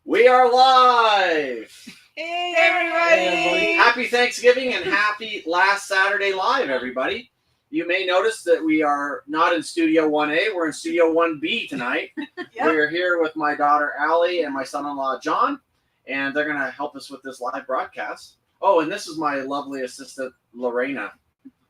We are live! Hey everybody! Happy Thanksgiving and happy last Saturday live, everybody. You may notice that we are not in Studio 1A, we're in Studio 1B tonight. Yep. We're here with my daughter Allie and my son-in-law John, and they're going to help us with this live broadcast. Oh, and this is my lovely assistant Lorena,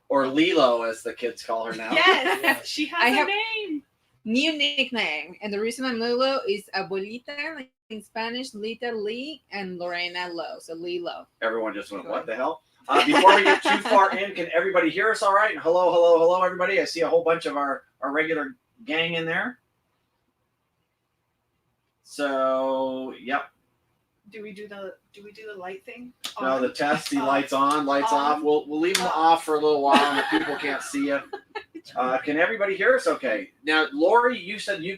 or Lilo as the kids call her now. Yes, she has a name. New nickname, and the reason I'm Lilo is Abuelita, like in Spanish, Lita Lee, and Lorena Lo, so Lilo. Everyone just went, what the hell? Before we get too far in, can everybody hear us all right? Hello, hello, hello, everybody. I see a whole bunch of our regular gang in there. So, yep. Do we do the light thing? No, the test. See, lights on, lights off. We'll leave them off for a little while, and if people can't see you. Can everybody hear us okay? Now, Lori, you said you're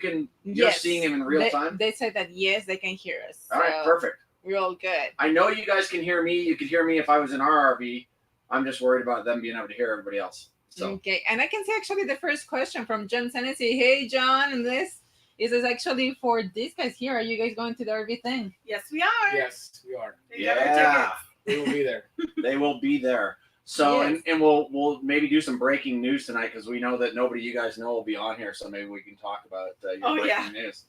seeing him in real time? They said that, yes, they can hear us. All right, perfect. We're all good. I know you guys can hear me. You could hear me if I was in our RV. I'm just worried about them being able to hear everybody else. So. Okay, and I can see actually the first question from John Tennessee. Hey, John, and this is actually for these guys here. Are you guys going to the RV thing? Yes, we are. Yes, we are. Yeah. They will be there. They will be there. So, yes. and we'll maybe do some breaking news tonight because we know that nobody you guys know will be on here. So maybe we can talk about your breaking news.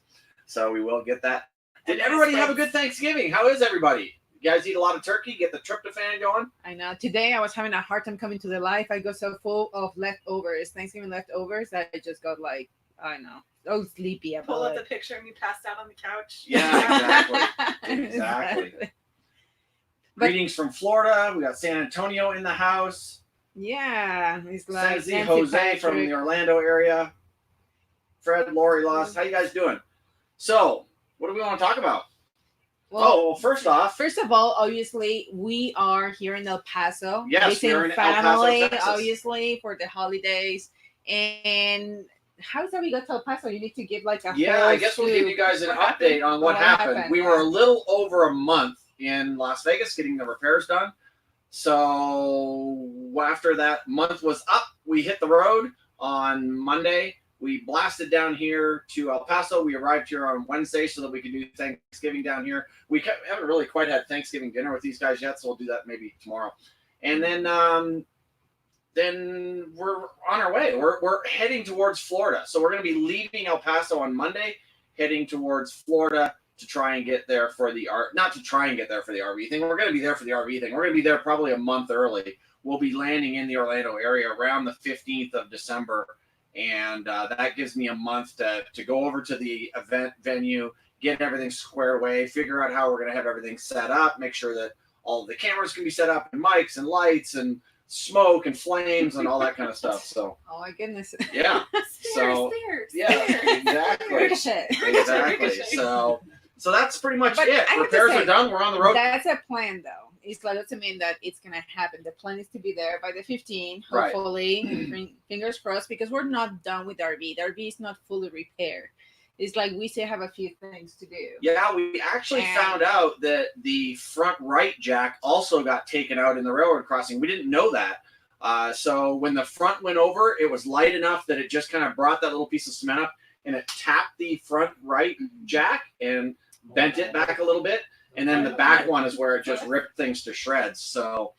So we will get that. Did everybody have a good Thanksgiving? How is everybody? You guys eat a lot of turkey? Get the tryptophan going? I know. Today I was having a hard time coming to the live. I got so full of leftovers, Thanksgiving leftovers, that I just got like, I know, so sleepy about Pull up the picture and you passed out on the couch. Yeah, exactly. Exactly. Greetings from Florida. We got San Antonio in the house. Yeah. It's like Jose Patrick from the Orlando area. Fred, Lori, Lost. How you guys doing? So, what do we want to talk about? Well, first of all, obviously, we are here in El Paso. Yes, we're in family, El Paso, Texas. Obviously, for the holidays. And how did we got to El Paso? You need to give like a I guess we'll give you guys an update on what happened. We were a little over a month in Las Vegas getting the repairs done. So after that month was up, we hit the road on Monday. We blasted down here to El Paso. We arrived here on Wednesday so that we could do Thanksgiving down here. We haven't really quite had Thanksgiving dinner with these guys yet, so we'll do that maybe tomorrow. And then we're on our way. We're heading towards Florida. So we're going to be leaving El Paso on Monday, heading towards Florida to try and get there for the not to try and get there for the RV thing. We're going to be there for the RV thing. We're going to be there probably a month early. We'll be landing in the Orlando area around the 15th of December. And that gives me a month to go over to the event venue, get everything squared away, figure out how we're going to have everything set up, make sure that all of the cameras can be set up, and mics and lights and smoke and flames and all that kind of stuff. So, oh my goodness. Yeah. Stairs. Exactly. Exactly. So that's pretty much it. Repairs are done. We're on the road. That's a plan, though. It's like, doesn't mean that it's going to happen. The plan is to be there by the 15th, hopefully. Right. Fingers crossed, because we're not done with the RV. The RV is not fully repaired. It's like we still have a few things to do. Yeah, we actually found out that the front right jack also got taken out in the railroad crossing. We didn't know that. So when the front went over, it was light enough that it just kind of brought that little piece of cement up and it tapped the front right jack and bent it back a little bit. And then the back one is where it just ripped things to shreds. So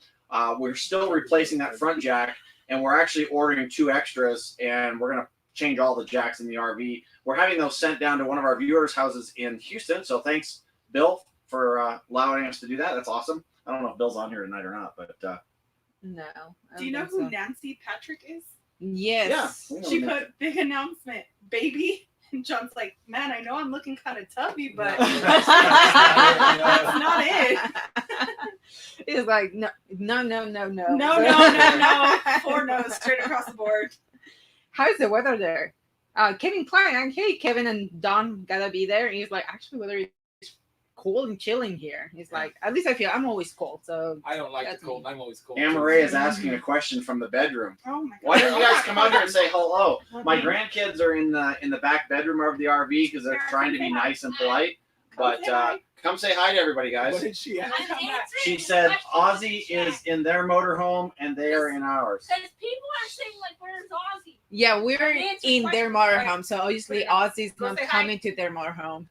we're still replacing that front jack, and we're actually ordering 2 extras, and we're going to change all the jacks in the RV. We're having those sent down to one of our viewers' houses in Houston. So thanks, Bill, for allowing us to do that. That's awesome. I don't know if Bill's on here tonight or not, but no. Do you know who Nancy Patrick is? Yes. Yeah, she put big announcement, baby. And John's like, man, I know I'm looking kind of tubby, but that's not it. He's like, no. 4 no's straight across the board. How's the weather there? Kevin Klein, hey, Kevin and Don gotta be there. And he's like, actually, weather is cold and chilling here. He's like, at least I feel I'm always cold. So I don't like the cold. I'm always cold. Anne Marie is asking a question from the bedroom. Oh my God. Why don't you guys come out here and say hello? My grandkids are in the back bedroom of the RV because they're trying to be nice and polite. But come say hi to everybody, guys. What did she ask? She said Ozzy is in their motorhome and they are in ours. Because people are saying, like, where's Ozzy? Yeah, we're in their motorhome, so obviously Ozzy's not coming to their motorhome.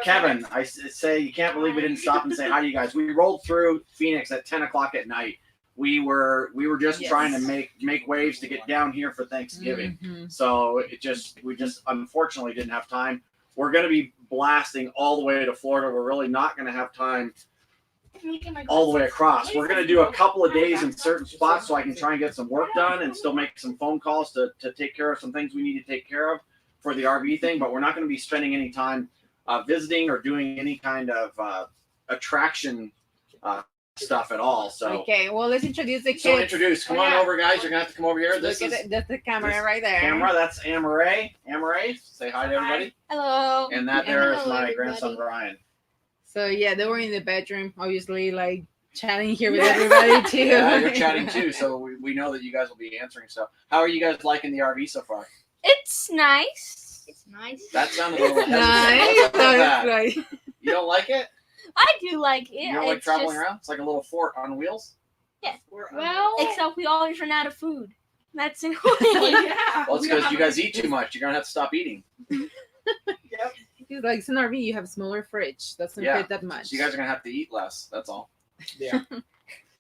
Kevin, I say you can't believe we didn't stop and say hi to you guys. We rolled through Phoenix at 10 o'clock at night. We were just trying to make waves to get down here for Thanksgiving. So we just unfortunately didn't have time. We're going to be blasting all the way to Florida. We're really not going to have time all the way across. We're going to do a couple of days in certain spots so I can try and get some work done and still make some phone calls to take care of some things we need to take care of for the RV thing. But we're not going to be spending any time visiting or doing any kind of attraction stuff at all. So okay, well, let's introduce the kids. So introduce. Come on over, guys. You're gonna have to come over here. Look at it. That's the camera right there. Camera. That's Amaray. Amaray, say hi to everybody. Hello. And that there is Hello, my everybody. grandson Brian. So yeah, they were in the bedroom, obviously, like chatting here with everybody too. Yeah, you're chatting too, so we know that you guys will be answering stuff. How are you guys liking the RV so far? It's nice. It's nice. That sounded a little hesitant. Nice. What's up with that? Right. You don't like it? I do like it. You don't like It's traveling just- around? It's like a little fort on wheels. Well, except we always run out of food. That's it. Yeah. Well, it's because you guys eat too much. You're gonna have to stop eating. Yep. It's like it's an RV, you have a smaller fridge. Doesn't Yeah. fit that much. So you guys are gonna have to eat less. That's all. Yeah.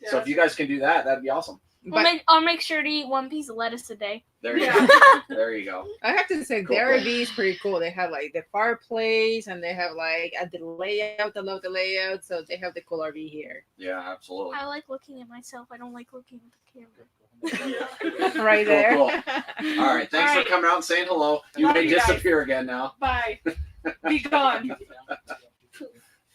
So if you guys can do that, that'd be awesome. But I'll make sure to eat one piece of lettuce a day. There you Yeah. go. There you go. I have to say, Cool, the cool. RV is pretty cool. They have like the fireplace and they have like the layout. I love the layout. So they have the cool RV here. Yeah, absolutely. I like looking at myself. I don't like looking at the camera. Right Cool, there. cool. All right. Thanks All right. for coming out and saying hello. You Love may you guys. disappear again now. Bye. Be gone.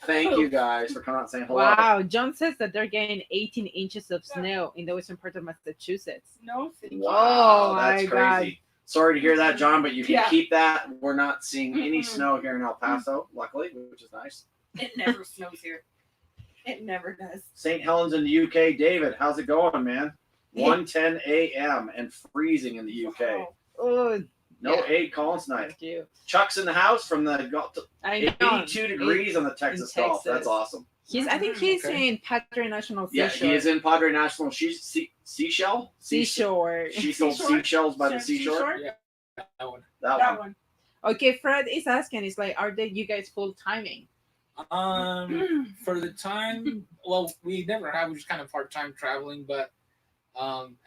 Thank you guys for coming out and saying hello. Wow. John says that they're getting 18 inches of snow in the western part of Massachusetts. No, thank you. Wow, Oh, that's my crazy. Sorry to hear that, John, but you can Yeah. keep that. We're not seeing any Mm-mm. snow here in El Paso, luckily, which is nice. It never snows here. It never does. St. Helens in the UK. David, how's it going, man? 1:10 a.m. and freezing in the UK. Wow. Oh, No yeah. aid calling tonight. thank you. Chuck's in the house from the Gulf. I know. 82 degrees on the Texas Gulf. That's Texas. awesome. I think he's Okay. in Padre National Yeah, Seashore. he is in Padre National Seashell. Seashore. She sold Seashore? seashells by the seashore. Yeah. That one. That That one. one. Okay, Fred is asking, it's like, are they you guys full timing? For the time, well, we never have. We just kind of part time traveling, but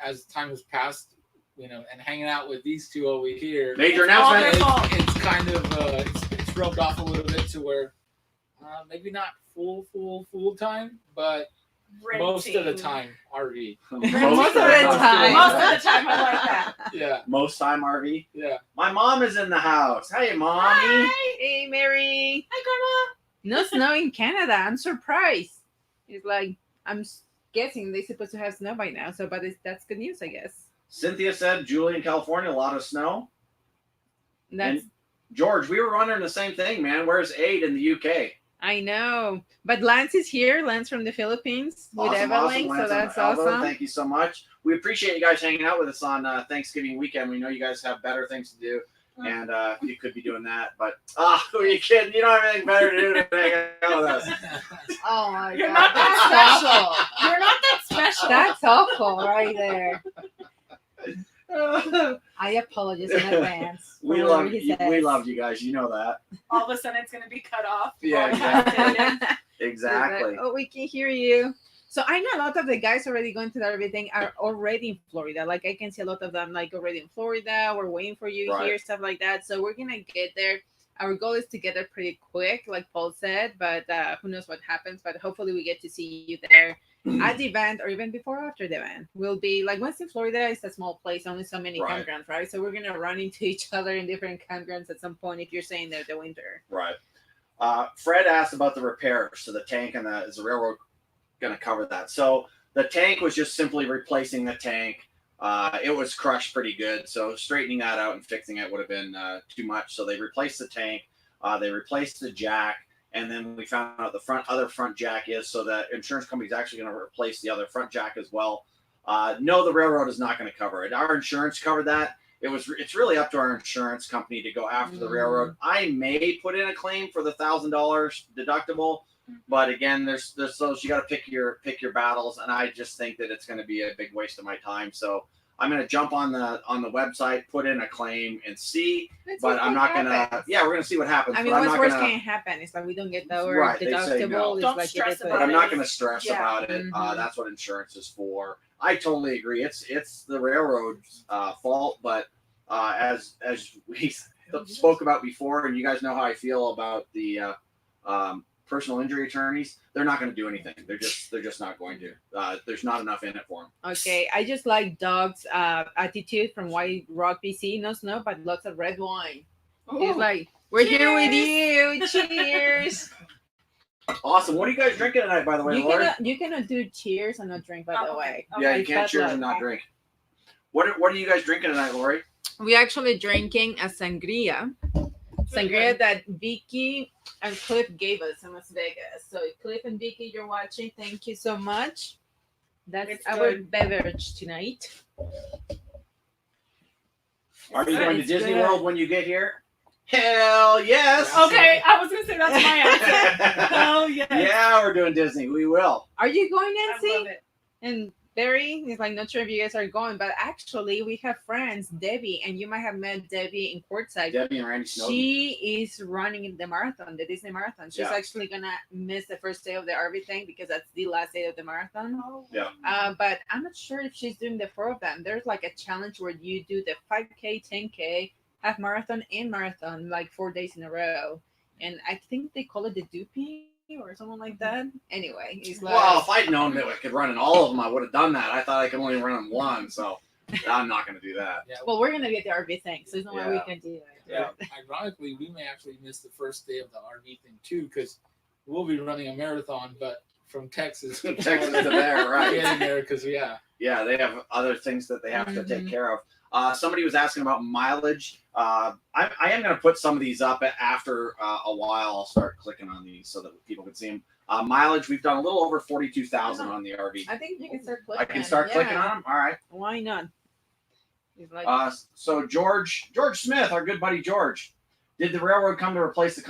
as time has passed, and hanging out with these two over here, Major It's all their announcement. fault. it's kind of it's rubbed off a little bit to where maybe not full time, but most of the Renting. time RV. Most of the time. Most of the time, I like that. Yeah, Most time RV. yeah. My mom is in the house. Hey, mommy. Hey, Mary. Hi, Grandma. No snow in Canada. I'm surprised. It's like, I'm guessing they're supposed to have snow by now. So, but that's good news, I guess. Cynthia said, Julie in California, a lot of snow. That's, And George, we were wondering the same thing, man. Where's Aid in the UK? I know. But Lance is here. Lance from the Philippines with Awesome, Evelyn. Lance So and that's Alvo, awesome. Thank you so much. We appreciate you guys hanging out with us on Thanksgiving weekend. We know you guys have better things to do, and you could be doing that. But who are you kidding? You don't have anything better to do than hang out with us. Oh my You're God. not that That's awful. You're not that special. That's awful right there. I apologize in advance. for we whatever love he you. says. We loved you guys. You know that. All of a sudden, it's going to be cut off. Yeah, exactly. Exactly. Oh, we can hear you. So I know a lot of the guys already going to the RVing are already in Florida. Like I can see a lot of them like already in Florida. We're waiting for you Right. here, stuff like that. So we're gonna get there. Our goal is to get there pretty quick, like Paul said, but who knows what happens. But hopefully we get to see you there at the event or even before or after the event. We'll be like once in Florida, it's a small place, only so many Right. campgrounds, right? So we're gonna run into each other in different campgrounds at some point if you're staying there the winter. Right. Fred asked about the repairs to the tank, and is the railroad going to cover that? So the tank was just simply replacing the tank. It was crushed pretty good, so straightening that out and fixing it would have been too much. So they replaced the tank, they replaced the jack, and then we found out the other front jack is, so the insurance company is actually going to replace the other front jack as well. No, the railroad is not going to cover it. Our insurance covered that. It's really up to our insurance company to go after the railroad. I may put in a claim for the $1,000 deductible, but again, there's those you got to pick your battles, and I just think that it's going to be a big waste of my time. So I'm gonna jump on the website, put in a claim, and see. Let's But see I'm what not gonna. happens. Yeah, we're gonna see what happens. I mean, but I'm what's not worse gonna. can happen? It's like we don't get the Right, they say deductible. no. It's Don't like stress But about I'm it. not gonna stress Yeah. about it. Mhm. That's what insurance is for. I totally agree. It's the railroad's fault, but as we spoke about before, and you guys know how I feel about the personal injury attorneys. They're not going to do anything. They're just not going to. There's not enough in it for them. Okay, I just like Doug's attitude from White Rock, BC. No snow, but lots of red wine. He's Ooh. like, we're here with Cheers! you. Cheers. Awesome. What are you guys drinking tonight, by the way, You Lori? cannot do cheers and not drink, by the Oh, way. okay. Yeah, I you can't felt cheers like- and not drink. What are you guys drinking tonight, Lori? We're actually drinking a sangria. Sangria that Vicky and Cliff gave us in Las Vegas. So Cliff and Vicky, you're watching. Thank you so much. That's It's our good. beverage tonight. Are you good. going to It's Disney good. World when you get here? Hell yes. Okay, I was gonna say that's my answer. Oh yes. Yeah, we're doing Disney. We will. Are you going, I Nancy? love it. And Barry is like, not sure if you guys are going, but actually we have friends, Debbie, and you might have met Debbie in Quartzsite. Debbie and Randy Snowden. She is running the marathon, the Disney marathon. She's Yeah. actually gonna miss the first day of the RV thing because that's the last day of the marathon. Oh. Yeah. But I'm not sure if she's doing the 4 of them. There's like a challenge where you do the 5K, 10K, half marathon, and marathon like 4 days in a row. And I think they call it the Doopy or something like that. Anyway, he's like, Well, if I'd known that I could run in all of them, I would have done that. I thought I could only run in one, so I'm not going to do that. Yeah. well, we're gonna get the RV thing, so there's no way we Yeah. can do that. Yeah. Ironically, we may actually miss the first day of the RV thing too, because we'll be running a marathon, but from Texas to Texas to there, right? getting there, because Yeah, they have other things that they have to take Mhm. care of. Somebody was asking about mileage. I am going to put some of these up after a while. I'll start clicking on these so that people can see them. Mileage, we've done a little over 42,000 on the RV. I think you can start clicking. I can start clicking on them? All right. Why not? He's like, So George Smith, our good buddy George, did the railroad come to replace the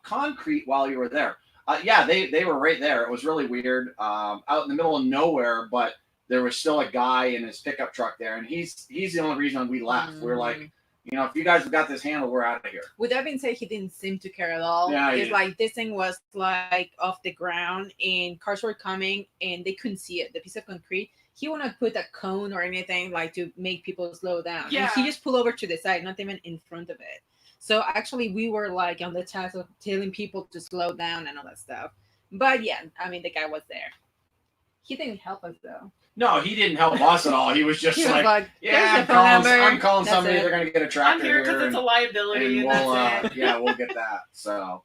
concrete while you were there? Yeah, they were right there. It was really weird, out in the middle of nowhere, but there was still a guy in his pickup truck there, and he's the only reason we left. We're like, if you guys have got this handled, we're out of here. with that being said, he didn't seem to care at all. Yeah, It's he- like this thing was like off the ground and cars were coming and they couldn't see it, the piece of concrete. He wouldn't put a cone or anything like to make people slow down. And Yeah. he just pulled over to the side, not even in front of it. So actually we were like on the task of telling people to slow down and all that stuff. But yeah, I mean the guy was there. He didn't help us though. No, he didn't help us at all. He was just He was like, like, yeah, "There's the phone number. I'm calling That's somebody. it." They're gonna get a tractor I'm here because it's a liability, and we'll, that's it. yeah, we'll get that. So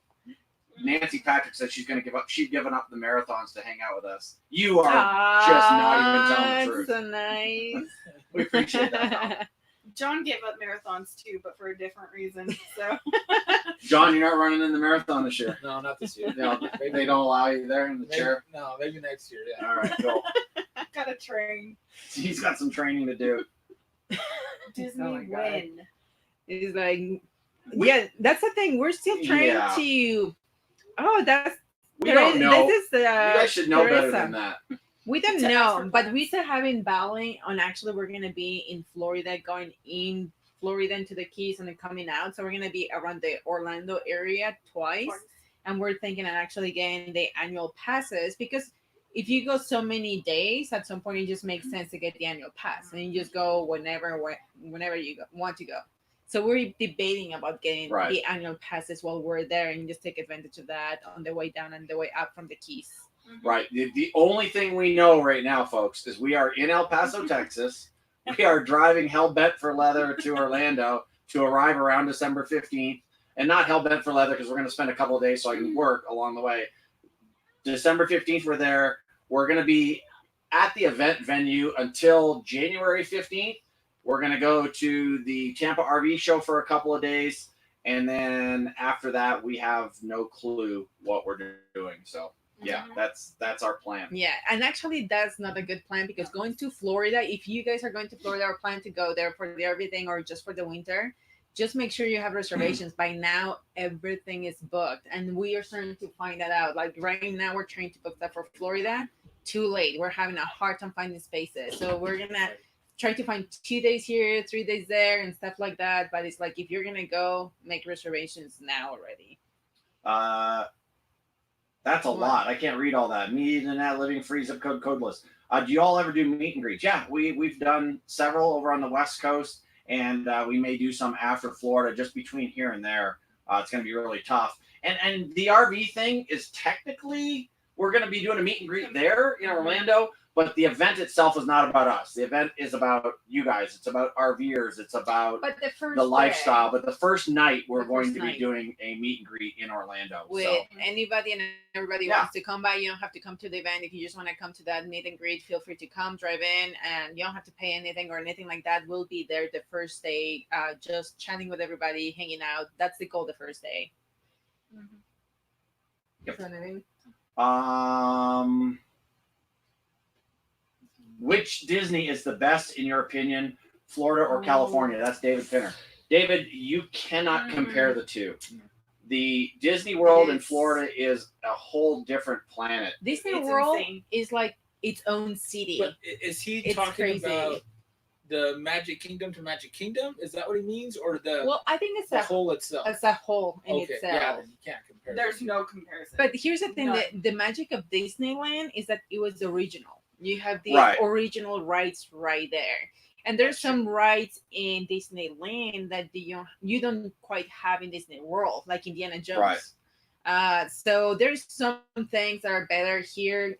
Nancy Patrick said she's gonna give up. She's given up the marathons to hang out with us. You are just not even telling the truth. So nice. We appreciate that. John gave up marathons too, but for a different reason. So John, you're not running in the marathon this year. no, not this year. No, they don't allow you there in the Maybe, chair. no, maybe next year. Yeah. All right, cool. I got to train. He's got some training to do. Disney Oh my God. win. It's like, We- yeah, that's the thing. We're still trying Yeah. to. Oh, that's. We don't know. This is You guys should know better Teresa. than that. We don't To ask know, for but that. we still haven't battling on. Actually, we're gonna be in Florida, going in Florida into the Keys and then coming out. So we're gonna be around the Orlando area twice, and we're thinking of actually getting the annual passes because if you go so many days, at some point it just makes sense to get the annual pass, and you just go whenever you want to go. So we're debating about getting Right. the annual passes while we're there, and just take advantage of that on the way down and the way up from the Keys. Right. The only thing we know right now, folks, is we are in El Paso, Texas. We are driving hell bent for leather to Orlando to arrive around December 15th. And not hell bent for leather because we're going to spend a couple of days so I can work along the way. December 15th, we're there. We're going to be at the event venue until January 15th. We're going to go to the Tampa RV show for a couple of days. And then after that, we have no clue what we're doing. So, yeah, that's our plan. Yeah, and actually that's not a good plan because going to Florida, if you guys are going to Florida or plan to go there for the everything or just for the winter, just make sure you have reservations. By now, everything is booked, and we are starting to find that out. Like right now, we're trying to book that for Florida. Too late. We're having a hard time finding spaces, so we're gonna try to find 2 days here, 3 days there, and stuff like that. But it's like if you're gonna go, make reservations now already. That's a What? lot. I can't read all that. Meet and that living free zip code codeless. Do you all ever do meet and greets? Yeah, we've done several over on the West Coast, and we may do some after Florida, just between here and there. It's going to be really tough. And the RV thing is technically we're going to be doing a meet and greet there in Orlando, but the event itself is not about us. The event is about you guys. It's about RVers. It's about But the first the lifestyle. day, But the first night we're The going first to be night. doing a meet and greet in Orlando. with So anybody and everybody Yeah. wants to come by, you don't have to come to the event. If you just want to come to that meet and greet, feel free to come, drive in, and you don't have to pay anything or anything like that. We'll be there the first day, just chatting with everybody, hanging out. That's the goal the first day. Yep. So, anything? Which Disney is the best in your opinion, Florida or California? That's David Pinner. David, you cannot compare the two. The Disney World in is. Florida is a whole different planet. Disney It's World insane. is like its own city. But is he It's talking crazy. about the Magic Kingdom to Magic Kingdom? Is that what he means, or the Well, I think it's the a whole itself? as a whole in Okay, itself. yeah, then you can't compare. There's the two. no comparison. But here's the thing: None. that the magic of Disneyland is that it was original. You have the Right. original rides right there, and there's That's true. some rides in Disneyland that you don't quite have in Disney World, like Indiana Jones. Right. So there's some things that are better here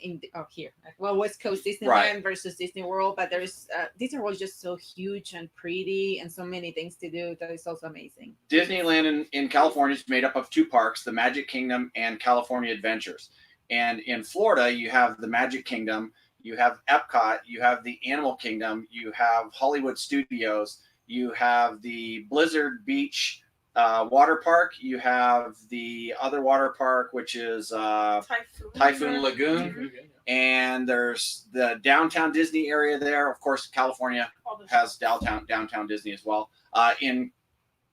West Coast Disneyland Right. versus Disney World, but there's Disney World is just so huge and pretty and so many things to do that is also amazing. Disneyland in California is made up of two parks, the Magic Kingdom and California Adventures. And in Florida, you have the Magic Kingdom, you have Epcot, you have the Animal Kingdom, you have Hollywood Studios, you have the Blizzard Beach water park, you have the other water park, which is Typhoon Lagoon, and there's the downtown Disney area there. Of course, California has downtown Disney as well.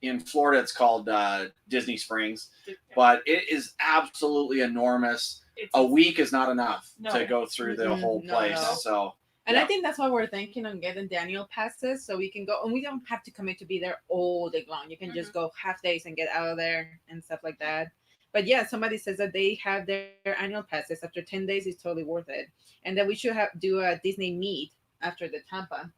In Florida, it's called Disney Springs, but it is absolutely enormous. A week is not enough to go through the whole No, place. no. So And Yeah. I think that's why we're thinking on getting the annual passes so we can go and we don't have to commit to be there all day long. You can just go half days and get out of there and stuff like that. But yeah, somebody says that they have their annual passes after 10 days is totally worth it. And that we should do a Disney meet after the Tampa.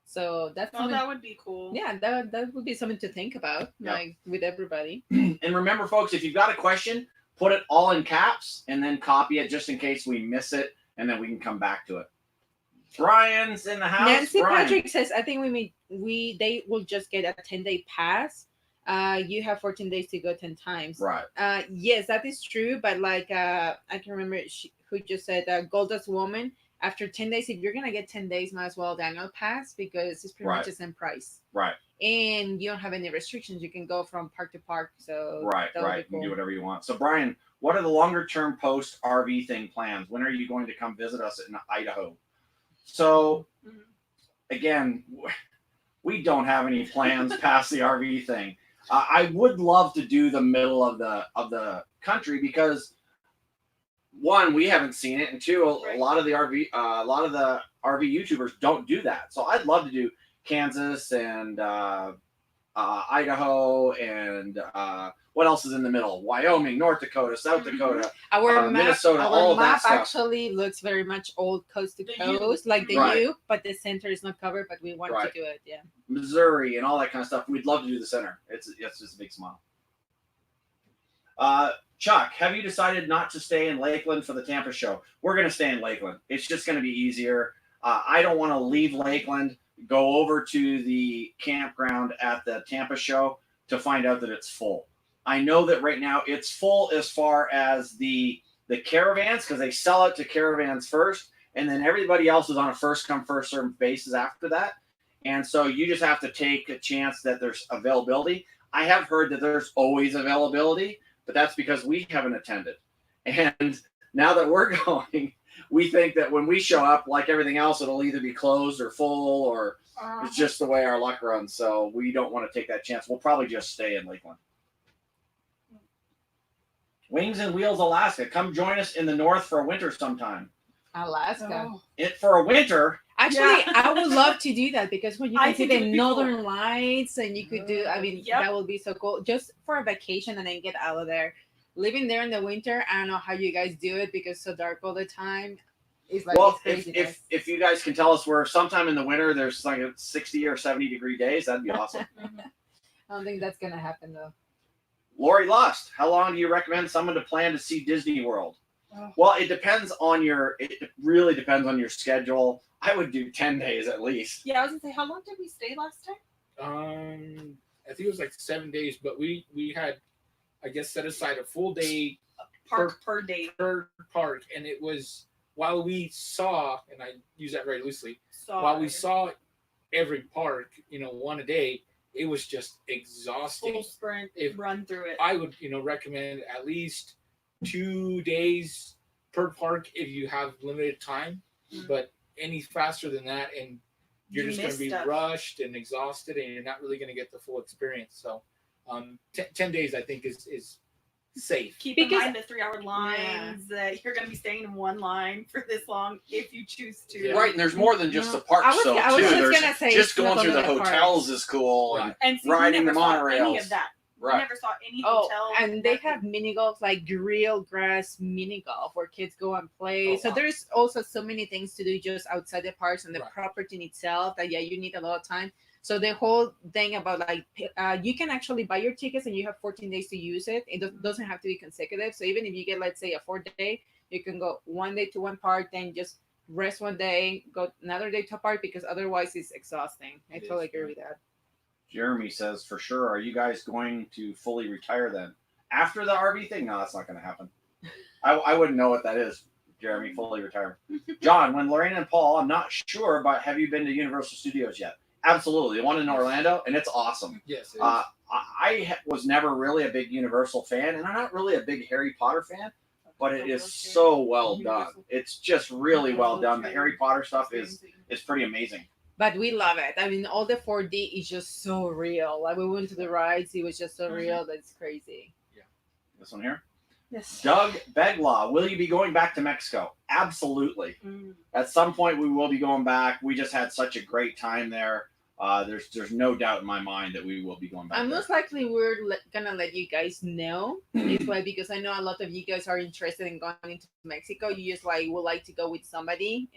So that's Oh, something, that would be cool. yeah, that would be something to think about, Yeah. like with everybody. And remember, folks, if you've got a question, put it all in caps and then copy it just in case we miss it, and then we can come back to it. Brian's in the house. Nancy Brian. Patrick says, I think they will just get a 10-day pass. You have 14 days to go 10 times. Right. Yes, that is true. But like I can remember who just said Goldust Woman. After 10 days, if you're gonna get 10 days, might as well the annual pass because it's pretty Right. much the same price. Right. And you don't have any restrictions. You can go from park to park. So Right. that would Right. be You can cool. do whatever you want. So, Brian, what are the longer-term post RV thing plans? When are you going to come visit us in Idaho? So, again, we don't have any plans past the RV thing. I would love to do the middle of the country because one, we haven't seen it, and two, a lot of the RV YouTubers don't do that. So I'd love to do Kansas and Idaho and what else is in the middle? Wyoming, North Dakota, South Dakota, Our map, Minnesota, our all of that map stuff. actually looks very much old coast to The coast, like the Right. U, but the center is not covered. But we want Right. to do it. Yeah. Missouri, and all that kind of stuff. We'd love to do the center. It's just a big smile. Chuck, have you decided not to stay in Lakeland for the Tampa show? We're going to stay in Lakeland. It's just going to be easier. I don't want to leave Lakeland, go over to the campground at the Tampa show to find out that it's full. I know that right now it's full as far as the caravans because they sell out to caravans first, and then everybody else is on a first come first served basis after that. And so you just have to take a chance that there's availability. I have heard that there's always availability, but that's because we haven't attended. And now that we're going, we think that when we show up, like everything else, it'll either be closed or full, or it's just the way our luck runs. So we don't want to take that chance. We'll probably just stay in Lakeland. Wings and Wheels, Alaska. Come join us in the north for a winter sometime. Alaska. Oh. For a winter, Actually, Yeah. I would love to do that because when you I can see think it the would be cool. northern lights and you could do, I mean, Yep. that would be so cool just for a vacation and then get out of there. Living there in the winter, I don't know how you guys do it because it's so dark all the time. It's like, Well, it's craziness. if you guys can tell us where sometime in the winter there's like a 60 or 70-degree days, that'd be awesome. Mhm. I don't think that's going to happen though. Lori Lost, how long do you recommend someone to plan to see Disney World? Oh. Well, it really depends on your schedule. I would do 10 days at least. Yeah, I was gonna say, how long did we stay last time? I think it was like 7 days, but we had, I guess, set aside a full day Park per day. per park, and it was while we saw, and I use that very loosely, So while we saw every park, one a day, it was just exhausting. full sprint, If- run through it. I would, recommend at least 2 days per park if you have limited time, Mhm. but any faster than that, and you're You just going miss to be stuff. rushed and exhausted, and you're not really going to get the full experience. So, 10 days, I think, is safe. Keep Because- in mind the 3-hour lines that you're going to be staying in one line for this long if you choose to. Yeah. Right, and there's more than just No. the parks, I was though, just too. There's gonna say just it's not going through the only the parks. hotels is cool. And, Right. And see, Riding we the never saw any monorails. of that. We right. never saw any Oh, hotels. and they nothing. have mini golf, like real grass mini golf where kids go and play. Oh, So wow. there's also so many things to do just outside the parks and the Right. property in itself that, yeah, you need a lot of time. So the whole thing about like, you can actually buy your tickets and you have 14 days to use it. It doesn't have to be consecutive. So even if you get, let's say, a 4-day, you can go one day to one park, then just rest one day, go another day to a park because otherwise it's exhausting. I It is, totally agree right. with that. Jeremy says, for sure, are you guys going to fully retire then? After the RV thing? No, that's not going to happen. I wouldn't know what that is, Jeremy, fully retire. John, when Lorraine and Paul, I'm not sure, but have you been to Universal Studios yet? Absolutely. The one in Orlando, and it's awesome. Yes. It is. I was never really a big Universal fan, and I'm not really a big Harry Potter fan, but it is so well done. It's just really well done. The Harry Potter stuff is pretty amazing. But we love it. I mean, all the 4D is just so real. Like we went to the rides, it was just so real that it's crazy. This one here. Yes. Doug Beglaw, will you be going back to Mexico? Absolutely. Mm. At some point, we will be going back. We just had such a great time there. There's no doubt in my mind that we will be going back And there. most likely we're gonna let you guys know. It's why, because I know a lot of you guys are interested in going into Mexico. You just like would like to go with somebody.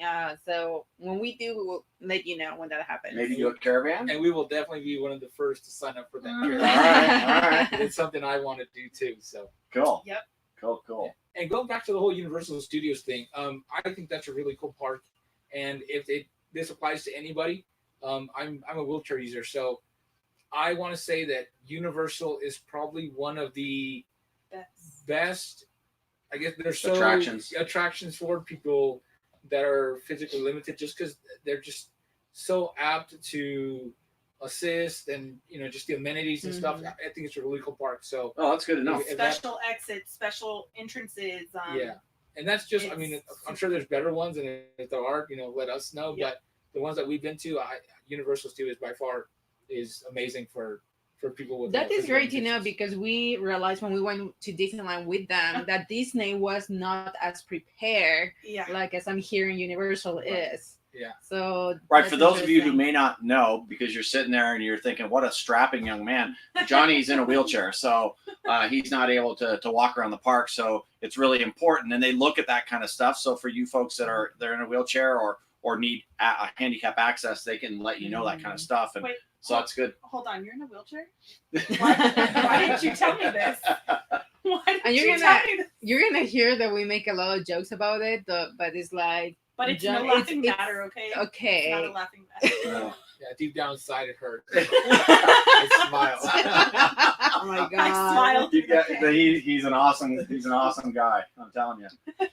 So when we do, we will let you know when that happens. Maybe do a caravan? And we will definitely be one of the first to sign up for that. Mhm. trip. All right. It's something I want to do too. So, Cool. Yep. Cool. and going back to the whole Universal Studios thing, I think that's a really cool park. And if this applies to anybody, I'm a wheelchair user, so I want to say that Universal is probably one of the best. I guess there's so attractions for people that are physically limited, just because they're just so apt to assist and just the amenities and stuff. I think it's a really cool park. So That's good to know. If that- Special exits, special entrances. yeah, and that's just. I mean, I'm sure there's better ones, and if there are, let us know. Yeah. But the ones that we've been to, Universal Studios by far is amazing for people with. That is physical great to know, limitations. because we realized when we went to Disneyland with them that Disney was not as prepared Yeah. like as I'm hearing Universal is. Yeah. So Right, that's for those of you who interesting. may not know, because you're sitting there and you're thinking, what a strapping young man. Johnny's in a wheelchair, so he's not able to walk around the park. So it's really important. And they look at that kind of stuff. So for you folks they're in a wheelchair or need a handicap access, they can let you know that kind of stuff. And Wait, so that's good. Hold on, you're in a wheelchair? Why didn't you tell me this? Why didn't And you're you gonna- tell me this? You're gonna hear that we make a lot of jokes about it, but it's like But it's John- no laughing it's- matter, okay? It's not a okay. laughing matter. No. Yeah, deep down inside it hurt. I smile. Oh my god. I smiled through the pain. He's an awesome guy. I'm telling you.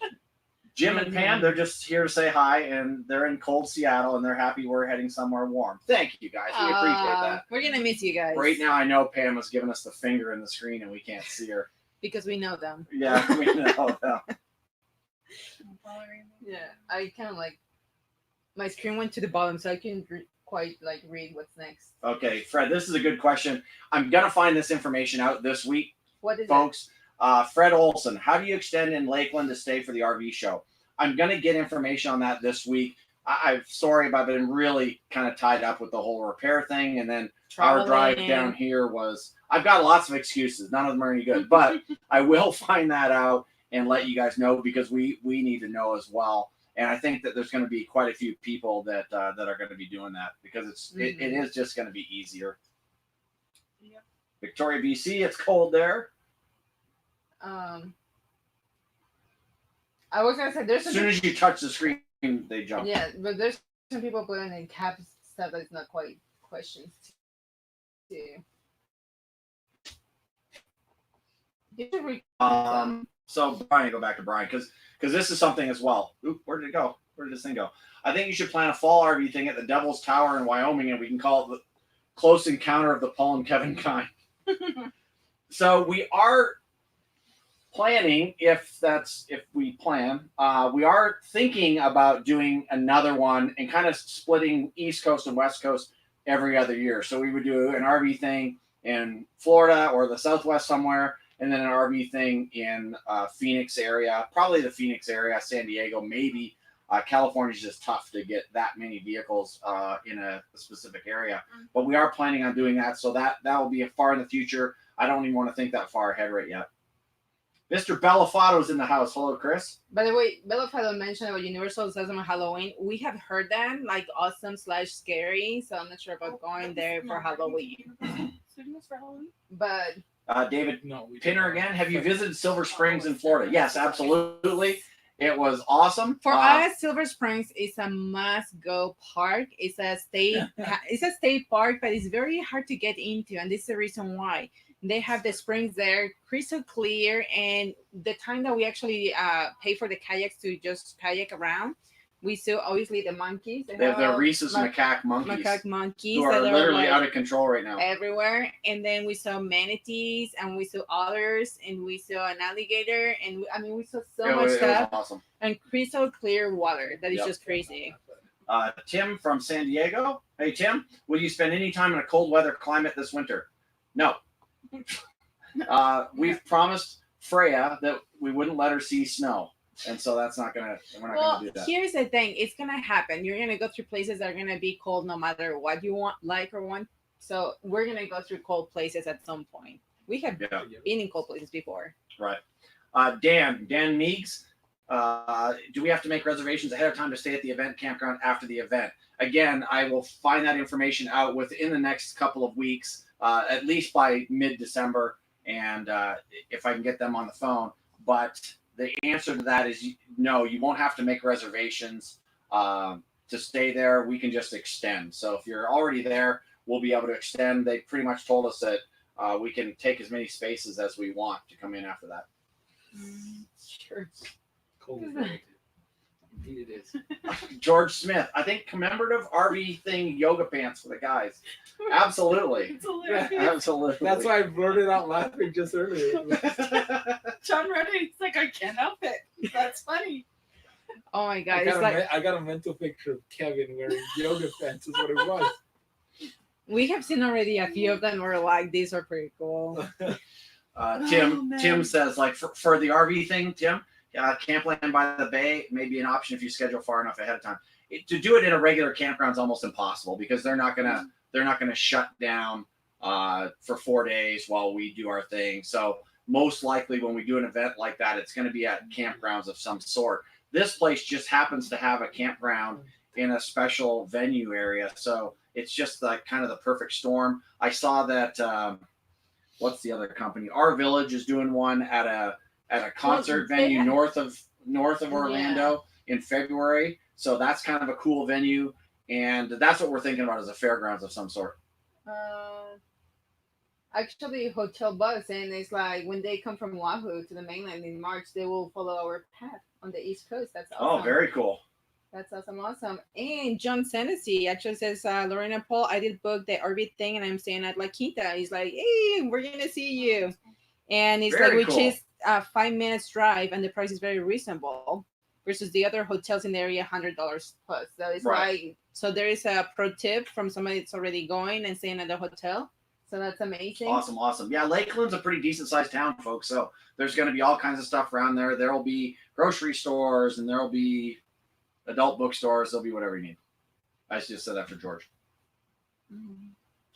Jim and Pam, they're just here to say hi, and they're in cold Seattle, and they're happy we're heading somewhere warm. Thank you guys. We appreciate that. We're gonna miss you guys. Right now, I know Pam has given us the finger in the screen, and we can't see her. because we know them. Yeah, we know that. Yeah, I kind of like my screen went to the bottom, so I couldn't quite like read what's next. Okay, Fred, this is a good question. I'm gonna find this information out this week, What is folks. Fred Olson, how do you extend in Lakeland to stay for the RV show? I'm gonna get information on that this week. I'm sorry, but I've been really kind of tied up with the whole repair thing, and then our drive down here was. I've got lots of excuses. None of them are any good, but I will find that out and let you guys know because we need to know as well. And I think that there's going to be quite a few people that that are going to be doing that because it is just going to be easier. Yep. Victoria, BC, it's cold there. I was gonna say there's As soon as you touch the screen, they jump. Yeah, but there's some people putting in caps stuff that's not quite questions too. So Brian, go back to Brian because this is something as well. Oop, where did it go? Where did this thing go? I think you should plan a fall RV thing at the Devil's Tower in Wyoming, and we can call it the Close Encounter of the Paul and Kevin Kind. So we are planning, if we plan, we are thinking about doing another one and kind of splitting East Coast and West Coast every other year. So we would do an RV thing in Florida or the Southwest somewhere, and then an RV thing in Phoenix area, probably the Phoenix area, San Diego, maybe. California's just tough to get that many vehicles in a specific area. But we are planning on doing that, so that will be far in the future. I don't even want to think that far ahead right yet. Mr. Bellafato's in the house. Hello, Chris. By the way, Bellafato mentioned about Universal says on Halloween. We have heard that, like awesome/scary. So I'm not sure about going there for Halloween. Studios for Halloween? But David Pinner again. Have you visited Silver Springs in Florida? Yes, absolutely. It was awesome. For us, Silver Springs is a must-go park. It's a state park, but it's very hard to get into, and this is the reason why. They have the springs there, crystal clear, and the time that we actually pay for the kayaks to just kayak around, we saw obviously the monkeys. They have the rhesus macaque monkeys, who are that literally like out of control right now. Everywhere, and then we saw manatees, and we saw otters, and we saw an alligator, and we saw so much stuff. It was awesome. And crystal clear water. That is just crazy. Tim from San Diego. Hey, Tim, will you spend any time in a cold weather climate this winter? No. We've promised Freya that we wouldn't let her see snow. And so we're not gonna do that. Here's the thing, it's gonna happen. You're gonna go through places that are gonna be cold no matter what you want, like or want. So we're gonna go through cold places at some point. We have been in cold places before. Right. Dan Meeks, do we have to make reservations ahead of time to stay at the event campground after the event? Again, I will find that information out within the next couple of weeks, at least by mid-December, and if I can get them on the phone. But the answer to that is no, you won't have to make reservations to stay there. We can just extend. So if you're already there, we'll be able to extend. They pretty much told us that we can take as many spaces as we want to come in after that. Sure. Cold. Indeed it is. George Smith, I think commemorative RV thing yoga pants for the guys. Absolutely. It's hilarious. Absolutely. That's why I blurted out laughing just earlier. John read it. He's like, I can't help it. That's funny. Oh my god! I got a mental picture of Kevin wearing yoga pants. Is what it was. We have seen already a few of them. We're like, these are pretty cool. Tim says, like for the RV thing, Tim, campland by the bay may be an option if you schedule far enough ahead of time. To do it in a regular campground is almost impossible because they're not gonna shut down for 4 days while we do our thing. So most likely when we do an event like that, it's going to be at campgrounds of some sort. This place just happens to have a campground in a special venue area, so it's just like kind of the perfect storm. I saw that. What's the other company? Our Village is doing one at a concert venue north of Orlando in February. So that's kind of a cool venue, and that's what we're thinking about as a fairgrounds of some sort. Actually, Hotel Bus, and it's like when they come from Oahu to the mainland in March, they will follow our path on the East Coast. That's awesome. Oh, very cool. That's awesome. And John Senesi actually says, Lorena Paul, I did book the RV thing, and I'm staying at La Quinta. He's like, hey, we're gonna see you, and it's very like, cool. which is 5 minutes drive, and the price is very reasonable versus the other hotels in the area, $100 plus. So it's like, so there is a pro tip from somebody that's already going and staying at the hotel. So that's amazing. Awesome. Yeah, Lakeland's a pretty decent sized town, folks. So there's going to be all kinds of stuff around there. There'll be grocery stores, and there'll be adult bookstores. There'll be whatever you need. I just said that for George.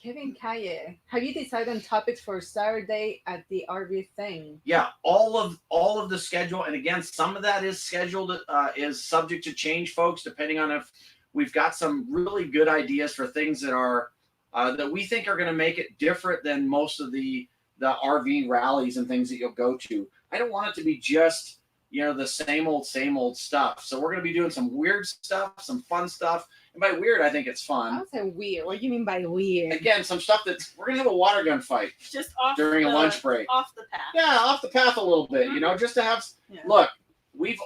Kevin Kaye, have you decided on topics for Saturday at the RV thing? Yeah, all of the schedule, and again, some of that is scheduled, is subject to change, folks, depending on if we've got some really good ideas for things that are that we think are going to make it different than most of the RV rallies and things that you'll go to. I don't want it to be just, you know, the same old stuff. So we're going to be doing some weird stuff, some fun stuff. And by weird, I think it's fun. I would say weird. What do you mean by weird? Again, some stuff we're going to have a water gun fight Just off during a lunch break. Off the path. Yeah, off the path a little bit, you know, just to have. Yeah. Look, when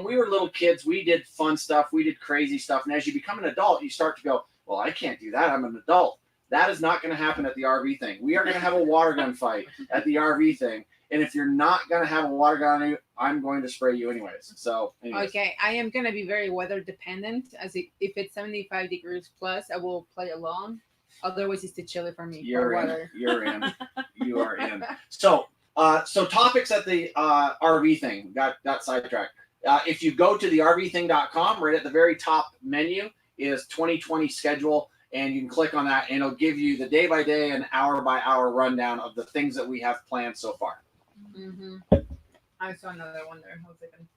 we were little kids, we did fun stuff, we did crazy stuff, and as you become an adult, you start to go, well, I can't do that. I'm an adult. That is not going to happen at the RV thing. We are going to have a water gun fight at the RV thing, and if you're not going to have a water gun on you, I'm going to spray you anyways. So, anyways. Okay, I am going to be very weather dependent. If it's 75 degrees plus, I will play along. Otherwise, it's too chilly for me. You're in. Water. You're in. You are in. So topics at the RV thing got sidetracked. If you go to the RVthing.com, right at the very top menu is 2020 schedule, and you can click on that, and it'll give you the day by day and hour by hour rundown of the things that we have planned so far. Mm-hmm. I saw another one there. Hold on.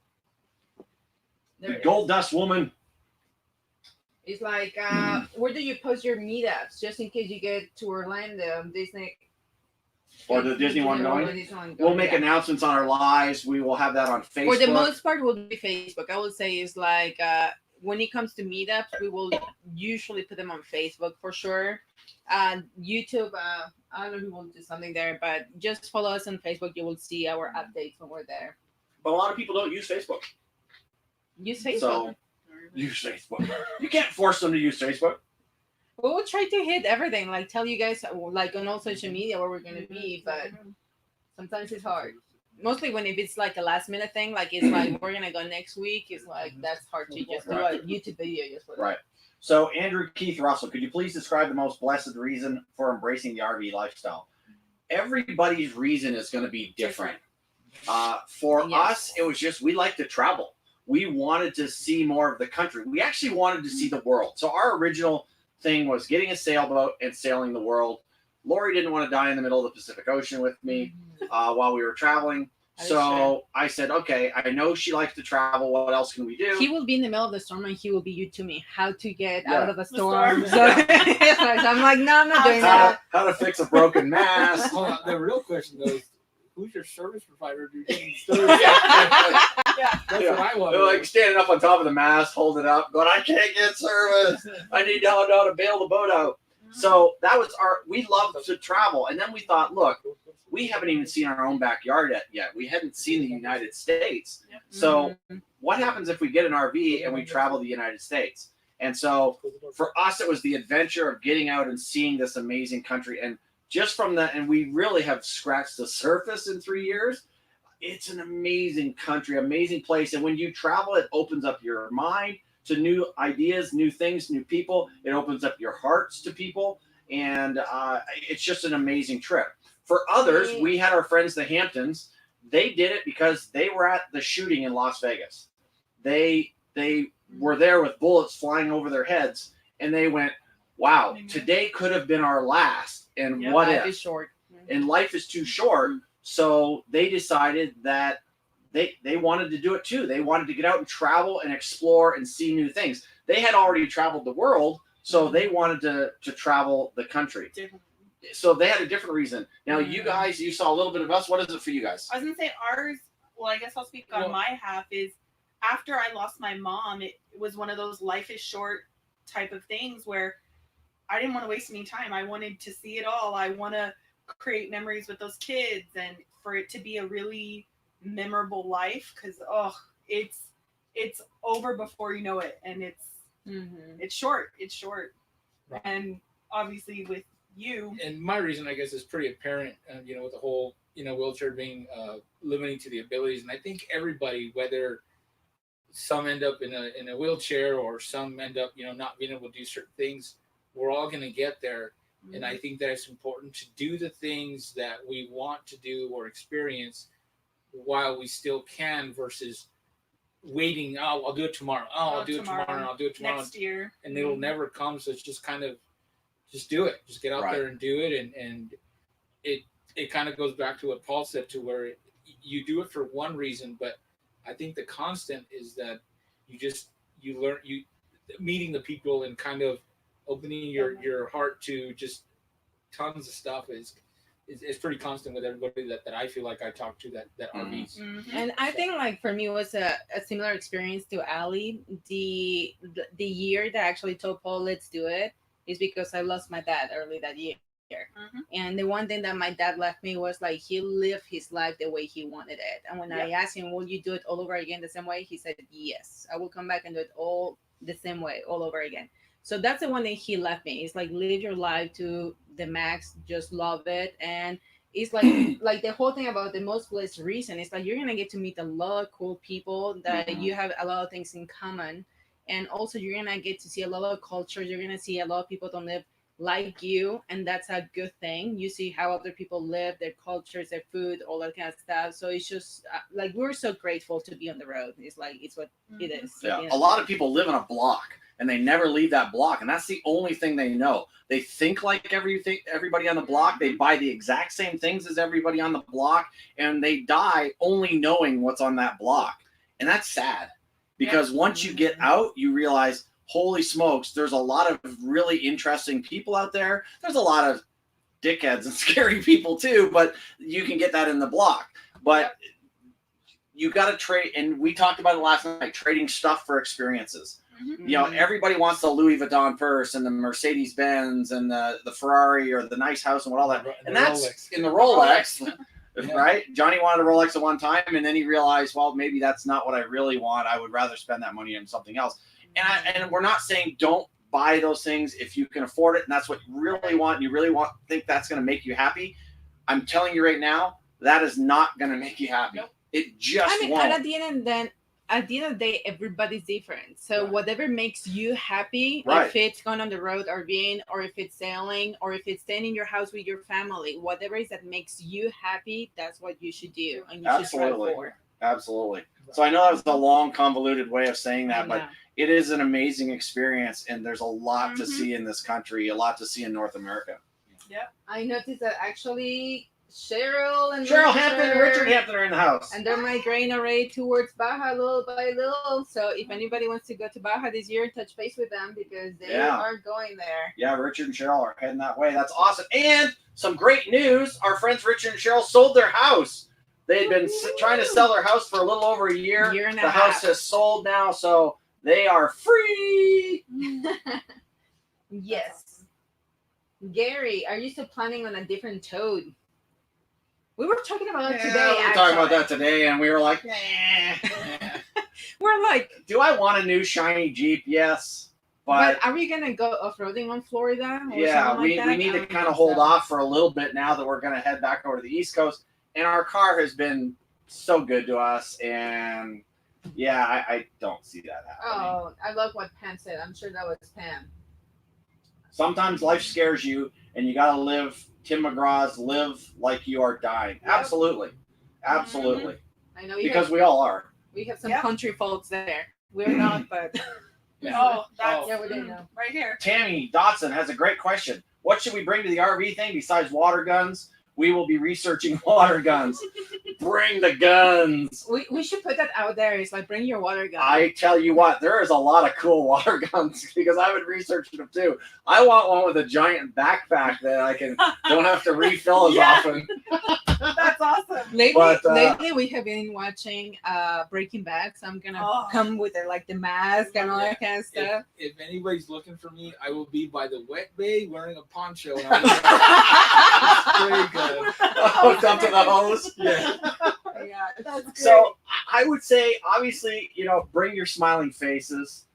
There The it is. Gold Dust Woman. It's like, where do you post your meetups, just in case you get to Orlando, Disney, Or the Disney one going. We'll make announcements on our lives. We will have that on Facebook. For the most part, will be Facebook. I would say is like when it comes to meetups, we will usually put them on Facebook for sure. YouTube, I don't know if we'll do something there, but just follow us on Facebook. You will see our updates when we're there. But a lot of people don't use Facebook. Use Facebook. So use Facebook. You can't force them to use Facebook. We will try to hit everything, like tell you guys, like on all social media where we're gonna be, but sometimes it's hard. Mostly if it's like a last minute thing, like it's like we're gonna go next week. It's like that's hard to just do a YouTube video just for that. Right. So Andrew Keith Russell, could you please describe the most blessed reason for embracing the RV lifestyle? Everybody's reason is going to be different. For us, it was just we like to travel. We wanted to see more of the country. We actually wanted to see the world. So our original thing was getting a sailboat and sailing the world. Lori didn't want to die in the middle of the Pacific Ocean with me while we were traveling. So I said, okay, I know she likes to travel. What else can we do? He will be in the middle of the storm and he will be you to me how to get out of the storm. storm. So I'm like, no, I'm not doing that. How to fix a broken mast. Hold on, the real question though is, who's your service provider? That's what I want. They're like standing up on top of the mast, holding it up, going, I can't get service. I need to know how to bail the boat out. So that was we loved to travel. And then we thought, look, we haven't even seen our own backyard yet. We hadn't seen the United States. So what happens if we get an RV and we travel the United States? And so for us, it was the adventure of getting out and seeing this amazing country. And just from that, and we really have scratched the surface in 3 years. It's an amazing country, amazing place. And when you travel, it opens up your mind to new ideas, new things, new people. It opens up your hearts to people. And it's just an amazing trip. For others, we had our friends, the Hamptons. They did it because they were at the shooting in Las Vegas. They were there with bullets flying over their heads. And they went, wow, today could have been our last. And what Life if? is short. And life is too short. So they decided that they wanted to do it too. They wanted to get out and travel and explore and see new things. They had already traveled the world, so they wanted to travel the country. So they had a different reason. Now, you guys, you saw a little bit of us. What is it for you guys? I was going to say ours, well, I guess I'll speak on my half, is after I lost my mom, it was one of those life is short type of things where I didn't want to waste any time. I wanted to see it all. I want to create memories with those kids and for it to be a really memorable life because it's over before you know it, and it's short. Right. And obviously with you, and my reason, I guess, is pretty apparent, with the whole wheelchair being limiting to the abilities. And I think everybody, whether some end up in a wheelchair or some end up not being able to do certain things, we're all going to get there. And I think that it's important to do the things that we want to do or experience while we still can versus waiting. Oh, I'll do it tomorrow. Oh, I'll do it tomorrow. And I'll do it tomorrow. Next year. And it'll never come. So it's just kind of, just do it. Just get out there and do it. And it kind of goes back to what Paul said, to where you do it for one reason, but I think the constant is that you learn, meeting the people and kind of opening your heart to just tons of stuff is pretty constant with everybody that I feel like I talk to that RVs. Mm-hmm. And I think like for me it was a similar experience to Ali. The year that I actually told Paul let's do it is because I lost my dad early that year. Mm-hmm. And the one thing that my dad left me was like he lived his life the way he wanted it. And when I asked him, will you do it all over again the same way? He said, yes, I will come back and do it all the same way, all over again. So that's the one thing he left me. It's like live your life to the max, just love it. And it's like like the whole thing about the most blessed reason is like you're gonna get to meet a lot of cool people that you have a lot of things in common. And also you're gonna get to see a lot of cultures. You're gonna see a lot of people don't live like you, and that's a good thing. You see how other people live, their cultures, their food, all that kind of stuff. So it's just like we're so grateful to be on the road. It's like it's what it is. Yeah, a lot of people live in a block and they never leave that block, and that's the only thing they know. They think like everybody on the block. They buy the exact same things as everybody on the block, and they die only knowing what's on that block, and that's sad because once you get out, you realize, holy smokes, there's a lot of really interesting people out there. There's a lot of dickheads and scary people too, but you can get that in the block. But you got to trade, and we talked about it last night, trading stuff for experiences. Mm-hmm. You know, everybody wants the Louis Vuitton purse and the Mercedes Benz and the Ferrari or the nice house and all that. And that's Rolex. In the Rolex. Right? Johnny wanted a Rolex at one time, and then he realized, well, maybe that's not what I really want. I would rather spend that money on something else. And we're not saying don't buy those things if you can afford it and that's what you really want and you really think that's going to make you happy. I'm telling you right now, that is not going to make you happy. Nope. It just won't. And at the end of the day, everybody's different. So whatever makes you happy, if it's going on the road RVing, or if it's sailing, or if it's staying in your house with your family, whatever it is that makes you happy, that's what you should do and you should strive for. Absolutely. So I know that was a long, convoluted way of saying that, but it is an amazing experience, and there's a lot to see in this country, a lot to see in North America. Yeah. I noticed that actually Cheryl and Richard Hampton are in the house. And they're migrating already towards Baja little by little. So if anybody wants to go to Baja this year, touch base with them because they are going there. Yeah, Richard and Cheryl are heading that way. That's awesome. And some great news. Our friends Richard and Cheryl sold their house. They had been trying to sell their house for a little over a year. And the house has sold now, so they are free. Yes. Gary, are you still planning on a different toad? We were talking about that today. We were talking about that today, and we were like, we're like, do I want a new shiny Jeep? Yes. But are we going to go off-roading on Florida? Or we need to kind of hold off for a little bit now that we're going to head back over to the East Coast. And our car has been so good to us, and I don't see that happening. Oh, I love what Pam said. I'm sure that was Pam. Sometimes life scares you, and you got to live Tim McGraw's live like you are dying. Yep. Absolutely. Absolutely. I know because we all are. We have some country folks there. We're not, but... we didn't know. Right here. Tammy Dotson has a great question. What should we bring to the RV thing besides water guns? We will be researching water guns. Bring the guns. We should put that out there. It's like, bring your water gun. I tell you what, there is a lot of cool water guns because I've been researching them too. I want one with a giant backpack that I don't have to refill as often. That's awesome. Lately we have been watching Breaking Bad, so I'm gonna come with the mask and all that kind of stuff. If anybody's looking for me, I will be by the wet bay wearing a poncho. And hooked up to the hose. Yeah, that's great. So I would say, obviously, bring your smiling faces.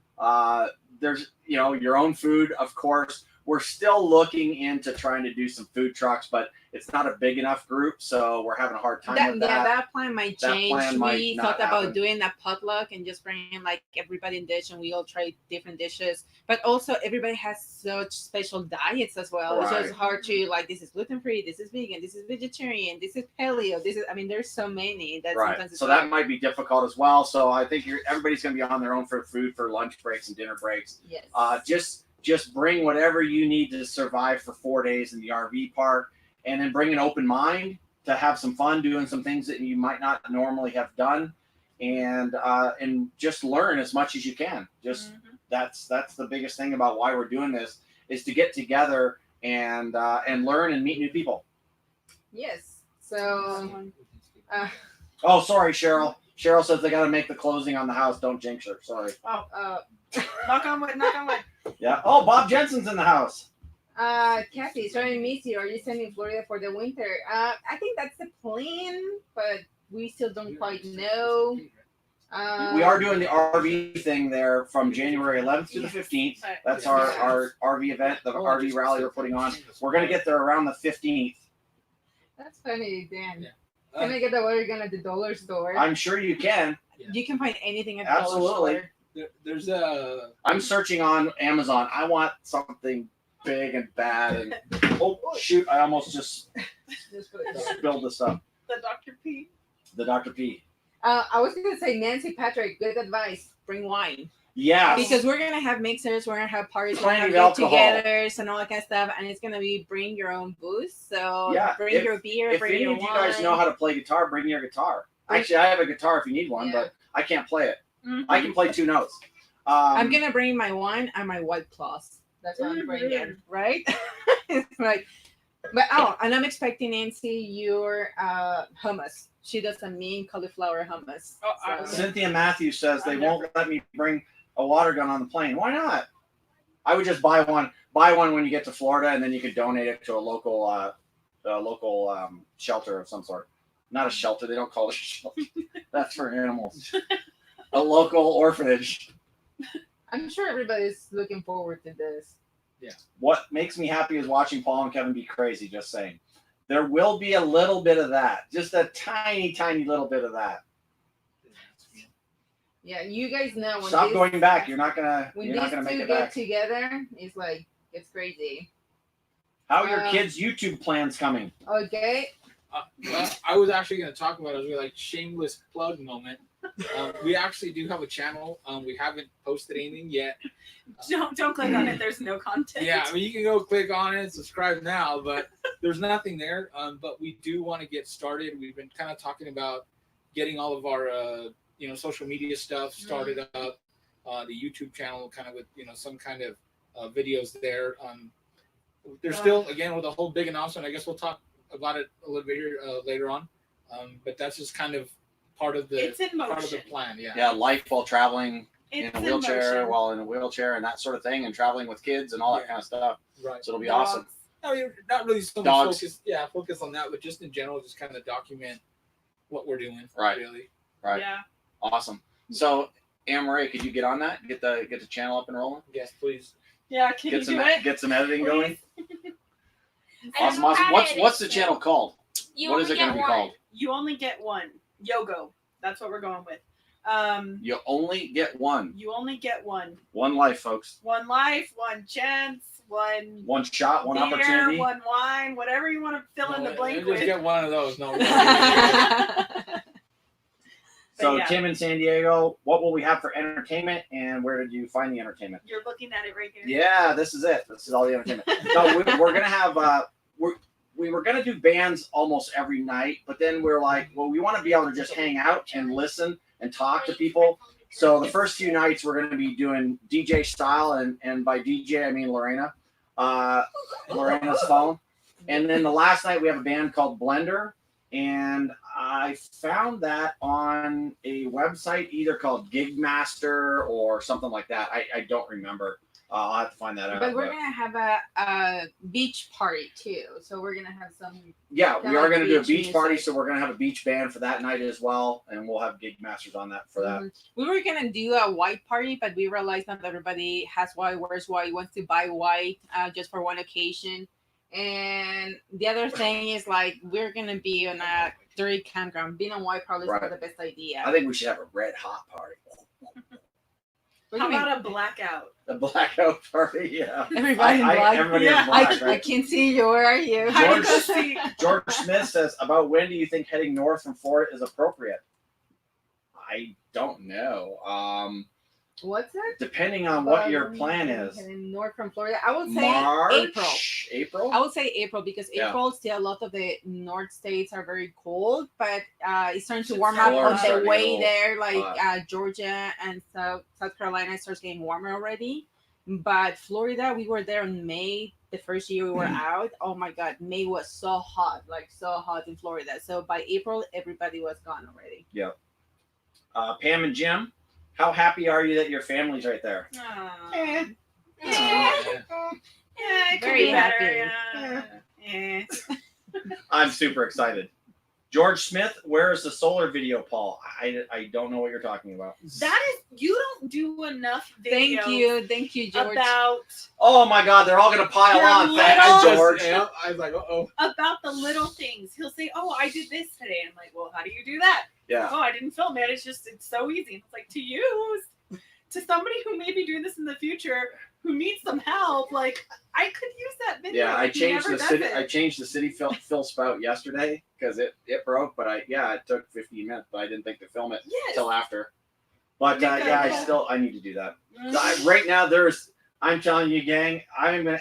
There's, your own food, of course. we're still looking into trying to do some food trucks, but it's not a big enough group, so we're having a hard time with that. Yeah, that plan might That change. plan might We not thought about happen. doing a potluck and just bringing like everybody in dish, and we all try different dishes. But also, everybody has such special diets as well. It's Right. just hard to like. This is gluten free. This is vegan. This is vegetarian. This is paleo. This is. I mean, there's so many that Right. sometimes it's So hard. that might be difficult as well. So I think everybody's going to be on their own for food for lunch breaks and dinner breaks. Yes. Just bring whatever you need to survive for 4 days in the RV park, and then bring an open mind to have some fun doing some things that you might not normally have done, and just learn as much as you can. Just that's the biggest thing about why we're doing this, is to get together and learn and meet new people. Yes. So. Oh, sorry, Cheryl. Cheryl says they got to make the closing on the house. Don't jinx her. Sorry. Knock on wood. Knock on wood. Yeah. Oh, Bob Jensen's in the house. Kathy, sorry to miss you. Are you staying in Florida for the winter? I think that's the plan, but we still don't quite know. We are doing the RV thing there from January 11th to the 15th. That's our RV event, the RV rally we're putting on. We're going to get there around the 15th. That's funny, Dan. Yeah. Can I get the water gun at the dollar store? I'm sure you can. You can find anything at the Absolutely. dollar store. There's a. I'm searching on Amazon. I want something big and bad. And oh shoot! I almost just Just put it there. spilled this up. The Dr. P. The Dr. P. I was gonna say, Nancy Patrick, good advice. Bring wine. Yeah. Because we're gonna have mixers, we're gonna have parties, we're Plenty gonna of have alcohol. get-togethers and all that kind of stuff, and it's gonna be bring your own booze. So Yeah, bring if- your beer, If bring any your of you wine. guys know how to play guitar, bring your guitar. Actually, I have a guitar if you need one, Yeah. but I can't play it. Mhm. I can play 2 notes. I'm gonna bring my wine and my white claws. That's what I'm bringing, right? It's like, but and I'm expecting Nancy your hummus. She does a mean cauliflower hummus. Oh, I So- was- Cynthia Matthews says they I'm won't let me bring a water gun on the plane. Why not? I would just buy one. Buy one when you get to Florida, and then you could donate it to a local shelter of some sort. Not a shelter. They don't call it a shelter. That's for animals. A local orphanage. I'm sure everybody's looking forward to this. What makes me happy is watching Paul and Kevin be crazy. Just saying. There will be a little bit of that. Just a tiny, tiny little bit of that. Yeah, you guys know when Stop this, going back. You're not gonna when make these it two get back. together, it's like it's crazy. How are your kids' YouTube plans coming? Okay. Well, I was actually going to talk about it as like shameless plug moment. We actually do have a channel. We haven't posted anything yet. Don't click on it. There's no content. Yeah, I mean, you can go click on it and subscribe now, but there's nothing there. But we do want to get started. We've been kind of talking about getting all of our, social media stuff started up. The YouTube channel, kind of with some kind of videos there. There's still, again, with a whole big announcement. I guess we'll talk about it a little bit here later on. But that's just kind of part of the It's in motion. plan. Yeah. Yeah, life while traveling It's in a wheelchair, motion. while in a wheelchair, and that sort of thing, and traveling with kids and all that Yeah. kind of stuff. Right. So it'll be Dogs. awesome. I mean, not really so much Dogs. focus on that, but just in general, just kind of document what we're doing. Right. Really. Right. Yeah. Awesome. So, Anne-Marie, could you get on that? Get the channel up and rolling. Yes, please. Yeah. Can you do it? Get some editing going. I Awesome. don't know Awesome. how What's to what's the edit, channel called? You What is only it going to get be one. called? You only get one. Yogo. That's what we're going with. You only get one. You only get one. One life, folks. One life, one chance, one One shot, one beer, opportunity. one wine, whatever you want to fill in the blank just with. get one of those. No. So, yeah. Tim in San Diego, what will we have for entertainment, and where did you find the entertainment? You're looking at it right here. Yeah, this is it. This is all the entertainment. No, we're gonna have we were gonna do bands almost every night, but then we're like, well, we want to be able to just hang out and listen and talk to people. So the first few nights we're gonna be doing DJ style, and by DJ I mean Lorena, Lorena's phone. And then the last night we have a band called Blender, and I found that on a website either called Gigmaster or something like that. I don't remember. I'll have to find that out. But we're gonna have a beach party too. So we're gonna have some. Yeah, we are going to do a beach music. party, so we're going to have a beach band for that night as well, and we'll have gig masters on that for that. Mhm. We were gonna do a white party, but we realized not everybody has white, wears white, wants to buy white just for one occasion. And the other thing is like we're gonna be on a dirty campground. Being on white probably is Right. not the best idea. I think we should have a red hot party. We're How gonna about a blackout? The blackout party, yeah. everybody in black. Everybody Yeah, in black, I right? can see you. Where are you? How do you George- go see? George Smith says, about when do you think heading north from Florida is appropriate? I don't know. What's that? Depending on what But your when you plan think is. heading north from Florida, I would say March? April. April? I would say April because Yeah. April still a lot of the north states are very cold, but it's starting to It's warm up Florida's on the starting to way get there. a Like little Georgia and South Carolina starts getting warmer already. But Florida, we were there in May. The first year we were out, oh my God, May was so hot, like so hot in Florida. So by April, everybody was gone already. Pam and Jim, how happy are you that your family's right there? Aw. Eh. Yeah, it could Very be better. happy. Yeah. I'm super excited. George Smith, where is the solar video, Paul? I don't know what you're talking about. That is, you don't do enough videos Thank you, George. about Oh my God, they're all gonna pile Your on. little- Thanks, Just- George. Yeah, I was like, oh. about the little things. He'll say, "Oh, I did this today." I'm like, "Well, how do you do that?" Yeah. Oh, I didn't film it. It's so easy. It's like to use to somebody who may be doing this in the future who needs some help. Like I could use that video. Yeah, I but he changed never the does city. it. I changed the city fill spout yesterday because it broke. But it took 15 minutes. But I didn't think to film it Yes. till after. But Because- I need to do that. Mhm. Right now, I'm telling you, gang.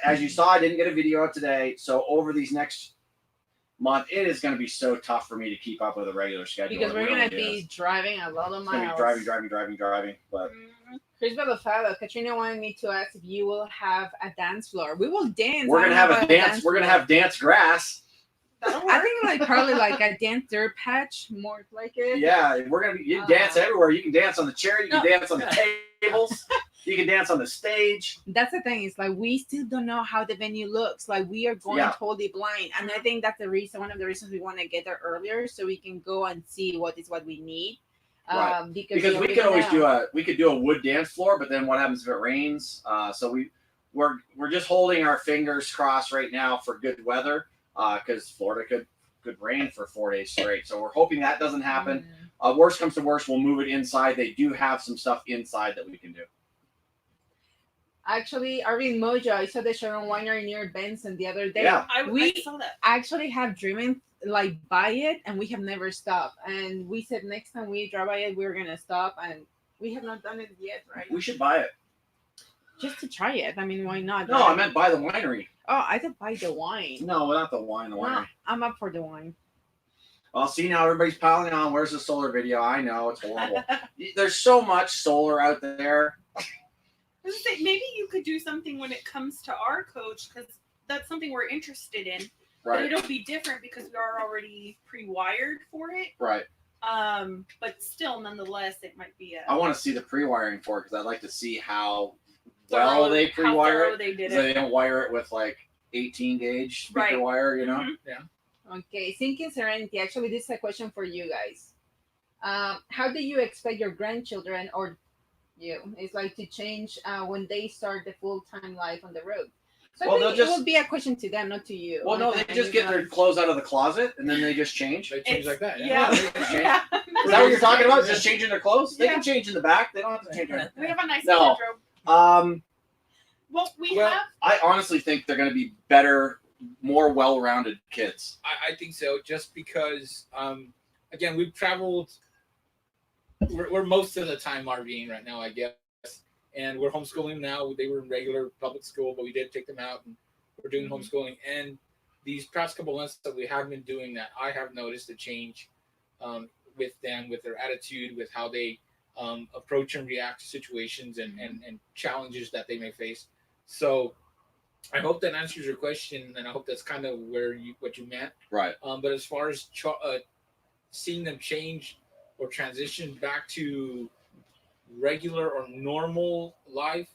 As you saw, I didn't get a video out today. So over these next month, it is going to be so tough for me to keep up with a regular schedule. because It we're really gonna is. be driving a lot of It's gonna miles. be driving. But Mhm. Chris Belafado, Katrina wanted me to ask if you will have a dance floor. We will dance. we're I gonna don't have know a about dance. We're gonna floor. have dance grass. That'll I work. think like probably like a dance dirt patch, more like it. Yeah, we're gonna be. You can dance everywhere. You can dance on the chair. You can No. dance on the tables. You can dance on the stage. That's the thing. It's like we still don't know how the venue looks. Like we are going Yeah. totally blind, and I think that's the reason. One of the reasons we want to get there earlier so we can go and see what we need. Right. Because Because we could always do a wood dance floor, but then what happens if it rains? So we're just holding our fingers crossed right now for good weather, because Florida could rain for 4 days straight. So we're hoping that doesn't happen. Worst comes to worst, we'll move it inside. They do have some stuff inside that we can do. Actually, RVing Mojo, I saw the Sharon Winery near Benson the other day. Yeah. We- I saw that. Actually have driven like by it, and we have never stopped. And we said next time we drive by it, we're gonna stop, and we have not done it yet, right? We should buy it. Just to try it. I mean, why not? No, I meant buy the winery. Oh, I thought buy the wine. No, not the wine. The No, winery. I'm up for the wine. Well, see now everybody's piling on. Where's the solar video? I know it's horrible. There's so much solar out there. I was gonna say, maybe you could do something when it comes to our coach because that's something we're interested in. But Right. it'll be different because we are already pre-wired for it. Right. But still, nonetheless, it might be I a want to see the pre-wiring for it because I'd like to see how thorough- well they how pre-wire thorough it. they did So they it. don't wire it with like 18 gauge speaker Right. wire, you know? Mhm. Okay, Thinking Serenity. Actually, this is a question for you guys. How do you expect your grandchildren or you, it's like to change when they start the full-time life on the road? So Well, I think they'll just- it would be a question to them, not to you. Well, no, Like, they and just you get their guys- clothes out of the closet and then they just change. They change It's- like that. Yeah. they just change. Yeah. Is that what you're talking about? Just changing their clothes? They Yeah. can change in the back. They don't have to change anything. We have a nice No. wardrobe. Well, we Well, have. I honestly think they're going to be better, more well-rounded kids. I think so, just because, again, we've traveled. We're most of the time RVing right now, I guess, and we're homeschooling now. They were in regular public school, but we did take them out, and we're doing homeschooling. And these past couple months that we have been doing that, I have noticed a change with them, with their attitude, with how they approach and react to situations and challenges that they may face. So I hope that answers your question, and I hope that's kind of what you meant. Right. But as far as seeing them change or transition back to regular or normal life,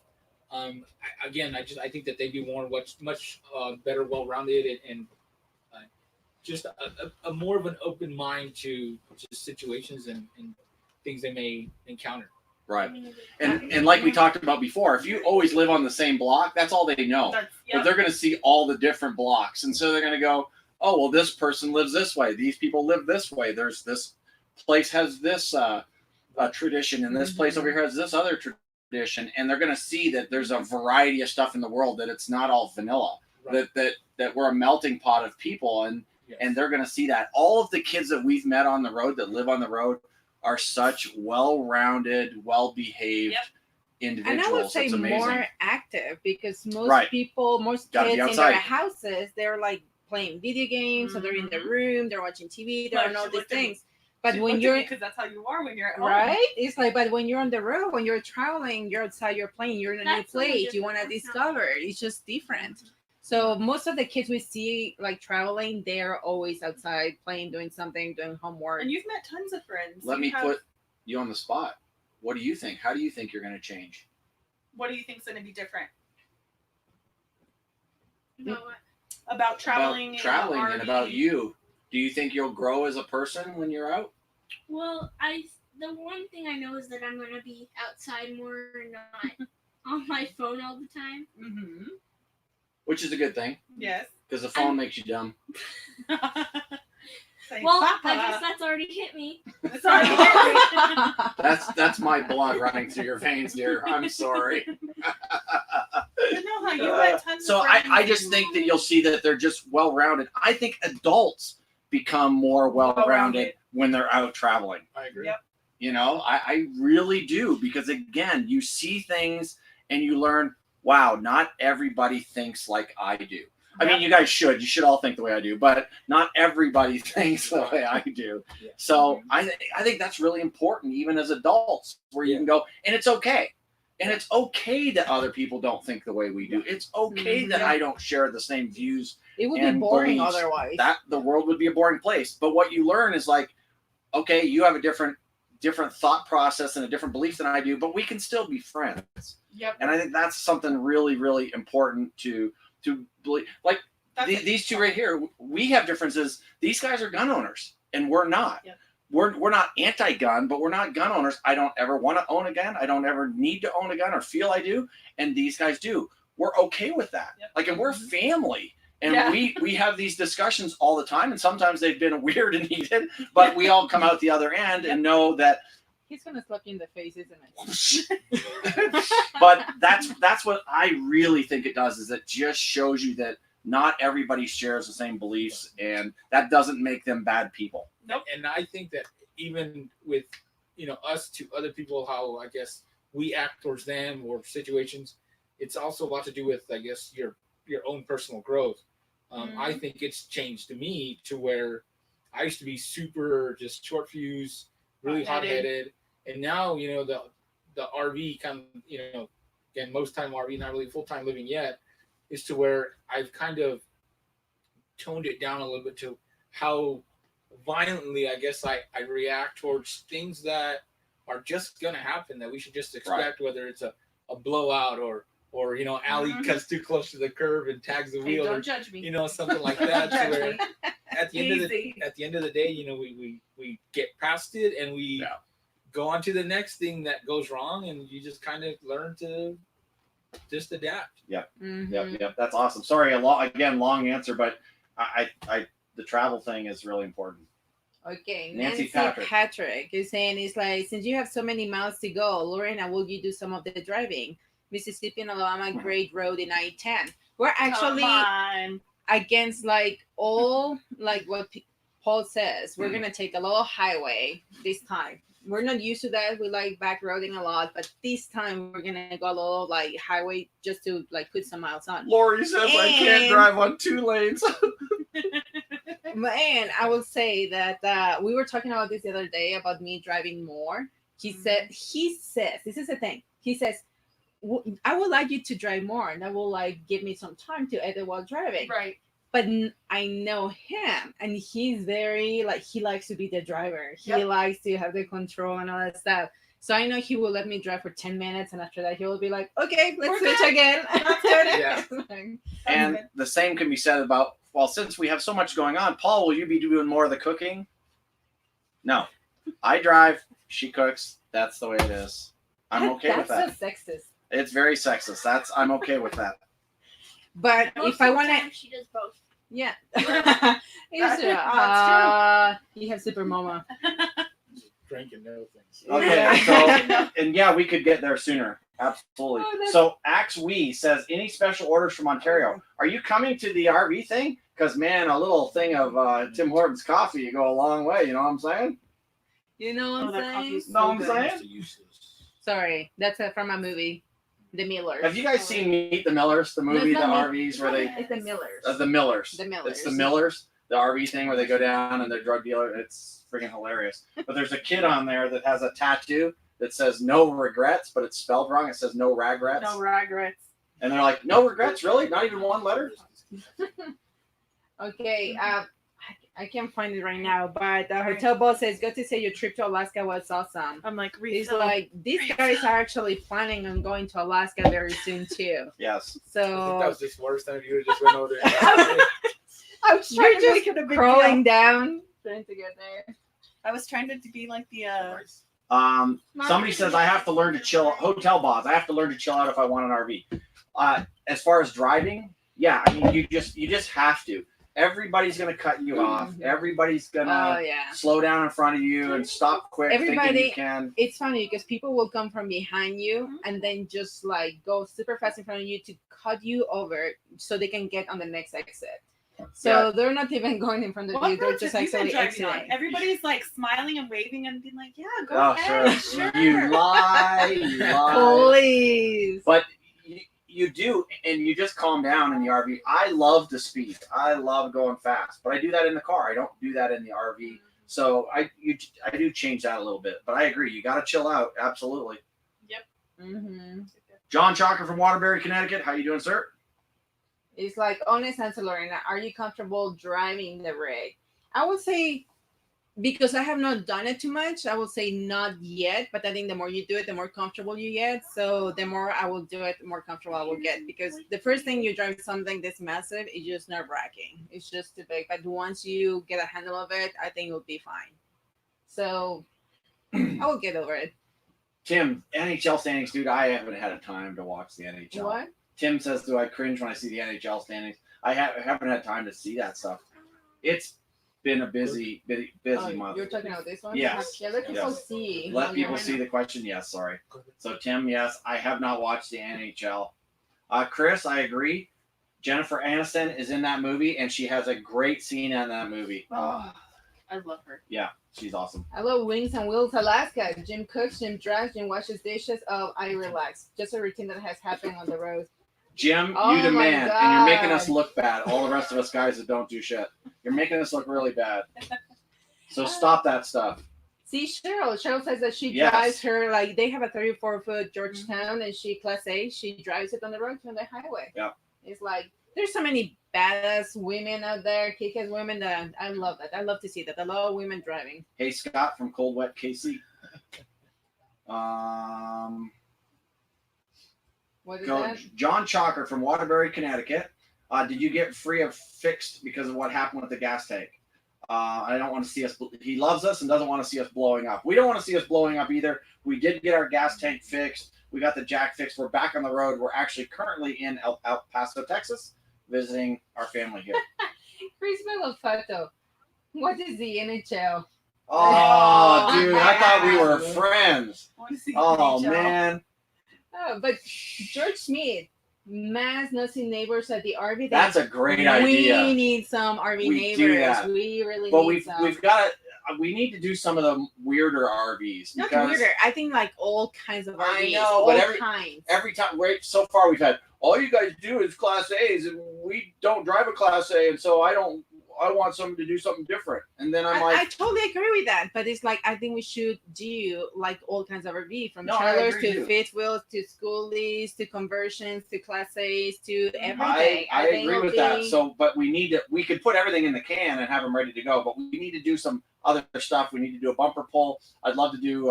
Again, I think that they'd be more much better, well-rounded, and just a more of an open mind to just situations and things they may encounter. Right. And like we talked about before, if you always live on the same block, that's all they know. But they're going to see all the different blocks. And so they're going to go, oh, well, this person lives this way. These people live this way. There's this place has this tradition, and this place over here has this other tradition. And they're going to see that there's a variety of stuff in the world, that it's not all vanilla, right. that we're a melting pot of people. And they're going to see that. All of the kids that we've met on the road that live on the road are such well-rounded, well-behaved individuals. And I would say it's amazing. More active, because most people, most kids in their houses, they're like playing video games, so they're in the room, they're watching TV, they're on all these things. But when you're, because that's how you are when you're at home. Right? It's like, but when you're on the road, when you're traveling, you're outside, you're playing, you're in a new place, you want to discover. It's just different. So most of the kids we see like traveling, they're always outside playing, doing something, doing homework. And you've met tons of friends. Let me put you on the spot. What do you think? How do you think you're going to change? What do you think's going to be different? About what? About traveling. About traveling and about you. Do you think you'll grow as a person when you're out? Well, the one thing I know is that I'm going to be outside more and not on my phone all the time. Mm-hmm. Which is a good thing. Yes. Because the phone makes you dumb. Well, Papa. I guess that's already hit me. It's already hit me. That's my blood running through your veins, dear. I'm sorry. So I just think that you'll see that they're just well-rounded. I think adults become more well-rounded when they're out traveling. I agree. Yep. You know, I really do, because again, you see things and you learn, wow, not everybody thinks like I do. I mean, you guys should. You should all think the way I do, but not everybody thinks the way I do. Yeah. So I think that's really important, even as adults, where you can go, and it's okay. And it's okay that other people don't think the way we do. It's okay that I don't share the same views. It would be boring otherwise. That the world would be a boring place. But what you learn is like, okay, you have a different thought process and a different belief than I do, but we can still be friends. Yep. And I think that's something really, really important to believe. Like these two right here, we have differences. These guys are gun owners, and we're not. Yep. We're not anti-gun, but we're not gun owners. I don't ever want to own a gun. I don't ever need to own a gun or feel I do. And these guys do. We're okay with that. Yep. Like, and we're family. And we have these discussions all the time. And sometimes they've been weird and heated, but we all come out the other end and know that. He's going to slap you in the face, isn't it? But that's what I really think it does, is it just shows you that not everybody shares the same beliefs, and that doesn't make them bad people. Nope. And I think that even with, us to other people, how I guess we act towards them or situations, it's also a lot to do with, I guess, your own personal growth. I think it's changed to me to where I used to be super just short fuse, really hot-headed. And now, the RV kind of, again, most time RV, not really full-time living yet, is to where I've kind of toned it down a little bit to how violently, I guess, I react towards things that are just going to happen, that we should just expect, whether it's a blowout or Ali cuts too close to the curb and tags the wheel, don't judge me. Something like that. So where at the end of the day, we get past it and we go on to the next thing that goes wrong, and you just kind of learn to just adapt. Yep. That's awesome. Sorry, long answer, but I the travel thing is really important. Okay, Nancy Patrick is saying, it's like, since you have so many miles to go, Lorena, will you do some of the driving? Mississippi and Alabama, great road in I-10. We're actually against all what Paul says. We're gonna take a little highway this time. We're not used to that. We like back roading a lot, but this time we're gonna go a little highway just to put some miles on. Lori says I can't drive on 2 lanes. And I will say that we were talking about this the other day about me driving more. He says, this is the thing. He says, I would like you to drive more, and that will give me some time to edit while driving. Right. But I know him, and he's very he likes to be the driver. He likes to have the control and all that stuff. So I know he will let me drive for 10 minutes, and after that he will be like, okay, let's We're switch good. again. That's good. Yeah. And good. the same can be said about, well, since we have so much going on, Paul, will you be doing more of the cooking? No. I drive, she cooks. That's the way it is. I'm okay with that. That's so sexist. It's very sexist. I'm okay with that. But Most if I of the want to, time she does both. yeah. That's You have super mama. Drink and know things. Okay, Yeah. so, and yeah, we could get there sooner. Absolutely. Oh, that's- So Axe Wee says, any special orders from Ontario? Are you coming to the RV thing? Because, man, a little thing of Tim Hortons coffee, you go a long way. You know what I'm saying? You know what Oh, I'm that coffee saying? is No, so I'm good. saying? Useless. Sorry, that's from a movie, The Millers. Have you guys seen Meet the Millers, the movie, No, the it's not RVs where they... It's The Millers. The Millers. The Millers. It's the Millers, the RV thing where they go down and they're drug dealer. It's freaking hilarious. But there's a kid on there that has a tattoo that says no regrets, but it's spelled wrong. It says no regrets. No regrets. And they're like, no regrets, really? Not even one letter? Okay, I can't find it right now, but the hotel boss says, good to say your trip to Alaska was awesome. I'm like, He's refill. like, these guys are actually planning on going to Alaska very soon too. Yes. I think that So was the smartest time you just went over there. I was you're trying to just make it a big crawling deal. down, trying to get there. I was trying to be like the Nice. Somebody says I have to learn to chill. Hotel boss, I have to learn to chill out if I want an RV. As far as driving, yeah, I mean, you just have to. Everybody's gonna cut you off. Everybody's Oh gonna yeah. slow down in front of you and stop quick, thinking Everybody- you can. It's funny because people will come from behind you and then just like go super fast in front of you to cut you over so they can get on the next exit. So they're not even going in front of What you. They're roads just have you been actually driving on? exiting. Everybody's like smiling and waving and being like, yeah, go Oh, ahead. Sure. You lie. You lie. Please. But you do, and you just calm down in the RV. I love the speed. I love going fast, but I do that in the car. I don't do that in the RV. So I do change that a little bit. But I agree. You got to chill out. Absolutely. Mm-hmm. John Chalker from Waterbury, Connecticut. How you doing, sir? It's like, honest answer, Lorena, are you comfortable driving the rig? I would say, because I have not done it too much, I would say not yet. But I think the more you do it, the more comfortable you get. So the more I will do it, the more comfortable I will get. Because the first thing you drive something this massive is just nerve-wracking. It's just too big. But once you get a handle of it, I think you'll be fine. So I will get over it. Tim, NHL standings, dude. I haven't had a time to watch the NHL. What? Tim says, do I cringe when I see the NHL standings? I haven't had time to see that stuff. It's been a busy month. You're talking about this one? Yes. Yeah, let people Yes. see. Let people see the question. Yes, sorry. So Tim, yes, I have not watched the NHL. Chris, I agree. Jennifer Aniston is in that movie, and she has a great scene in that movie. Oh, I love her. Yeah, she's awesome. I love Wings and Wheels Alaska. Jim cooks, Jim drives, Jim washes dishes. Oh, I relax. Just a routine that has happened on the road. Jim, Oh you the my man, and you're making God. us look bad. All the rest of us guys that don't do shit. You're making us look really bad. So stop that stuff. See, Cheryl says that she Yes. drives her, like, they have a 34-foot Georgetown, and she, Class A, she drives it on the road, on the highway. Yeah. It's like, there's so many badass women out there, kick-ass women, that I love that. I love to see that. I love women driving. Hey, Scott from Cold Wet KC. What is Go, that? John Chalker from Waterbury, Connecticut. Did you get free of fixed because of what happened with the gas tank? I don't want to see us. He loves us and doesn't want to see us blowing up. We don't want to see us blowing up either. We did get our gas tank fixed. We got the jack fixed. We're back on the road. We're actually currently in El Paso, Texas, visiting our family here. Chris Melofato. What is the NHL? Oh, dude, I thought we were friends. I want to see Oh, NHL. man. Oh, but George Smith, mass nosy neighbors at the RV. That's a great We idea. need some RV We do neighbors. that. We really But need some. we've got to. We need to do some of the weirder RVs. Not because weirder. I think like all kinds of RVs. I know, all but every- kinds. Every time, right? So far, we've had all you guys do is Class A's, and we don't drive a Class A, and so I want someone to do something different. And then I'm I like, totally agree with that, but it's like I think we should do like all kinds of RV, from No, I trailers agree to too. fifth wheels to schoolies to conversions to Class A's to everything. I think agree it'll with that. be- So, but we could put everything in the can and have them ready to go. But we need to do some other stuff. We need to do a bumper pull. I'd love to do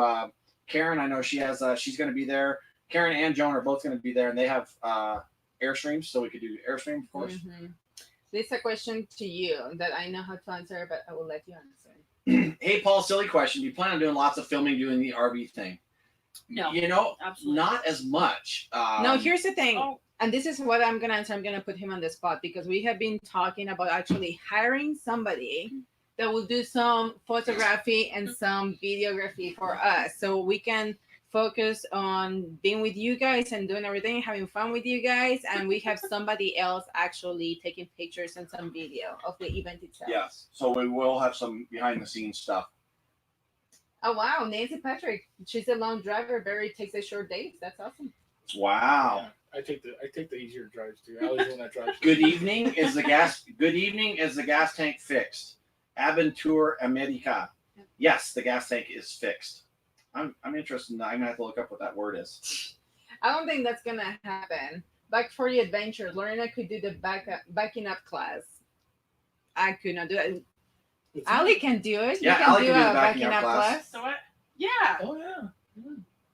Karen, I know she has. She's going to be there. Karen and Joan are both going to be there, and they have Airstreams, so we could do Airstream, of course. This is a question to you that I know how to answer, but I will let you answer. Hey, Paul, silly question. Do you plan on doing lots of filming doing the RV thing? No. You know, Absolutely. not as much. No, here's the thing. Oh. And this is what I'm going to answer. I'm going to put him on the spot because we have been talking about actually hiring somebody that will do some photography and some videography for us. So we can focus on being with you guys and doing everything, having fun with you guys. And we have somebody else actually taking pictures and some video of the event itself. Yes. So we will have some behind the scenes stuff. Oh, wow. Nancy Patrick. She's a long driver. Barry takes the short dates. That's awesome. Wow. Yeah, I take the easier drives too. I always want that drive. Good evening. Is the gas tank fixed? Aventura America. Yes, the gas tank is fixed. I'm interested in that. I'm gonna have to look up what that word is. I don't think that's gonna happen. Back for the adventures, Lorena could do the backing up class. I could not do it. Ali can do it. Yeah, you can Ali do can do a the backing up class. So what? Yeah, Oh yeah.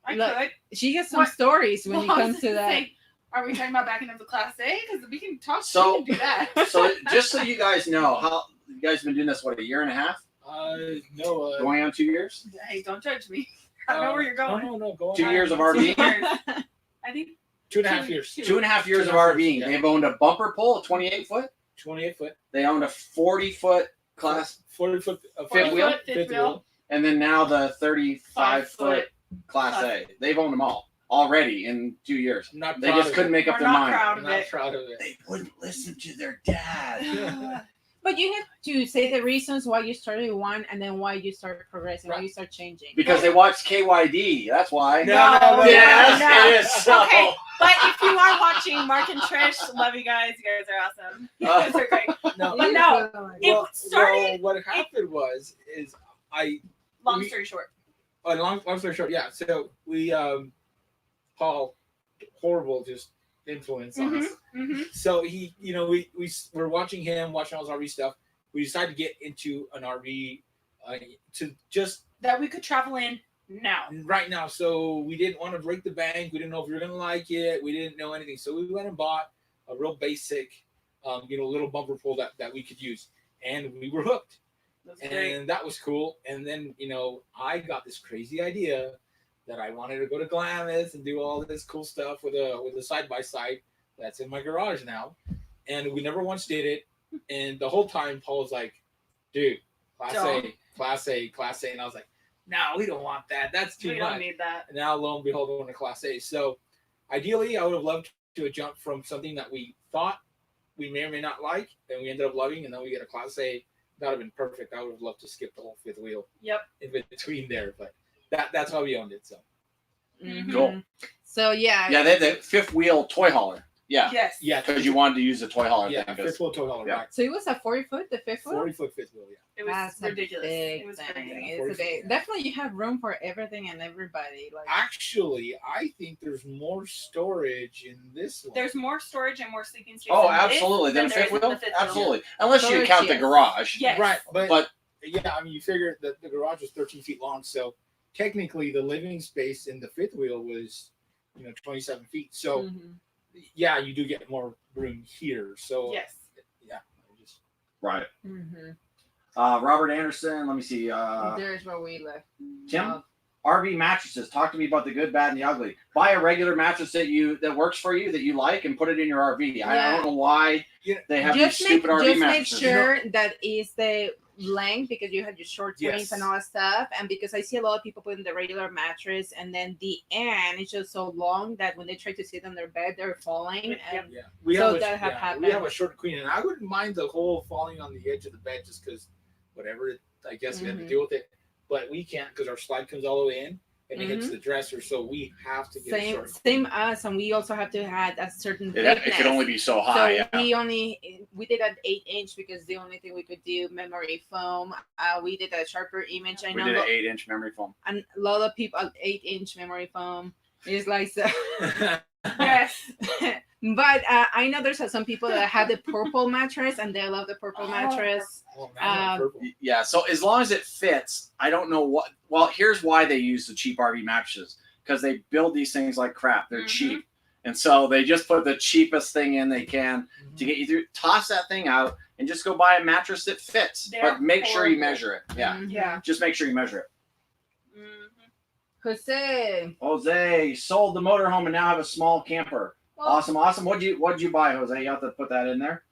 I Look, could. She has some What? stories when it Well, I was comes to gonna that. say, are we talking about backing up the Class A? Because we can talk. So- we can do that. So just so you guys know, how you guys have been doing this, what, a year and a half? No. Going on 2 years? Hey, don't judge me. I know where you're going. No. Go on. 2 years of 2 RVing? years. I think 2.5 years. 2.5 years of 2.5 years, RVing. yeah. They've owned a bumper pole, a 28 foot. 28 foot. They owned a 40-foot class, 40 foot. Fifth wheel? fifth wheel. and then now the 35-foot class A. They've owned them all already in 2 years. I'm not They proud just of couldn't it. make up We're their not mind. proud I'm of not it. proud of it. They wouldn't listen to their dad. But you have to say the reasons why you started one and then why you started progressing, why you start changing. Because they watched KYD. That's why. No. Yes, no. it is. So, Okay, but if you are watching, Mark and Trish, love you guys. You guys are awesome. You guys are great. No. But no, it started. what happened is Long story short. long story short, yeah. So we Paul, horrible just influence on us. Mm-hmm. So he, we're watching him, watching all his RV stuff. We decided to get into an RV to just That we could travel in now. right now. So we didn't want to break the bank. We didn't know if we were gonna like it. We didn't know anything. So we went and bought a real basic, little bumper pole that we could use, and we were hooked. That's great. And that was cool. And then, I got this crazy idea that I wanted to go to Glamis and do all this cool stuff with a side-by-side that's in my garage now. And we never once did it. And the whole time Paul was like, dude, Class A. And I was like, no, we don't want that. That's too We much. don't need that. And now, lo and behold, we're in a Class A. So ideally, I would have loved to jump from something that we thought we may or may not like, and we ended up loving, and then we get a Class A. That would have been perfect. I would have loved to skip the whole fifth wheel. Yep. In between there, but that's how we owned it. So Mhm. Cool. So yeah. Yeah, they had the fifth wheel toy hauler. Yeah. Yes. yeah, Because you wanted to use the toy hauler yeah, thing. fifth wheel tow hauler, Yeah. right? So it was a 40-foot, the fifth wheel. 40-foot fifth wheel, yeah. It was That's ridiculous. A big It was thing. crazy. It's a big, definitely you have room for everything and everybody. Like Actually, I think there's more storage in this one. There's more storage and more sleeping space. Oh, in this absolutely. Then a there fifth is in wheel? the fifth wheel. Absolutely. Unless you Storage, count the yes. garage. Yes. right, But yeah, I mean, you figure that the garage was 13 feet long, so technically the living space in the fifth wheel was, 27 feet. So Mhm. yeah, you do get more room here. So Yes. yeah, I just right. Mhm. Robert Anderson. Let me see. There's where we left. Tim. RV mattresses. Talk to me about the good, bad, and the ugly. Buy a regular mattress that works for you, that you like, and put it in your RV. I Yeah. don't know why they have Just these make, stupid RV just make mattresses. sure that is the length because you have your short Yes. swings and all that stuff. And because I see a lot of people putting the regular mattress and then the end is just so long that when they try to sit on their bed, they're falling. Yep. And yeah, So have that have We happened. have a short queen, and I wouldn't mind the whole falling on the edge of the bed just because whatever. I guess we have to Mhm. deal with it, but we can't because our slide comes all the way in and it hits Mhm. the dresser, so we have to get a same short. same us, and we also have to have a certain It thickness. could only be so So high. Yeah. we did an 8-inch because the only thing we could do memory foam. We did a sharper image. I We know did an 8-inch memory foam. and a lot of people 8-inch memory foam. It's like so. Yes. But I know there's some people that have the purple mattress and they love the purple mattress. Oh, man, purple. Yeah, so as long as it fits, I don't know what. Well, here's why they use the cheap RV mattresses, because they build these things like crap. They're cheap, and so they just put the cheapest thing in they can to get you through. Toss that thing out and just go buy a mattress that fits, but make sure you measure it. Yeah, Yeah. just make sure you measure it. Jose, you sold the motorhome and now have a small camper. Well, Awesome. What'd you buy, Jose? You have to put that in there.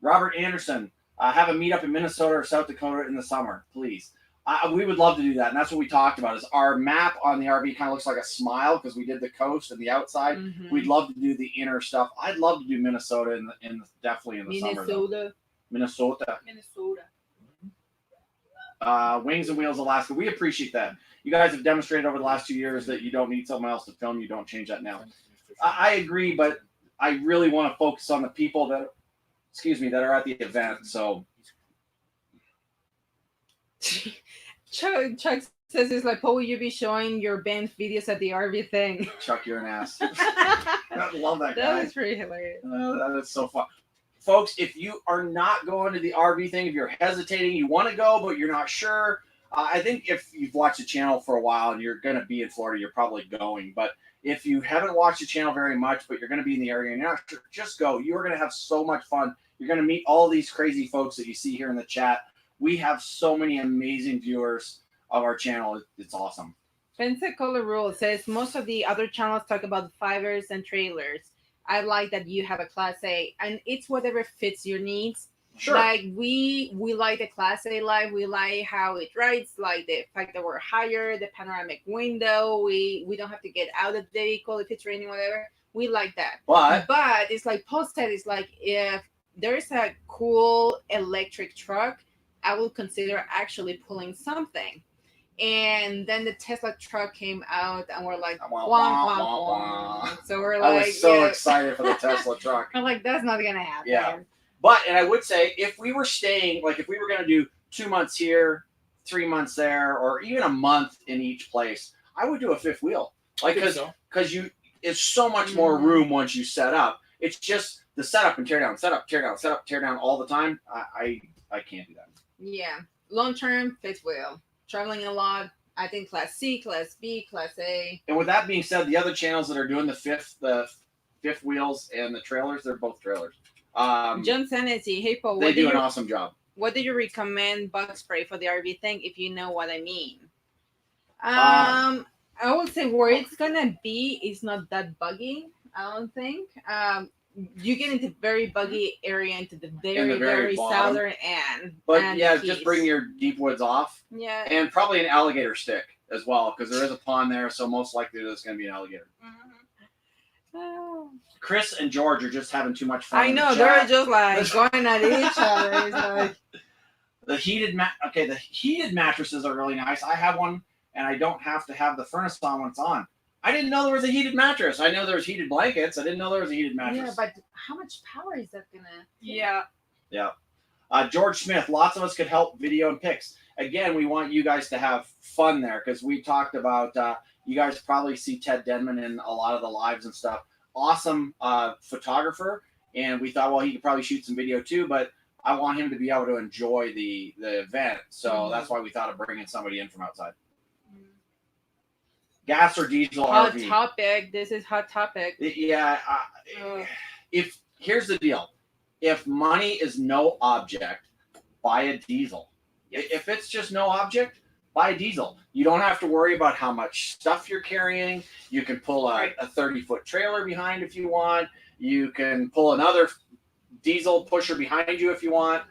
Robert Anderson, have a meetup in Minnesota or South Dakota in the summer, please. We would love to do that, and that's what we talked about. Is our map on the RV kind of looks like a smile because we did the coast and the outside. We'd love to do the inner stuff. I'd love to do Minnesota definitely in the summer. Though. Minnesota. Wings and Wheels Alaska. We appreciate that. You guys have demonstrated over the last 2 years that you don't need someone else to film. You don't change that now. I agree, but I really want to focus on the people that are at the event. So Chuck says it's like, Paul, will you be showing your band videos at the RV thing? Chuck, you're an ass. I love that guy. That was pretty hilarious. That is so fun. Folks, if you are not going to the RV thing, if you're hesitating, you want to go, but you're not sure, I think if you've watched the channel for a while and you're going to be in Florida, you're probably going. But if you haven't watched the channel very much, but you're going to be in the area and you're not sure, just go. You're going to have so much fun. You're going to meet all these crazy folks that you see here in the chat. We have so many amazing viewers of our channel. It's awesome. Pensacola Rule says most of the other channels talk about fibers and trailers. I like that you have a Class A, and it's whatever fits your needs. Sure. Like we like the Class A life. We like how it rides, like the fact that we're higher, the panoramic window. We don't have to get out of the vehicle if it's raining, whatever. We like that. But it's like posted. It's like if there's a cool electric truck, I will consider actually pulling something. And then the Tesla truck came out, and we're like, wah, wah, wah. So we're like, I was so excited for the Tesla truck. I'm like, that's not gonna happen. Yeah. But, and I would say, if we were staying, like if we were going to do 2 months here, 3 months there, or even a month in each place, I would do a fifth wheel. Like, because it's so much more room once you set up. It's just the setup and tear down, setup, tear down, setup, tear down all the time. I can't do that. Yeah. Long term, fifth wheel. Traveling a lot. I think Class C, Class B, Class A. And with that being said, the other channels that are doing the fifth wheels and the trailers, they're both trailers. John Sanity, hey Paul, they do an awesome job. What do you recommend bug spray for the RV thing, if you know what I mean? I would say where it's gonna be is not that buggy. I don't think. You get into very buggy area into the very southern end. But yeah, just bring your deep woods off. Yeah. And probably an alligator stick as well, because there is a pond there, so most likely there's going to be an alligator. Oh. Chris and George are just having too much fun. I know, they're just like going at each other. It's like... The heated mattresses are really nice. I have one, and I don't have to have the furnace on when it's on. I didn't know there was a heated mattress. I know there's heated blankets. I didn't know there was a heated mattress. Yeah, but how much power is that gonna? Yeah. Yeah. George Smith, lots of us could help video and pics. Again, we want you guys to have fun there, because we talked about, you guys probably see Ted Denman in a lot of the lives and stuff. Awesome photographer. And we thought, well, he could probably shoot some video too, but I want him to be able to enjoy the event. So that's why we thought of bringing somebody in from outside. Gas or diesel hot RV? Topic. This is hot topic. Yeah. Here's the deal. If money is no object, buy a diesel. If it's just no object, buy a diesel. You don't have to worry about how much stuff you're carrying. You can pull a 30-foot trailer behind if you want. You can pull another diesel pusher behind you if you want.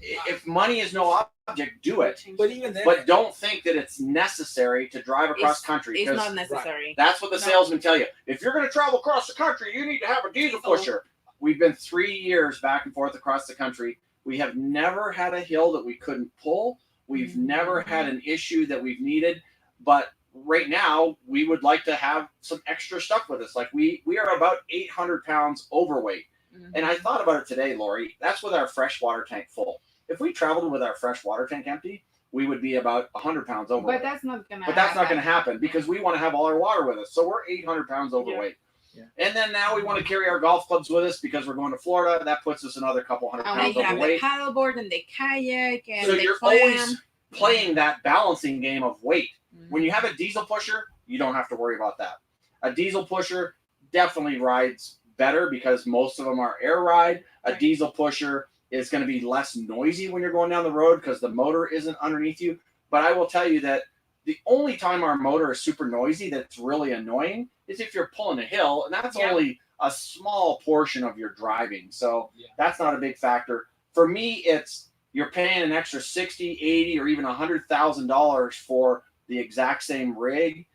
If money is no object, do it. But even then, but don't think that it's necessary to drive across country. It's not necessary. That's what the salesmen tell you. If you're going to travel across the country, you need to have a diesel pusher. We've been 3 years back and forth across the country. We have never had a hill that we couldn't pull. We've never had an issue that we've needed. But right now, we would like to have some extra stuff with us. Like we are about 800 pounds overweight. And I thought about it today, Lori. That's with our fresh water tank full. If we traveled with our fresh water tank empty, we would be about 100 pounds overweight. But that's not gonna. But that's not going to happen because we want to have all our water with us. So we're 800 pounds overweight. Yeah. And then now we want to carry our golf clubs with us because we're going to Florida. That puts us another couple hundred And pounds we have overweight. the paddleboard and the kayak and So the you're clam. always playing that balancing game of weight. Mhm. When you have a diesel pusher, you don't have to worry about that. A diesel pusher definitely rides better because most of them are air ride. A Right. diesel pusher is going to be less noisy when you're going down the road because the motor isn't underneath you. But I will tell you that the only time our motor is super noisy that's really annoying is if you're pulling a hill, and that's Yeah. only a small portion of your driving. So Yeah. that's not a big factor. For me, it's you're paying an extra $60,000, $80,000, or even $100,000 for the exact same rig.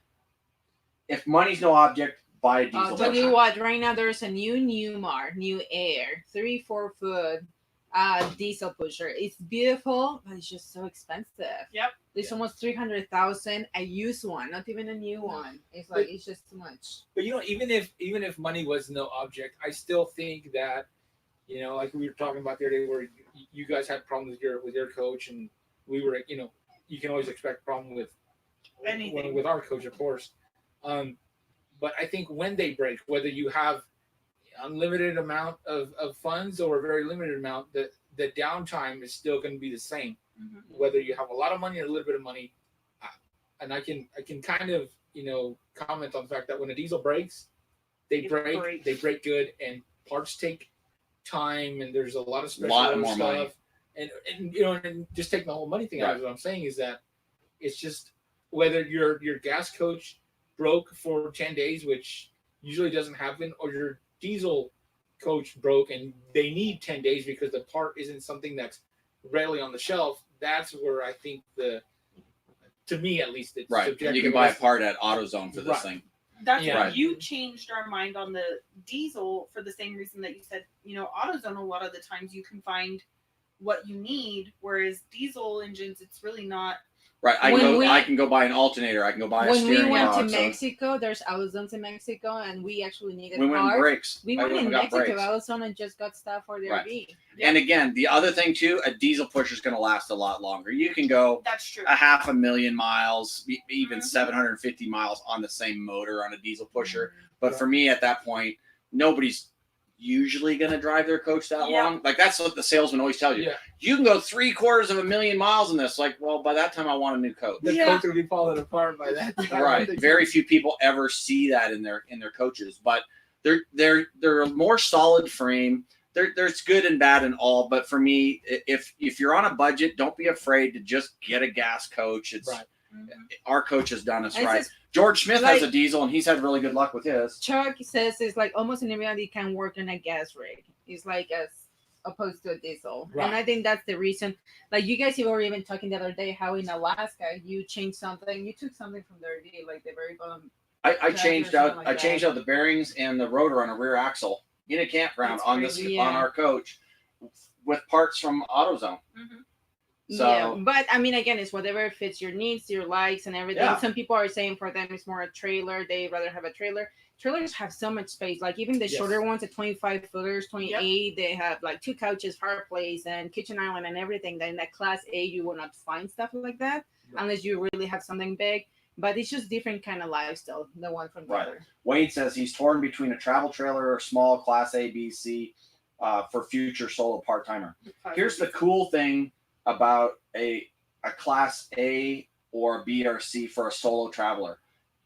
If money's no object, buy a diesel I'll tell pusher. you what, right now there's a new Newmar, new Air, 3-4 foot diesel pusher. It's beautiful, but it's just so expensive. Yep. It's almost 300,000 a used one, not even a new one. It's like it's just too much. But even if money was no object, I still think that, like we were talking about the other day, where you guys had problems with your coach, and we were, you can always expect a problem with Anything. with our coach, of course. But I think when they break, whether you have unlimited amount of funds or a very limited amount, the downtime is still going to be the same. Mhm. Whether you have a lot of money or a little bit of money, and I can kind of comment on the fact that when a diesel breaks, they It break breaks. they break good, and parts take time, and there's a lot of special Lot order more stuff, money. and just taking the whole money thing out of Right. it. What I'm saying is that it's just whether your gas coach broke for 10 days, which usually doesn't happen, or your diesel coach broke and they need 10 days because the part isn't something that's readily on the shelf. That's where I think to me at least, it's Right. subjective. You can buy a part at AutoZone for this Right. thing. That's Yeah. why Right. you changed our mind on the diesel for the same reason that you said, AutoZone, a lot of the times you can find what you need, whereas diesel engines, it's really not. Right. I When can go buy an alternator. I can go buy a When we steering went to box. Mexico, there's AutoZones in Mexico, and we actually needed We went parts. brakes. We I went went in and got Mexico, brakes. AutoZone, and just got stuff for the Right. RV. And again, the other thing too, a diesel pusher is going to last a lot longer. You can go That's true. 500,000 miles, even Mhm. 750 miles on the same motor on a diesel pusher. Mm-hmm. But for me, at that point, nobody's usually going to drive their coach that Yeah. long. Like that's what the salesman always tells you. Yeah, You can go 750,000 miles in this. Like, well, by that time, I want a new coach. the Yeah. coach will be falling apart by that time. Right. Very few people ever see that in their coaches, but they're a more solid frame. There's good and bad and all, but for me, if you're on a budget, don't be afraid to just get a gas coach. It's Right. Mhm. our coach has done us It's right. just- George Smith has like- a diesel, and he's had really good luck with his. Chuck says it's like almost anybody can work on a gas rig. It's like as opposed to a diesel. Right. And I think that's the reason. Like you guys were even talking the other day how in Alaska you changed something. You took something from the RV, like the very bottom. I Tractor changed or out something like changed that. out the bearings and the rotor on a rear axle in a campground That's on crazy, on yeah. our coach with parts from AutoZone. Mhm. So Yeah, but I mean, again, it's whatever fits your needs, your likes, and everything. Yeah. Some people are saying for them it's more a trailer. They rather have a trailer. Trailers have so much space. Like even the Yes. shorter ones, the 25 footers, 28, they have like 2 couches, fireplace, and kitchen island and everything. Then in that class A, you will not find stuff like that Right. unless you really have something big. But it's just different kind of lifestyle, the one from the Right. other. Wayne says he's torn between a travel trailer or small class A, B, C for future solo part timer. Here's the cool thing about a class A or B or C for a solo traveler.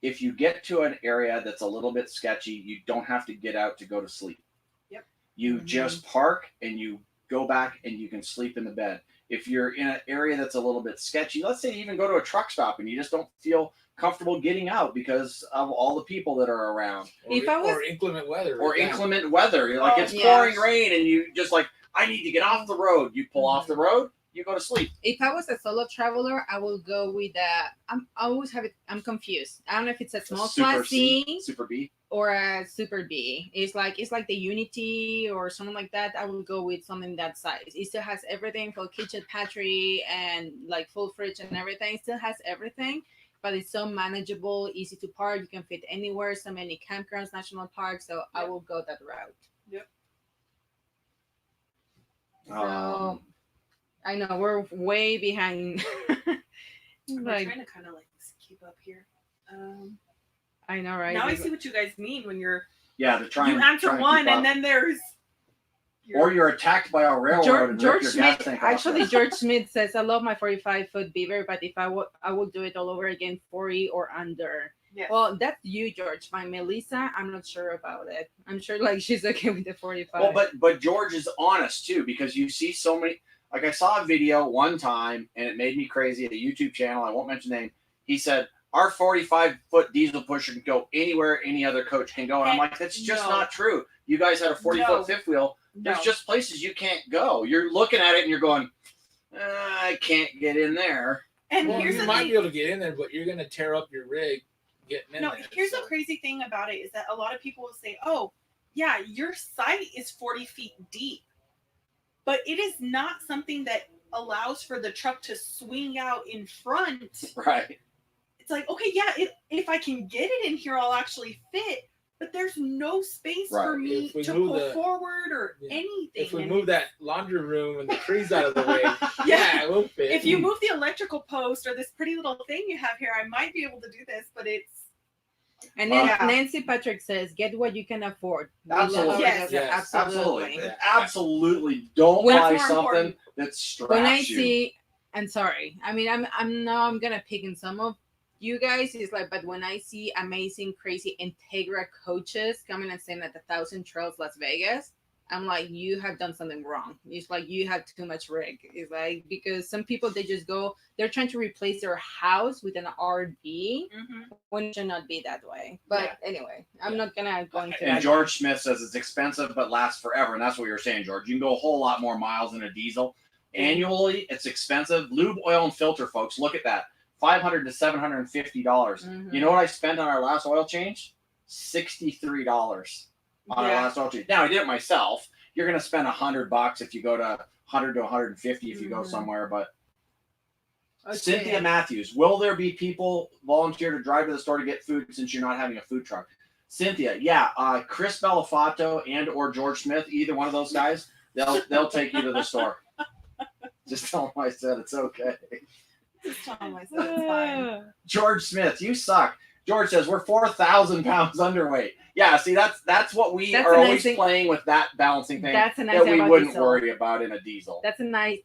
If you get to an area that's a little bit sketchy, you don't have to get out to go to sleep. Yep. You Mhm. just park and you go back and you can sleep in the bed. If you're in an area that's a little bit sketchy, let's say you even go to a truck stop and you just don't feel comfortable getting out because of all the people that are around If I was- or inclement weather. or Yeah. inclement weather. You're like, Oh, it's yes. pouring rain and you just like, I need to get off the road. You pull off the road, you go to sleep. If I was a solo traveler, I will go with I always have it. I'm confused. I don't know if it's a small Super class C Super B. or a super B. It's like the Unity or something like that. I will go with something that size. It still has everything for kitchen, pantry, and like full fridge and everything. It still has everything, but it's so manageable, easy to park. You can fit anywhere. So many campgrounds, national parks. So I will go that route. So I know we're way behind. I'm Like, trying to kind of like keep up here. I know, right? Now I see what you guys mean when you're Yeah, they're trying. you answer trying to one keep up. and then there's Or you're attacked by a railroad and George rip your gas Smith. tank off. Actually, George Smith says, "I love my 45-foot beaver, but if I would do it all over again, 40 or under." yes. Well, that's you, George. My Melissa, I'm not sure about it. I'm sure like she's okay with the 45. Well, but George is honest too, because you see so many. Like I saw a video one time and it made me crazy at a YouTube channel. I won't mention the name. He said our 45-foot diesel pusher can go anywhere any other coach can go, and I'm like, that's just not true. You guys had a 40-foot fifth wheel. There's just places you can't go. You're looking at it and you're going, I can't get in there. And Well, here's you the might thing. be able to get in there, but you're going to tear up your rig getting in No, there. here's the crazy thing about it is that a lot of people will say, oh, yeah, your site is 40 feet deep. But it is not something that allows for the truck to swing out in front. Right. It's like, okay, yeah, if I can get it in here, I'll actually fit. But there's no space for me to pull forward or anything. If we move that laundry room and the trees out of the way, it will fit. If you move the electrical post or this pretty little thing you have here, I might be able to do this, but it's. And then Nancy Patrick says, "Get what you can afford." Absolutely. Yes. Absolutely. Absolutely. Don't buy something that straps when I you. see, and sorry, I mean, I'm gonna pick in some of you guys. It's like, but when I see amazing, crazy Integra coaches coming and saying at 1,000 Trails Las Vegas, I'm like, you have done something wrong. It's like you have too much rig. It's like, because some people, they just go, they're trying to replace their house with an RV when it should not be that way. But anyway, I'm not gonna go into And that. George Smith says it's expensive but lasts forever, and that's what you're saying, George. You can go a whole lot more miles in a diesel. Annually, it's expensive. Lube, oil, and filter, folks. Look at that. $500 to $750. You know what I spent on our last oil change? $63 on our last oil change. Now I did it myself. You're going to spend $100 if you go to 100 to 150 if you go somewhere. But Cynthia Matthews, will there be people volunteer to drive to the store to get food since you're not having a food truck? Cynthia, Chris Belafato and or George Smith, either one of those guys, they'll take you to the store. Just tell them I said it's okay. Just tell them I said it's fine. George Smith, you suck. George says we're 4,000 pounds underweight. Yeah, see, that's what we are always playing with, that balancing thing. That's a nice that thing we about wouldn't diesel. worry about in a diesel. That's a nice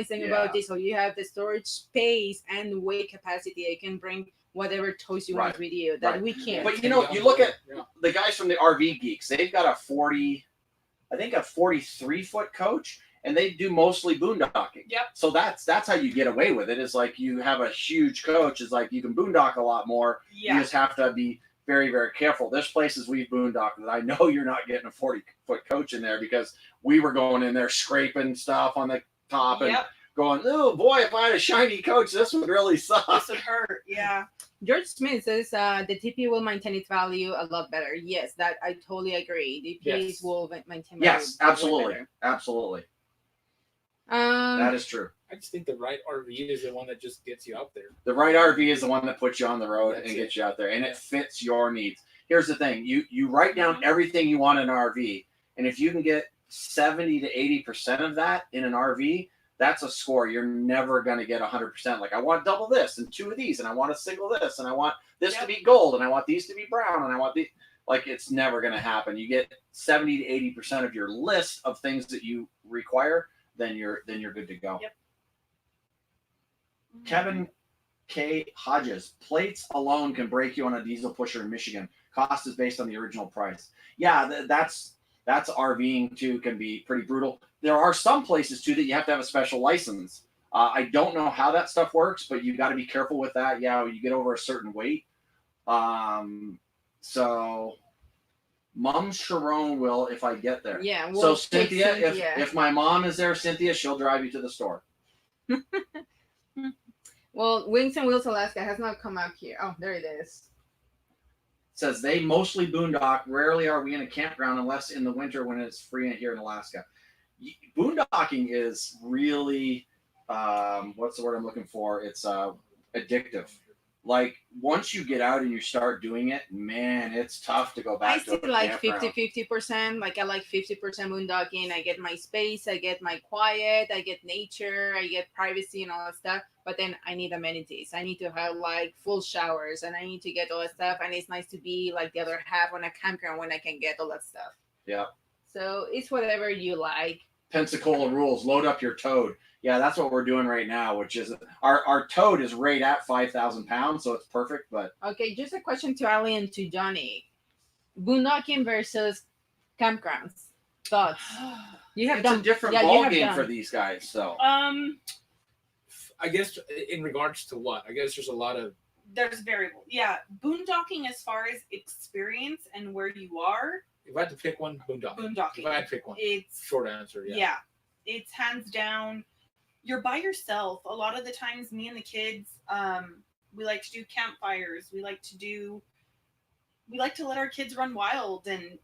thing about diesel. You have the storage space and weight capacity. You can bring whatever toys you want with you that we can't. But you look at the guys from the RVGeeks. They've got a 43-foot coach. And they do mostly boondocking. Yep. So that's how you get away with it. It's like you have a huge coach. It's like you can boondock a lot more. Yeah. You just have to be very, very careful. There's places we've boondocked that I know you're not getting a 40-foot coach in there, because we were going in there scraping stuff on the top and going, oh boy, if I had a shiny coach, this would really suck. This would hurt. Yeah. George Smith says the TP will maintain its value a lot better. Yes, that I totally agree. DPs will maintain value. Yes, absolutely. Absolutely. That is true. I just think the right RV is the one that just gets you out there. The right RV is the one that puts you on the road and gets you out there, and it fits your needs. Here's the thing: you write down everything you want in an RV, and if you can get 70 to 80% of that in an RV, that's a score. You're never going to get 100%. Like, I want double this and 2 of these, and I want a single this, and I want this to be gold, and I want these to be brown, and I want these. Like, it's never going to happen. You get 70 to 80% of your list of things that you require, then you're good to go. Yep. Kevin K. Hodges, plates alone can break you on a diesel pusher in Michigan. Cost is based on the original price. Yeah, that's RVing too, can be pretty brutal. There are some places too that you have to have a special license. I don't know how that stuff works, but you got to be careful with that. Yeah, you get over a certain weight. So Mom Sharon will if I get there. Yeah. So Cynthia, if my mom is there, Cynthia, she'll drive you to the store. Well, Wings and Wheels Alaska has not come out here. Oh, there it is. It says they mostly boondock. Rarely are we in a campground unless in the winter when it's free here in Alaska. Boondocking is really, what's the word I'm looking for? It's addictive. like once you get out and you start doing it, man, it's tough to go back I to see a like campground. 50-50%. Like I like 50% boondocking. I get my space, I get my quiet, I get nature, I get privacy and all that stuff. But then I need amenities. I need to have like full showers and I need to get all that stuff. And it's nice to be like the other half on a campground when I can get all that stuff. Yeah. So it's whatever you like. Pensacola rules, load up your toad. Yeah, that's what we're doing right now, which is our toad is right at 5,000 pounds, so it's perfect. But Okay, just a question to Ali and to Johnny. Boondocking versus campgrounds. Thoughts? You have it's done a different yeah, you ball have game done. for these guys. So I guess in regards to what? I guess there's a lot of There's variable. Yeah, boondocking as far as experience and where you are. if I had to pick one, boondocking. Boondocking. If I had to pick one, It's short answer, yeah. yeah, it's hands down. You're by yourself. A lot of the times, me and the kids, we like to do campfires. We like to let our kids run wild and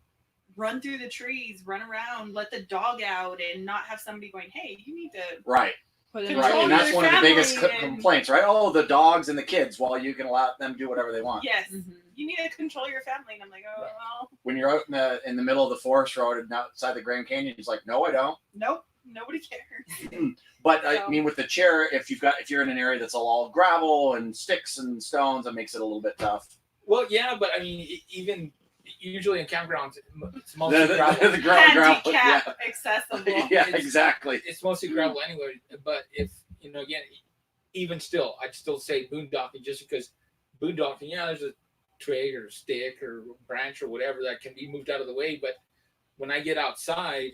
run through the trees, run around, let the dog out, and not have somebody going, "Hey, you need to." right, Put it Control right, and that's your one of the biggest family and- complaints, right? Oh, the dogs and the kids. Well, you can allow them to do whatever they want. Yes, Mhm. you need to control your family, and I'm like, oh Right. well, When you're out in the middle of the forest road and outside the Grand Canyon, it's like, no, I don't. nope, nobody cares. But I So- mean, with the chair, if you're in an area that's all gravel and sticks and stones, that makes it a little bit tough. Well, yeah, but I mean, even usually in campgrounds, it's mostly The gravel. gravel, yeah. Handicap accessible. Yeah, exactly. It's mostly gravel anyway. But if again, even still, I'd still say boondocking just because boondocking, yeah, there's a twig or stick or branch or whatever that can be moved out of the way. But when I get outside,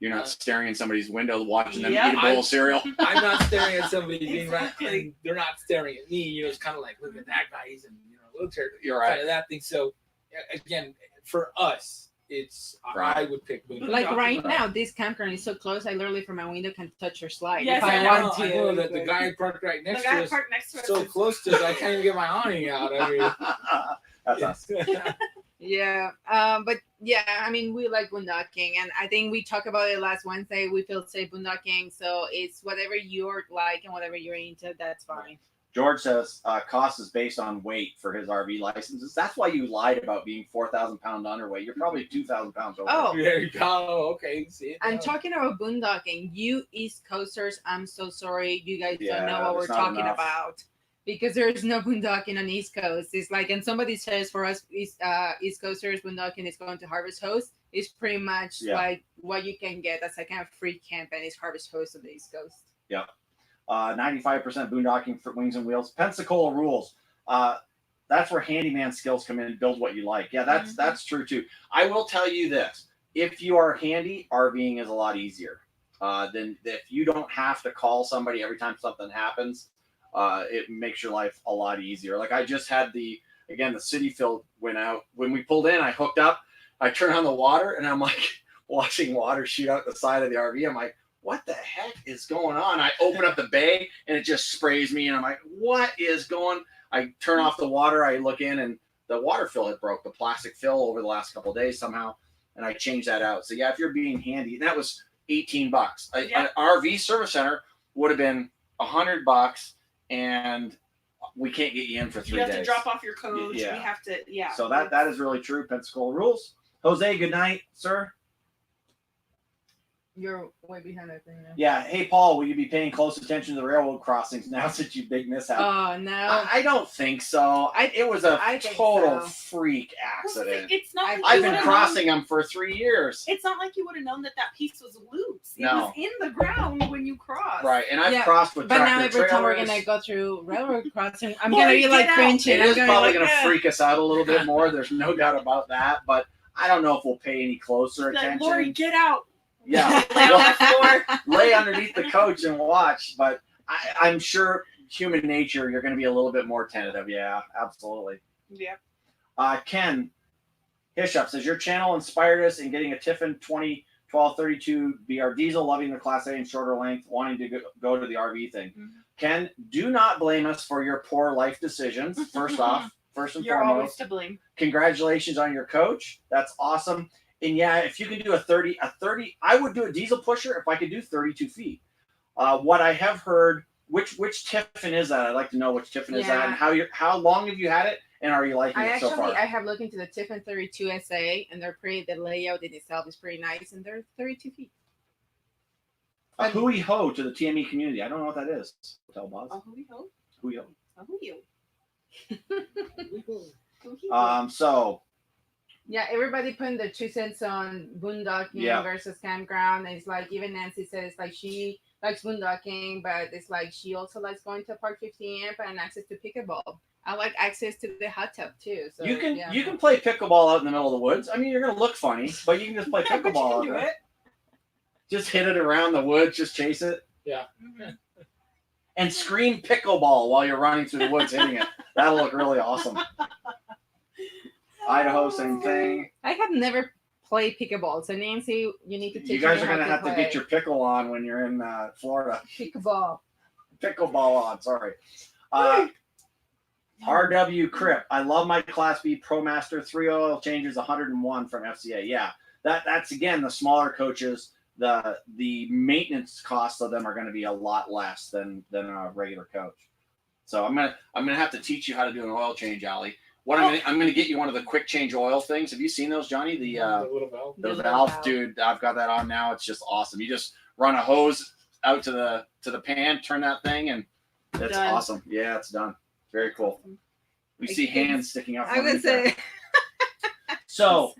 You're not staring in somebody's window watching them Yeah, eat a bowl of cereal. I'm not staring at somebody being right, Exactly. and they're not staring at me. It's kind of like, look at that guy, he's in wheelchair, You're kind right. of that thing. So again, for us, it's Right. I would pick boondocking. Like right Right. now, this campground is so close. I literally from my window can touch or slide Yes, if I I want to. I know that the guy parked right The next to guy us, parked next to us. so is- close to us, I can't even get my awning out. I mean, That's us. Yeah, but yeah, I mean, we like boondocking, and I think we talked about it last Wednesday. We feel safe boondocking, so it's whatever you're like and whatever you're into, that's fine. George says cost is based on weight for his RV licenses. That's why you lied about being 4,000 pound underweight. You're probably 2,000 pounds over. Oh, there you go. Okay, see it. and now. talking about boondocking, you East Coasters, I'm so sorry, you guys Yeah, don't know what we're there's not talking enough. about because there's no boondocking on East Coast. It's like, and somebody says for us East Coasters, boondocking is going to Harvest Host. It's pretty much Yeah. like what you can get as a kind of free camp, and it's Harvest Host on the East Coast. 95% boondocking for Wings and Wheels. Pensacola rules. That's where handyman skills come in and build what you like. Yeah, that's true too. I will tell you this: if you are handy, RVing is a lot easier. Than if you don't have to call somebody every time something happens. It makes your life a lot easier. Like I just had the city fill went out when we pulled in. I hooked up. I turned on the water and I'm like watching water shoot out the side of the RV. I'm like, what the heck is going on? I open up the bay and it just sprays me and I'm like, what is going? I turn off the water. I look in and the water fill had broke, the plastic fill over the last couple of days somehow. And I changed that out. So yeah, if you're being handy, that was $18. Yeah. An RV service center would have been $100 and we can't get you in for 3 You have days. to drop off your coach. Yeah. We have to, yeah. So that is really true. Pensacola rules. Jose, good night, sir. You're way behind that thing now. Yeah. Hey, Paul, will you be paying close attention to the railroad crossings now since you big mishap? Oh no. I don't think so. It was a I think total so. freak accident. It's not. Like I've you been would've crossing them for 3 years. Known, it's not like you would have known that piece was loose. It No. was in the ground when you crossed. Right, and I've Yeah, crossed with But now tractor every time we're trailers. gonna go through railroad crossing, I'm Boy, gonna be like get out. cringing. It I'm is gonna probably be going like, to freak us out a little bit more. There's no doubt about that. But I don't know if we'll pay any closer Like, attention. Lori, get out. Yeah, Lay on the floor. lay underneath the coach and watch. But I'm sure human nature, you're going to be a little bit more tentative. Yeah, absolutely. Yeah. Ken Hishup says, your channel inspired us in getting a Tiffin 2012-32 BR diesel, loving the Class A and shorter length, wanting to go to the RV thing. Mhm. Ken, do not blame us for your poor life decisions. First and You're always foremost, to blame. congratulations on your coach. That's awesome. And yeah, if you can do a 30, I would do a diesel pusher if I could do 32 feet. What I have heard which Tiffin is that? I'd like to know which Tiffin is that, Yeah. and how long have you had it, and are you liking it so far? I have looked into the Tiffin 32 SA, and they're pretty. The layout in itself is pretty nice, and they're 32 feet. A hooey ho to the TME community. I don't know what that is. Tell Boz. A hooey ho. Hooey ho. A hooey So Yeah, everybody putting their 2 cents on boondocking versus campground. And it's like even Nancy said it's like she likes boondocking, but it's like she also likes going to a Park 50 amp and access to pickleball. I like access to the hot tub too. So you can play pickleball out in the middle of the woods. I mean, you're gonna look funny, but you can just play pickleball. do it. Just hit it around the woods. Just chase it. Yeah. And scream pickleball while you're running through the woods hitting it. That'll look really awesome. Idaho, same thing. I have never played pickleball, so Nancy, you need to teach me. You guys are how gonna have play. to get your pickle on when you're in Florida. Pickleball. Pickleball on. Sorry. RW Crip. I love my Class B ProMaster 3 oil changes 101 from FCA. Yeah, that's again the smaller coaches. The maintenance costs of them are going to be a lot less than a regular coach. So I'm gonna have to teach you how to do an oil change, Allie. I'm gonna get you one of the quick change oil things. Have you seen those, Johnny? The little valve. The valve, dude. I've got that on now. It's just awesome. You just run a hose out to the pan, turn that thing, and it's Done. awesome. Yeah, it's done. Very cool. We see hands sticking out. I would say. So,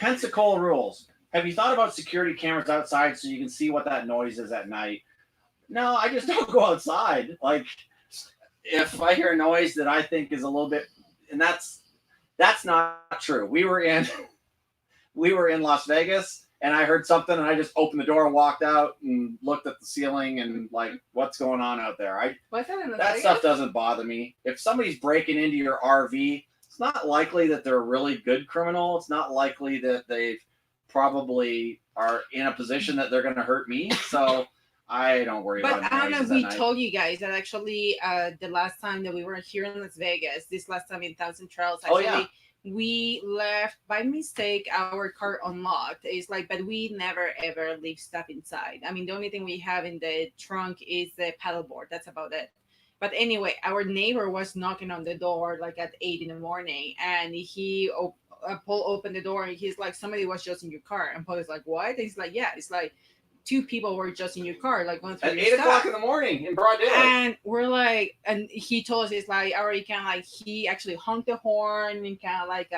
Pensacola rules. Have you thought about security cameras outside so you can see what that noise is at night? No, I just don't go outside. Like, if I hear a noise that I think is a little bit, and that's not true. We were in Las Vegas, and I heard something, and I just opened the door and walked out and looked at the ceiling and like, what's going on out there? That stuff doesn't bother me. If somebody's breaking into your RV, it's not likely that they're a really good criminal. It's not likely that they've probably are in a position that they're going to hurt me. So I don't worry about it. But I don't know, we told you guys that actually the last time that we were here in Las Vegas, this last time in Thousand Trails, actually, we left by mistake our car unlocked. It's like, but we never ever leave stuff inside. I mean, the only thing we have in the trunk is the paddleboard. That's about it. But anyway, our neighbor was knocking on the door like at 8 in the morning, and he Paul opened the door and he's like, somebody was just in your car. And Paul is like, what? And he's like, yeah. It's like 2 people were just in your car, like going through at your 8 stuff. o'clock in the morning in broad daylight. And we're like, and he told us, it's like, already kind of like, he actually honked the horn and kind of like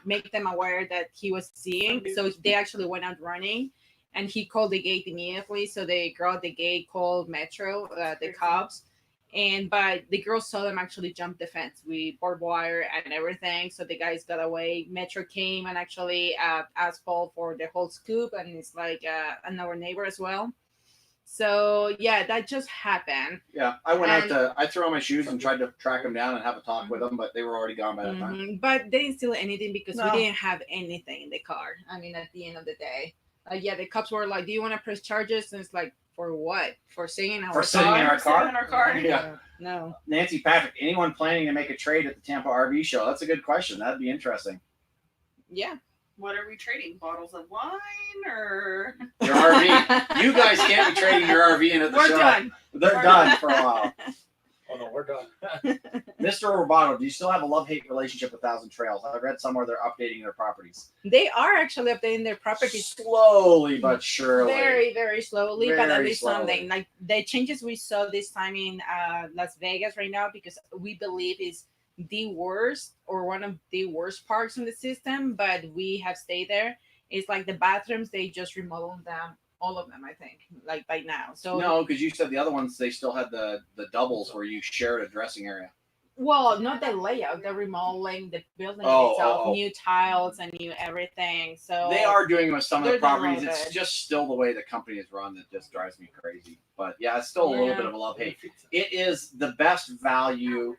make them aware that he was seeing. So they actually went out running, and he called the gate immediately. So the girl at the gate called Metro, the cops. But the girls saw them actually jump the fence. We barbed wire and everything. So the guys got away. Metro came and actually asked Paul for the whole scoop. And it's like another neighbor as well. So yeah, that just happened. Yeah, I went I threw on my shoes and tried to track them down and have a talk with them, but they were already gone by that time. But they didn't steal anything because we didn't have anything in the car. I mean, at the end of the day. Yeah, the cops were like, do you want to press charges? And it's like, for what? For sitting in our car? Sitting in our car? Yeah. No. Nancy Patrick, anyone planning to make a trade at the Tampa RV show? That's a good question. That'd be interesting. Yeah. What are we trading? Bottles of wine or your RV? You guys can't be trading your RV in at the show. We're done. They're done for a while. Oh no, we're done. Mr. Roboto, do you still have a love-hate relationship with Thousand Trails? I read somewhere they're updating their properties. They are actually updating their properties slowly but surely. Very, very slowly, but at least slowly. something. Like the changes we saw this time in Las Vegas right now, because we believe is the worst or one of the worst parks in the system, but we have stayed there. It's like the bathrooms, they just remodeled them. All of them, I think, like by now. So no, because you said the other ones they still had the doubles where you shared a dressing area. Well, not the layout, the remodeling, the building itself, new tiles and new everything. So they are doing with some of the properties. It's bit. Just still the way the company is run that just drives me crazy. But yeah, it's still a little bit of a love hate. It is the best value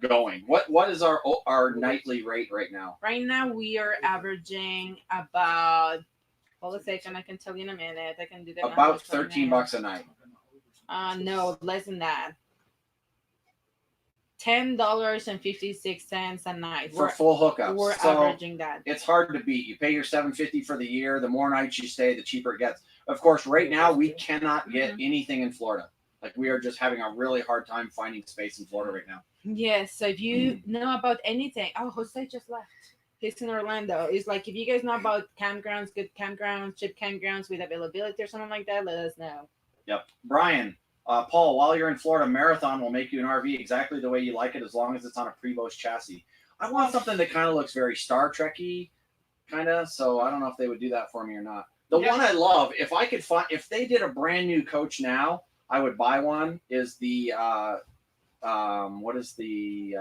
going. What is our nightly rate right now? Right now we are averaging about. Hold a second, I can tell you in a minute. I can do that. About $13 a night. No, less than that. $10.56 a night for full hookups. We're averaging that. It's hard to beat. You pay your $750 for the year. The more nights you stay, the cheaper it gets. Of course, right now we cannot get anything in Florida. Like we are just having a really hard time finding space in Florida right now. Yes. So if you know about anything, Jose just left. He's in Orlando. It's like if you guys know about campgrounds, good campgrounds, cheap campgrounds with availability or something like that, let us know. Yep. Brian, Paul, while you're in Florida, Marathon will make you an RV exactly the way you like it as long as it's on a Prevost chassis. I want something that kind of looks very Star Trek-y, kind of. So I don't know if they would do that for me or not. The one I love, if I could find, if they did a brand new coach now, I would buy one. Is the what is the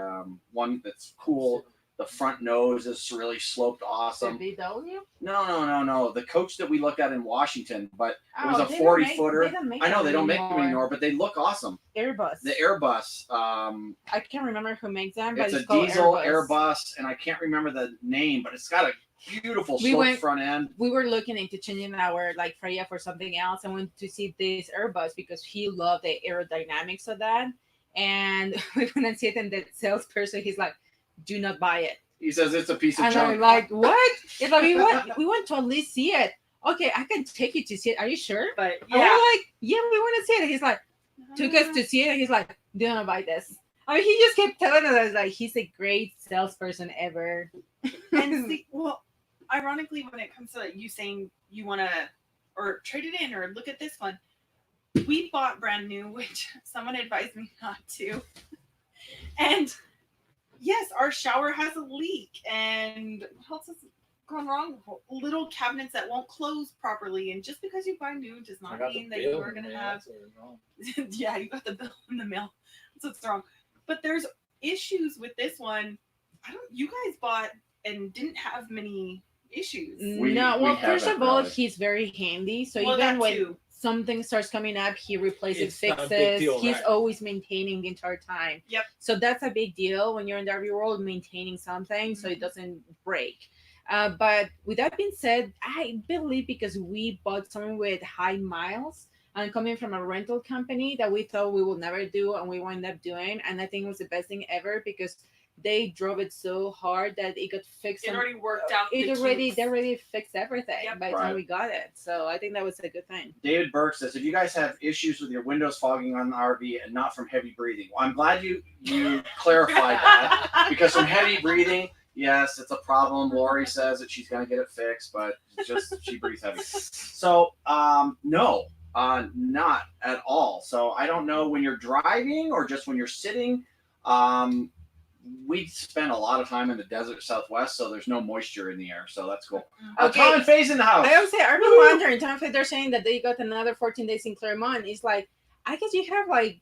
one that's cool? The front nose is really sloped, awesome. VW? No. The coach that we looked at in Washington, but it was a they 40-footer. don't make I know them they don't make them anymore, but they look awesome. Airbus. The Airbus. I can't remember who makes them, but it's a called diesel Airbus, and I can't remember the name, but it's got a beautiful sloped front end. We were looking into changing our like Freya for something else. I went to see this Airbus because he loved the aerodynamics of that, and we went and see it, and the salesperson, he's like, "Do not buy it." He says it's a piece of and junk. I'm like, "What?" It's like we want to at least see it. Okay, I can take you to see it. Are you sure? But And we're like, "Yeah, we want to see it." He's like, took us to see it. He's like, "Do not buy this." I mean, he just kept telling us like he's a great salesperson ever. And see, well, ironically, when it comes to you saying you want to or trade it in or look at this one, we bought brand new, which someone advised me not to. And yes, our shower has a leak, and what else has gone wrong? Little cabinets that won't close properly. And just because you buy new does not mean that you are going to have. Yeah, you got the bill in the mail. That's what's wrong. But there's issues with this one. You guys bought and didn't have many issues. First of all, he's very handy. So even when something starts coming up, he replaces, fixes. He's always maintaining the entire time. Yep. So that's a big deal when you're in the RV world, maintaining something so it doesn't break. But with that being said, I believe because we bought something with high miles and coming from a rental company that we thought we will never do and we wound up doing, and I think it was the best thing ever because they drove it so hard that it got fixed. It already worked out. They already fixed everything by the time we got it. So I think that was a good thing. David Burke says, if you guys have issues with your windows fogging on the RV and not from heavy breathing, well, I'm glad you clarified that because from heavy breathing, yes, it's a problem. Lori says that she's going to get it fixed, but it's just she breathes heavy. So no, not at all. So I don't know when you're driving or just when you're sitting. We spend a lot of time in the desert Southwest, so there's no moisture in the air, so that's cool. Tom and Faye's in the house. I would say, I've been wondering, Tom and Faye, they're saying that they got another 14 days in Claremont. It's like, I guess you have like,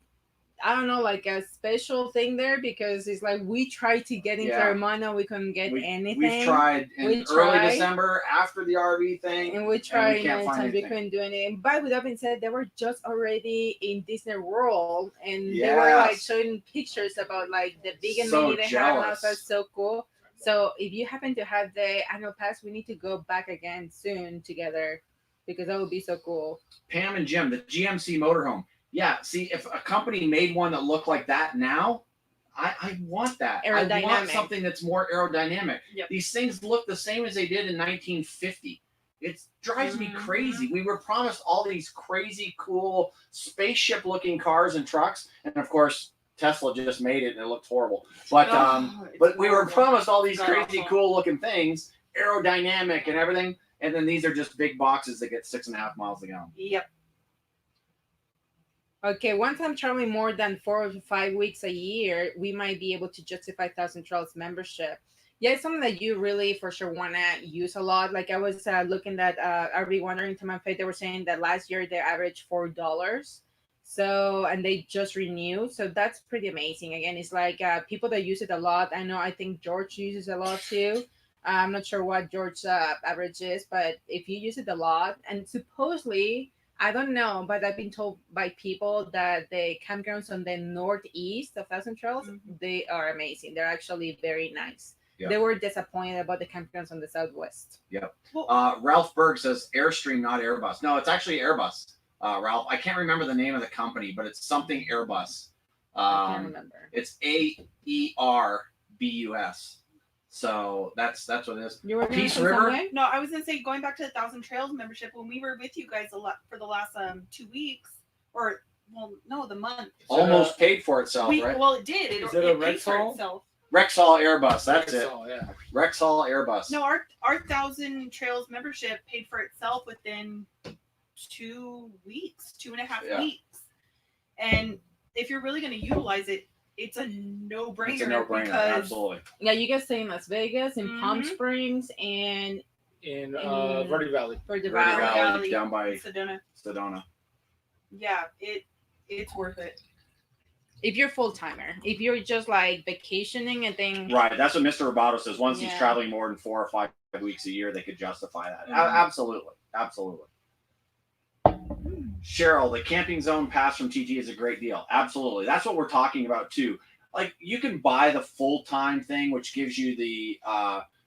I don't know, like a special thing there because it's like we tried to get in Claremont and we couldn't get anything. We've tried in early December after the RV thing. And we tried many times. We couldn't do anything. But with that being said, they were just already in Disney World and they were like showing pictures about like the big amenity they have now. So it's so cool. So if you happen to have the annual pass, we need to go back again soon together because that would be so cool. Pam and Jim, the GMC Motorhome. Yeah, see, if a company made one that looked like that now, I want that. I want something that's more aerodynamic. Yep. These things look the same as they did in 1950. It drives me crazy. We were promised all these crazy, cool, spaceship-looking cars and trucks, and of course, Tesla just made it, and it looked horrible. But we were promised all these crazy, cool-looking things, aerodynamic and everything, and then these are just big boxes that get 6.5 miles a gallon. Yep. Okay, once I'm traveling more than 4 to 5 weeks a year, we might be able to justify 1,000 Trails membership. Yeah, it's something that you really for sure want to use a lot. Like I was looking at RV Wandering to my face, they were saying that last year they averaged $4. So, and they just renewed. So that's pretty amazing. Again, it's like people that use it a lot. I think George uses it a lot too. I'm not sure what George's average is, but if you use it a lot, and supposedly, I don't know, but I've been told by people that the campgrounds on the northeast of 1,000 Trails, they are amazing. They're actually very nice. Yeah. They were disappointed about the campgrounds on the southwest. Yep. Ralph Berg says Airstream, not Airbus. No, it's actually Airbus, Ralph. I can't remember the name of the company, but it's something Airbus. I can't remember. It's AERBUS. So that's what it is. You were Peace River? No, I was gonna say going back to the 1,000 Trails membership when we were with you guys a lot for the last 2 weeks or Well, no, the month. Almost paid for itself, right? Well, it did. Is it a paid for Rexall? itself. Rexall Airbus, that's it. Rexall, yeah. Rexall Airbus. No, our 1,000 Trails membership paid for itself within 2 weeks, 2.5 weeks. And if you're really going to utilize it, it's a no-brainer. It's a no-brainer, because absolutely. Yeah, you guys stay in Las Vegas, in Palm Mhm. Springs, and In Verde Valley. Verde Verde Valley. Valley, down by Sedona. Yeah, it's worth it. If you're full timer, if you're just like vacationing and then Right, that's what Mr. Roboto says. Once he's Yeah. traveling more than 4 or 5 weeks a year, they could justify that. Mhm. Absolutely, absolutely. Cheryl, the camping zone pass from TG is a great deal. Absolutely, that's what we're talking about too. Like you can buy the full-time thing, which gives you the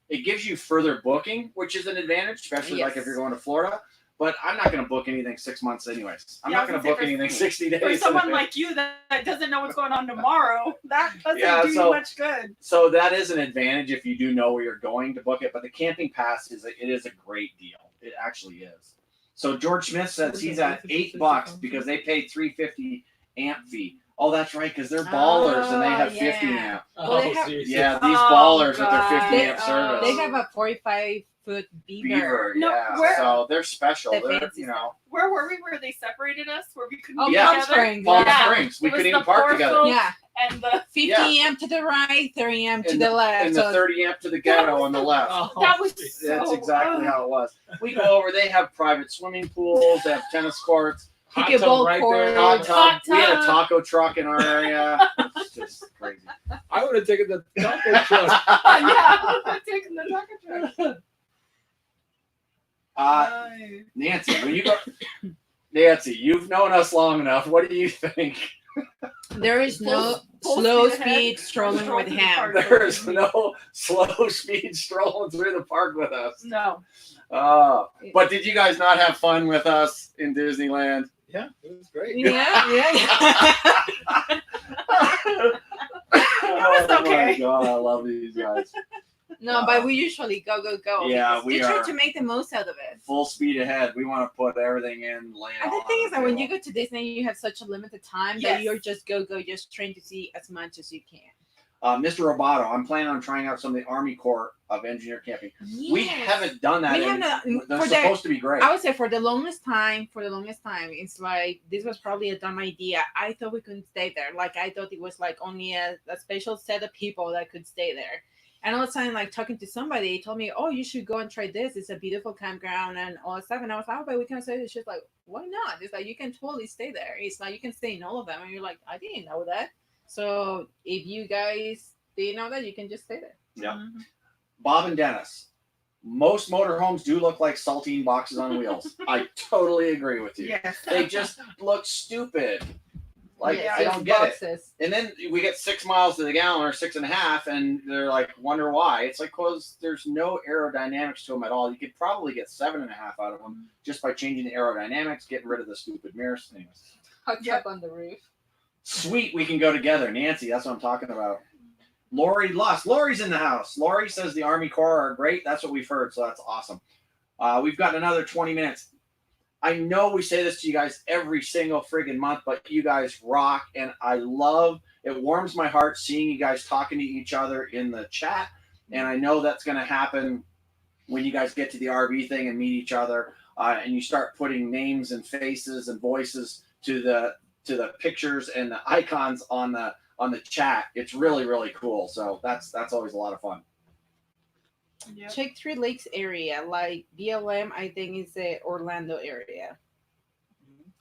it gives you further booking, which is an advantage, especially like if you're going to Florida. But I'm not going to book anything 6 months anyways. I'm Yeah, not I was going to gonna book say, anything 60 days. For in someone advance. like you that doesn't know what's going on tomorrow, that doesn't do so- you much good. So that is an advantage if you do know where you're going to book it. But the camping pass is a great deal. It actually is. So George Smith says he's at $8 because they paid $350 amp fee. Oh, that's right, because they're ballers and they have 50 yeah. amp. Well, they have- seriously. Yeah, these Oh, ballers with their God. 50 amp They- service. they have a 45-foot beaver. Beaver, No, yeah. where- So they're special. The They're, fancy you know, Where were we? Where they separated us? Where we couldn't Oh, be Yeah. Palm together? Springs. Palm Yeah. Springs. We It was couldn't the even park poor together. folks Yeah, And the 50 Yeah. amp to the right, 30 amp to And the left. And the So 30 amp to the ghetto on the left. Oh, that was geez. That's so, exactly how it was. We go over. They have private swimming pools. They have tennis courts. Hot Pickleball tub right court. there. Hot tub. Hot We had a tub. taco truck in our area. It's just crazy. I would have taken the taco truck. yeah, I'm taking the taco truck. Nice. Nancy, when you go, Nancy, you've known us long enough. What do you think? there is no Full slow speed ahead. speed strolling Stroll with through the him. park. There is no slow speed strolling through the park with us. No. But did you guys not have fun with us in Disneyland? Yeah, it was great. Yeah, yeah. Oh my okay. God, I love these guys. No, but we usually go. Yeah, because we try are. to make the most out of it. Full speed ahead. We want to put everything in, lay it And the all thing on is that when table. you go to Disney, you have such a limited time Yes. that you're just go, just trying to see as much as you can. Mr. Roboto, I'm planning on trying out some of the Army Corps of Engineer Camping. We Yes. haven't done that. We and haven't- they're for the- supposed to be great. I would say for the longest time, it's like this was probably a dumb idea. I thought we couldn't stay there. Like I thought it was like only a special set of people that could stay there. And all of a sudden, like talking to somebody, he told me, "Oh, you should go and try this. It's a beautiful campground and all that stuff." And I was like, "Oh, but we can stay." It's just like, why not? It's like you can totally stay there. It's like you can stay in all of them. And you're like, I didn't know that. So if you guys didn't know that, you can just stay there. Yeah. Mhm. Bob and Dennis, most motorhomes do look like saltine boxes on wheels. I totally agree with you. Yes. They just look stupid. Like, Yeah, I it's don't get it. boxes. And then we get 6 miles to the gallon or 6.5, and they're like, wonder why. It's like, because there's no aerodynamics to them at all. You could probably get 7.5 out of them just by changing the aerodynamics, getting rid of the stupid mirrors. Anyways. Hot Yep. tub on the roof. Sweet, we can go together. Nancy, that's what I'm talking about. Lori Lust. Lori's in the house. Lori says the Army Corps are great. That's what we've heard, so that's awesome. We've got another 20 minutes. I know we say this to you guys every single friggin' month, but you guys rock, and I love, it warms my heart seeing you guys talking to each other in the chat, and I know that's going to happen when you guys get to the RV thing and meet each other, and you start putting names and faces and voices to the pictures and the icons on the chat. It's really, really cool. So that's always a lot of fun. Yep. Check Three Lakes area, like BLM. I think is the Orlando area.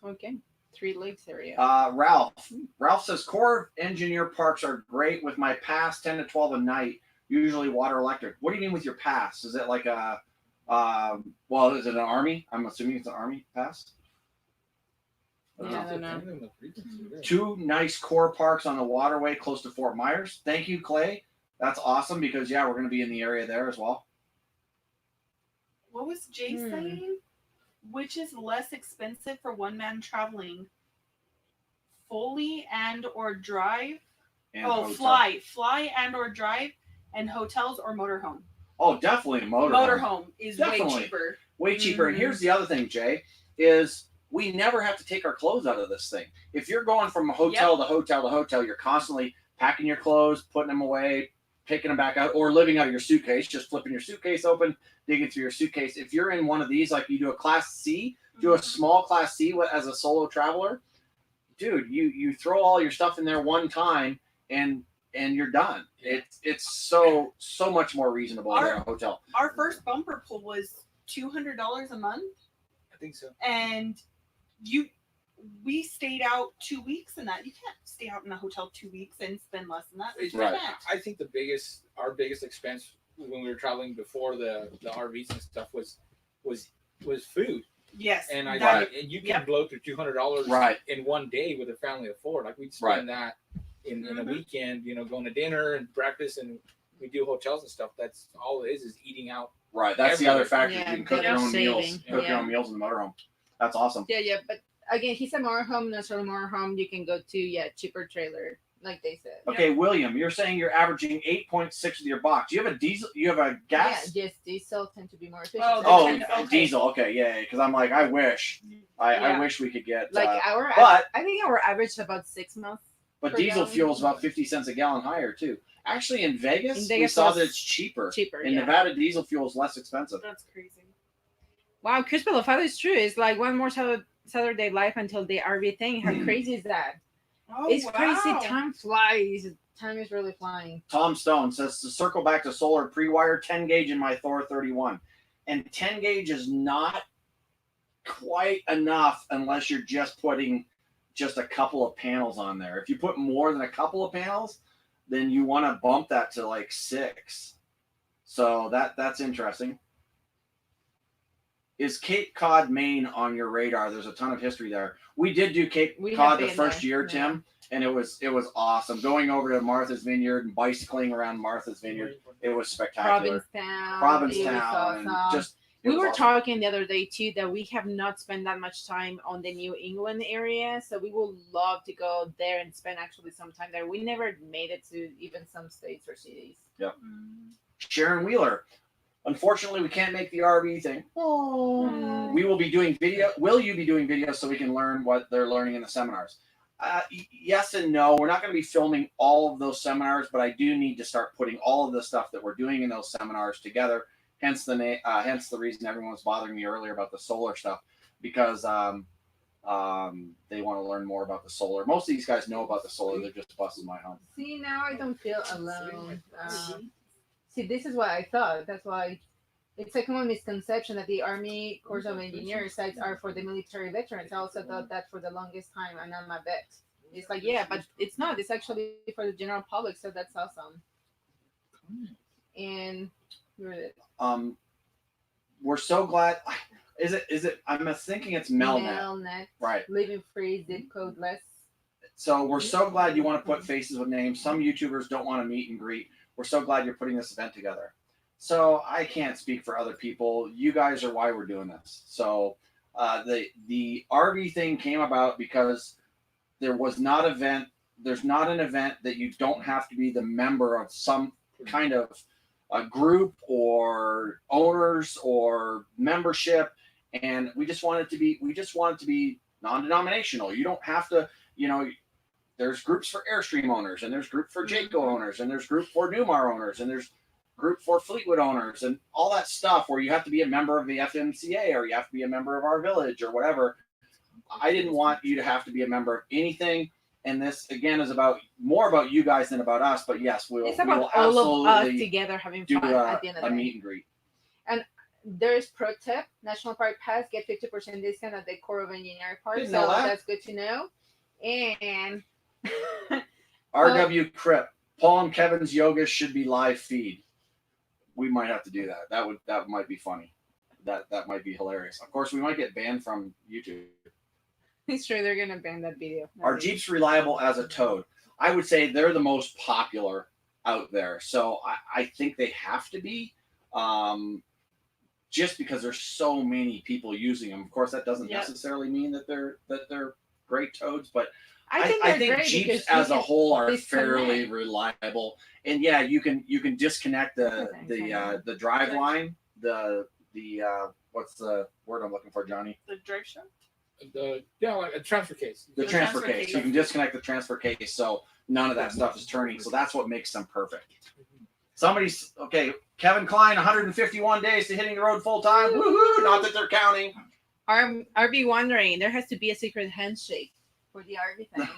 Okay, Three Lakes area. Ralph says Corps Engineer parks are great with my pass 10 to 12 a night, usually water electric. What do you mean with your pass? Is it like a is it an Army? I'm assuming it's an Army pass. Yeah, I don't know. 2 nice Corps parks on the waterway close to Fort Myers. Thank you, Clay. That's awesome because we're going to be in the area there as well. What was Jay saying? Which is less expensive for one man traveling? Fully and or drive? And Oh, hotel. fly and or drive, and hotels or motorhome. Oh, definitely a motorhome. Motorhome is Definitely. way cheaper. Way cheaper. And here's the other thing, Jay, is we never have to take our clothes out of this thing. If you're going from hotel to hotel to hotel, you're constantly packing your clothes, putting them away, picking them back out, or living out of your suitcase, just flipping your suitcase open, digging through your suitcase. If you're in one of these, like you do a Class C, do a small Class C as a solo traveler, dude, you throw all your stuff in there one time and you're done. It's so much more reasonable than a hotel. Our first bumper pull was $200 a month. I think so. And we stayed out 2 weeks in that. You can't stay out in a hotel 2 weeks and spend less than that. Right. I think our biggest expense when we were traveling before the RVs and stuff was food. Yes. And Right. and you can blow through $200 in one day with a family of four. Like we'd spend that in a weekend, going to dinner and breakfast, and we do hotels and stuff. That's all it is eating out. Right. That's the other factor. Yeah, you can cook your own meals. saving. Cook your own meals in the motorhome. That's awesome. Yeah, but again, he's a motorhome, not sort of motorhome. You can go to cheaper trailer, like they said. Okay, William, you're saying you're averaging 8.6 with your box. You have a diesel. You have a gas. Yeah, yes, diesel tend to be more efficient. Oh, diesel. Okay, yeah. Because I'm like, I wish we could get like but I think our average is about 6 months. but per diesel gallon. fuel is about 50 cents a gallon higher too. Actually, in Vegas, we Vegas saw was that it's cheaper. In yeah. Nevada, diesel fuel is less expensive. That's crazy. Wow, Chris Belafado is true. It's like one more Saturday life until the RV thing. How crazy is that? Oh, It's wow. crazy. Time flies. Time is really flying. Tom Stone says to circle back to solar pre-wire 10 gauge in my Thor 31, and 10 gauge is not quite enough unless you're just putting just a couple of panels on there. If you put more than a couple of panels, then you want to bump that to like 6. So that's interesting. Is Cape Cod, Maine on your radar? There's a ton of history there. We did do Cape Cod the first year, Tim, and it was awesome. Going over to Martha's Vineyard and bicycling around Martha's Vineyard, it was spectacular. Provincetown, and just we were talking the other day too that we have not spent that much time on the New England area, so we would love to go there and spend actually some time there. We never made it to even some states or cities. Yep. Sharon Wheeler. Unfortunately, we can't make the RV thing. Oh. We will be doing video. Will you be doing videos so we can learn what they're learning in the seminars? Yes and no. We're not going to be filming all of those seminars, but I do need to start putting all of the stuff that we're doing in those seminars together. Hence the reason everyone was bothering me earlier about the solar stuff, because they want to learn more about the solar. Most of these guys know about the solar. They're just busting my hump. See, now I don't feel alone. See, this is what I thought. That's why it's a common misconception that the Army Corps of Engineers sites are for the military veterans. I also thought that for the longest time, and I'm a vet. It's like, yeah, but it's not. It's actually for the general public, so that's awesome. And we're so glad. Is it? I'm thinking it's Melnet. Melnet. Right. Living free, zip code less. So we're so glad you want to put faces with names. Some YouTubers don't want to meet and greet. We're so glad you're putting this event together. So I can't speak for other people. You guys are why we're doing this. So the RV thing came about because there's not an event that you don't have to be the member of some kind of a group or owners or membership. And we just want it to be non-denominational. You don't have to, there's groups for Airstream owners, and there's group for Jayco owners, and there's group for Newmar owners, and there's group for Fleetwood owners, and all that stuff where you have to be a member of the FMCA or you have to be a member of our village or whatever. I didn't want you to have to be a member of anything. And this again is more about you guys than about us. But yes, we will all of us together having fun at the end of the day. Meet and greet. And there's pro tip: National Park Pass get 50% discount at the Corps of Engineer Park. So that's good to know. And RW Crip, Paul and Kevin's yoga should be live feed. We might have to do that. That might be funny. That might be hilarious. Of course, we might get banned from YouTube. It's true, they're gonna ban that video. Are Jeeps reliable as a towed? I would say they're the most popular out there. So I think they have to be, just because there's so many people using them. Of course, that doesn't necessarily mean that they're great toads, but I think Jeeps as a whole are fairly reliable. And yeah, you can disconnect the drive line, the what's the word I'm looking for, Johnny? The drive shaft? like a transfer case. The transfer case. You can disconnect the transfer case, so none of that stuff is turning. So that's what makes them perfect. Somebody's okay. Kevin Klein, 151 days to hitting the road full time. Woohoo! Not that they're counting. RV wondering, there has to be a secret handshake for the RV thing.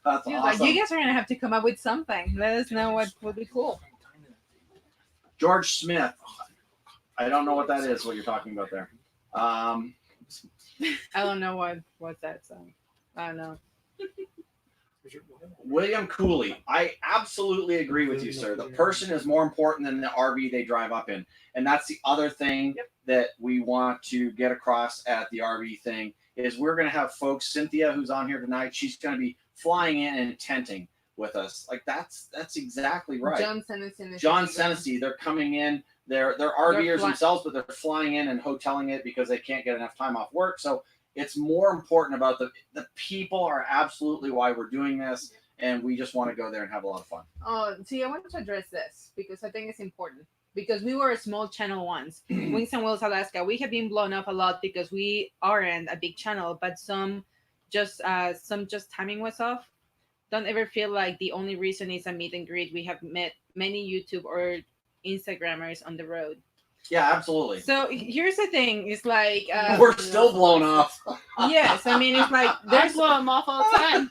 That's awesome. You guys are gonna have to come up with something. Let us know what would be cool. George Smith. I don't know what that is. What you're talking about there. I don't know what that song. I don't know. William Cooley. I absolutely agree with you, sir. The person is more important than the RV they drive up in, and that's the other thing that we want to get across at the RV thing is we're going to have folks. Cynthia, who's on here tonight, she's going to be flying in and tenting with us. Like that's exactly right. John Senesi. They're coming in. They're RVers themselves, but they're flying in and hoteling it because they can't get enough time off work. So it's more important about the people are absolutely why we're doing this, and we just want to go there and have a lot of fun. Oh, see, I wanted to address this because I think it's important. Because we were a small channel once, Wynns and Wheels Alaska. We have been blown up a lot because we aren't a big channel, but some just timing was off. Don't ever feel like the only reason is a meet and greet. We have met many YouTube or Instagrammers on the road. Yeah, absolutely. So here's the thing: it's like we're still blown off. Yes, I mean it's like there's blow them off all the time.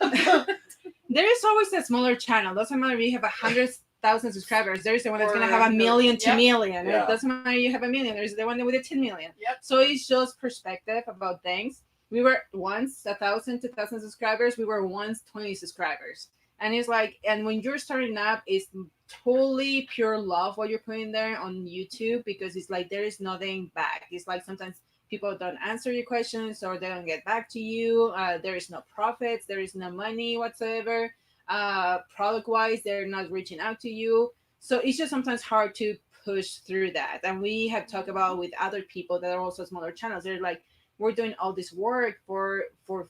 There is always a smaller channel. Doesn't matter if you have 100,000 subscribers. There's the one that's gonna have 1 million, 2 million. Yeah. It doesn't matter you have 1 million. There's the one with the 10 million. Yep. So it's just perspective about things. We were once 1,000, 2,000 subscribers. We were once 20 subscribers. And it's like, and when you're starting up, it's totally pure love what you're putting there on YouTube because it's like there is nothing back. It's like sometimes people don't answer your questions or they don't get back to you. There is no profits. There is no money whatsoever. Product wise, they're not reaching out to you. So it's just sometimes hard to push through that. And we have talked about with other people that are also smaller channels. They're like, we're doing all this work for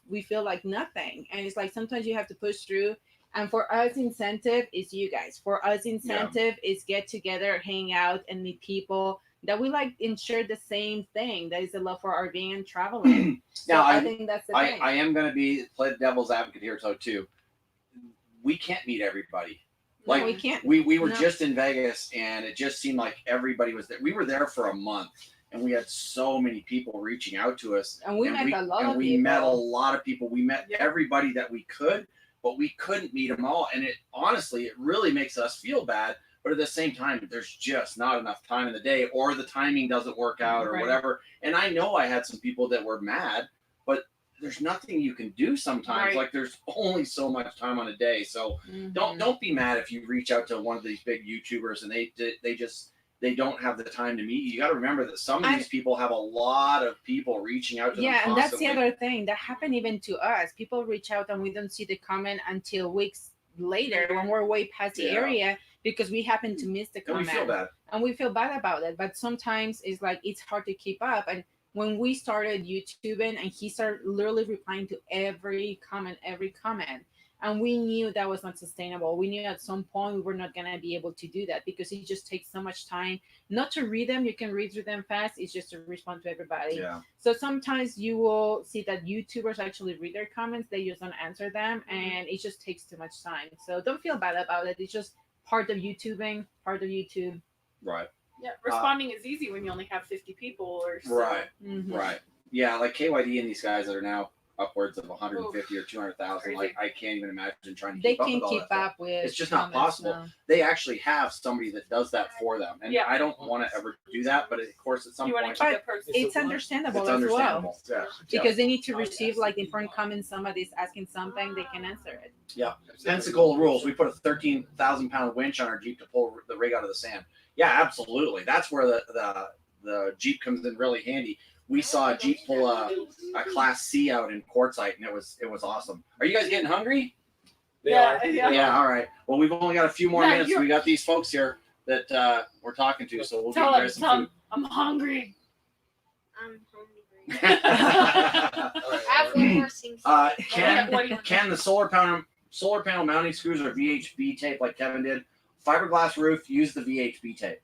we feel like nothing. And it's like sometimes you have to push through. And for us, incentive is you guys. For us, incentive is get together, hang out, and meet people that we like and share the same thing. That is the love for RVing and traveling. So Now, I think that's the thing. I am going to play the devil's advocate here, too. We can't meet everybody. Like no, we can't. We were just in Vegas, and it just seemed like everybody was there. We were there for a month, and we had so many people reaching out to us. And we met a lot of people. We met a lot of people. We met everybody that we could. But we couldn't meet them all. And it honestly, it really makes us feel bad. But at the same time, there's just not enough time in the day or the timing doesn't work out or whatever. And I know I had some people that were mad, but there's nothing you can do sometimes. Right. Like there's only so much time on a day. So don't be mad if you reach out to one of these big YouTubers and they don't have the time to meet you. You got to remember that some of these people have a lot of people reaching out to them and that's the constantly. other thing that happened even to us. People reach out and we don't see the comment until weeks later when we're way past the area because we happen to miss the comment. And we feel bad. And we feel bad about it. But sometimes it's like it's hard to keep up. And when we started YouTubing and he started literally replying to every comment. And we knew that was not sustainable. We knew at some point we were not going to be able to do that because it just takes so much time. Not to read them. You can read through them fast. It's just to respond to everybody. Yeah. So sometimes you will see that YouTubers actually read their comments. They just don't answer them. And it just takes too much time. So don't feel bad about it. It's just part of YouTubing, part of YouTube. Right. Yeah, responding is easy when you only have 50 people or so. Right. Right. Yeah, like KYD and these guys that are now upwards of 150 or 200,000. Like I can't even imagine trying to keep up with all that. They can't keep up with. It's just not possible. No. They actually have somebody that does that for them, and I don't want to ever do that. But of course, at some point, it's understandable as well. Yeah. Because they need to receive like important comments. Somebody's asking something, they can answer it. Yeah. Pensacola rules. We put a 13,000-pound winch on our Jeep to pull the rig out of the sand. Yeah, absolutely. That's where the Jeep comes in really handy. We saw a Jeep pull a Class C out in Quartzsite, and it was awesome. Are you guys getting hungry? Yeah. All right. Well, we've only got a few more minutes. We got these folks here that we're talking to, so we'll get you guys some food. I'm hungry. I'm hungry. Can the solar panel mounting screws or VHB tape like Kevin did? Fiberglass roof, use the VHB tape.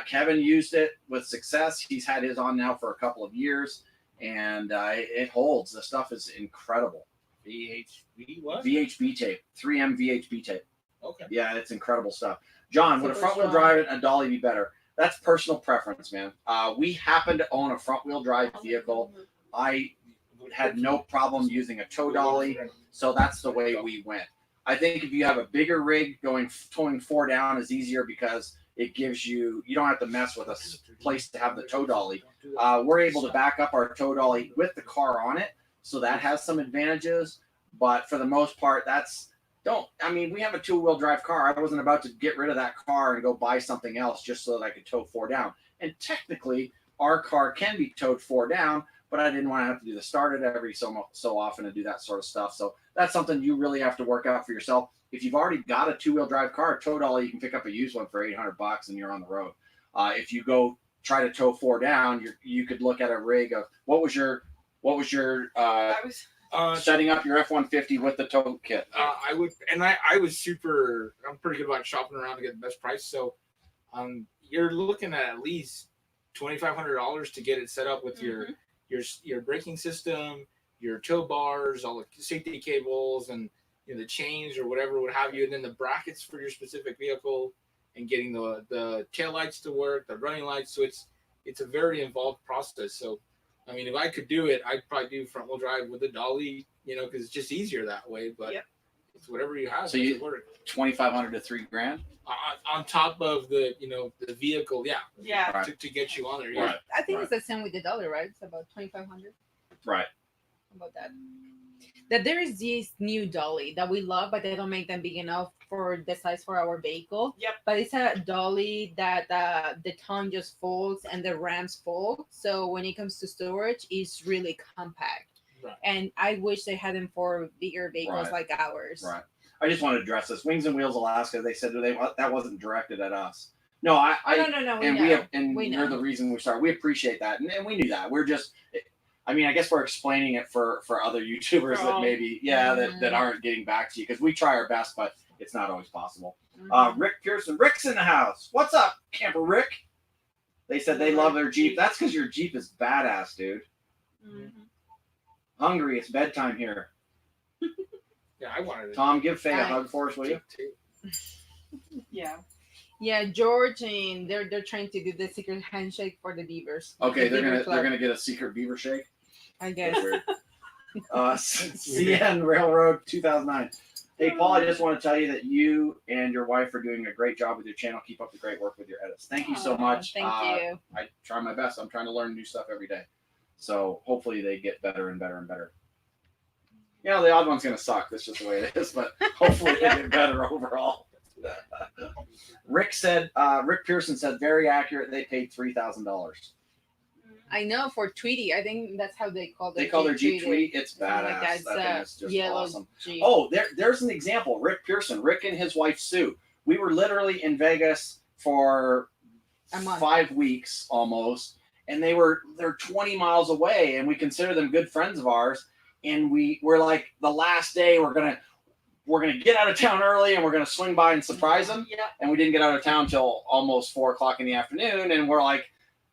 Kevin used it with success. He's had his on now for a couple of years, and it holds. The stuff is incredible. VHB what? VHB tape, 3M VHB tape. Okay. Yeah, it's incredible stuff. John, would a Super front-wheel strong. drive and a dolly be better? That's personal preference, man. We happen to own a front-wheel drive vehicle. I had no problem using a tow dolly, so that's the way we went. I think if you have a bigger rig, towing 4 down is easier because it gives you don't have to mess with a place to have the tow dolly. We're able to back up our tow dolly with the car on it, so that has some advantages. But for the most part, we have a 2-wheel drive car. I wasn't about to get rid of that car and go buy something else just so that I could tow 4 down. And technically, our car can be towed 4 down, but I didn't want to have to do the start it every so often and do that sort of stuff. So that's something you really have to work out for yourself. If you've already got a 2-wheel drive car, a tow dolly, you can pick up a used one for $800 and you're on the road. If you go try to tow 4 down, you could look at a rig of what was your setting up your F-150 with the tow kit. I was I'm pretty good about shopping around to get the best price. So you're looking at least $2,500 to get it set up with your braking system, your tow bars, all the safety cables, and the chains or whatever would have you, and then the brackets for your specific vehicle, and getting the tail lights to work, the running lights. So it's a very involved process. So I mean, if I could do it, I'd probably do front wheel drive with a dolly, because it's just easier that way. But it's whatever you have. So you work $2,500 to $3,000 on top of the the vehicle, right. to get you on there. Right. I think it's the same with the dolly, right? It's about 2,500. Right. About that. That there is this new dolly that we love, but they don't make them big enough for the size for our vehicle. Yep. But it's a dolly that the tongue just folds and the rams fold. So when it comes to storage, it's really compact. Right. And I wish they had them for bigger vehicles like ours. Right. I just want to address this. Wings and Wheels Alaska, they said that wasn't directed at us. No, No. You're the reason we started. We appreciate that. And we knew that. We're just, I guess we're explaining it for other YouTubers that maybe, that aren't getting back to you, because we try our best, but it's not always possible. Rick Pearson. Rick's in the house. What's up, Camper Rick? They said they love their Jeep. That's because your Jeep is badass, dude. Mm-hmm. Hungry. It's bedtime here. Yeah, I wanted to. Tom, give Faye a hug for us, will you? Yeah. Yeah, George, and they're trying to do the secret handshake for the beavers. Okay, the they're gonna get a secret beaver shake. I guess. Weird. CN Railroad 2009. Hey Paul, I just want to tell you that you and your wife are doing a great job with your channel. Keep up the great work with your edits. Thank you so much. Thank you. I try my best. I'm trying to learn new stuff every day. So hopefully they get better and better and better. The odd one's gonna suck. That's just the way it is. But hopefully they get better overall. Rick Pearson said, very accurate. They paid $3,000. I know, for Tweety. I think that's how they call their They call their Jeep Tweety. It's badass. That thing is just awesome. Jeep. Oh, there's an example. Rick Pearson. Rick and his wife Sue. We were literally in Vegas for 5 weeks almost, and they're 20 miles away, and we consider them good friends of ours. And we're like, the last day we're gonna get out of town early, and we're gonna swing by and surprise them. Yeah. And we didn't get out of town till almost 4:00 in the afternoon, and we're like,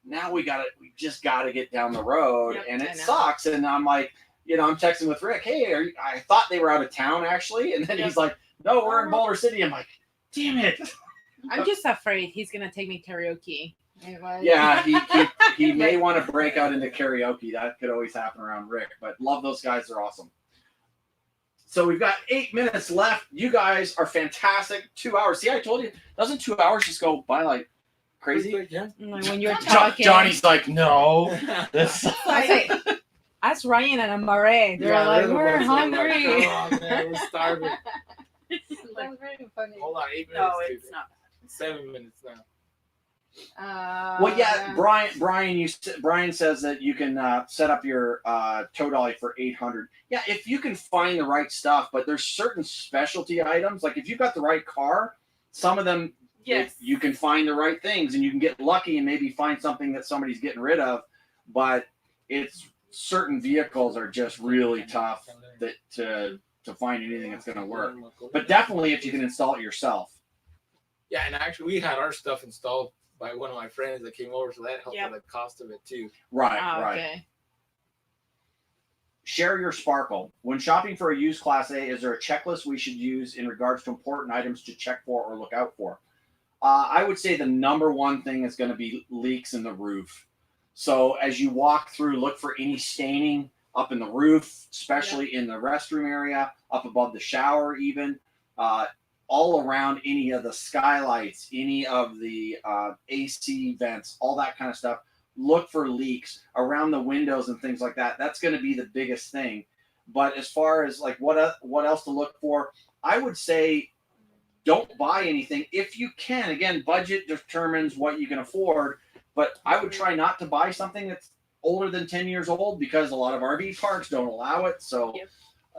now we just gotta get down the road. Yep, and it sucks. And I'm like, I'm texting with Rick, hey, I thought they were out of town actually, and then he's like, no, we're in Boulder City. I'm like, damn it. I'm just afraid he's gonna take me karaoke. Yeah, he may want to break out into karaoke. That could always happen around Rick, but love those guys. They're awesome. So we've got 8 minutes left. You guys are fantastic. 2 hours. See, I told you, doesn't 2 hours just go by like crazy? Yeah. When you're talking, Johnny's like, no. This. Ask Ryan and Amare. They're like, we're hungry. Come on, man, we're starving. That's very funny. Hold on, 8 minutes. No, it's not. 7 minutes now. Well, yeah, Brian says that you can set up your tow dolly for $800. Yeah, if you can find the right stuff, but there's certain specialty items. Like if you've got the right car, some of them, you can find the right things, and you can get lucky and maybe find something that somebody's getting rid of. But it's certain vehicles are just really tough to find anything that's going to work. But definitely if you can install it yourself. Yeah, and actually we had our stuff installed by one of my friends that came over, so that helped with the cost of it too. Right. Okay. Share your sparkle. When shopping for a used Class A, is there a checklist we should use in regards to important items to check for or look out for? I would say the number one thing is going to be leaks in the roof. So as you walk through, look for any staining up in the roof, especially in the restroom area, up above the shower even, all around any of the skylights, any of the AC vents, all that kind of stuff. Look for leaks around the windows and things like that. That's going to be the biggest thing. But as far as like what else to look for, I would say don't buy anything if you can. Again, budget determines what you can afford. But I would try not to buy something that's older than 10 years old because a lot of RV parks don't allow it. So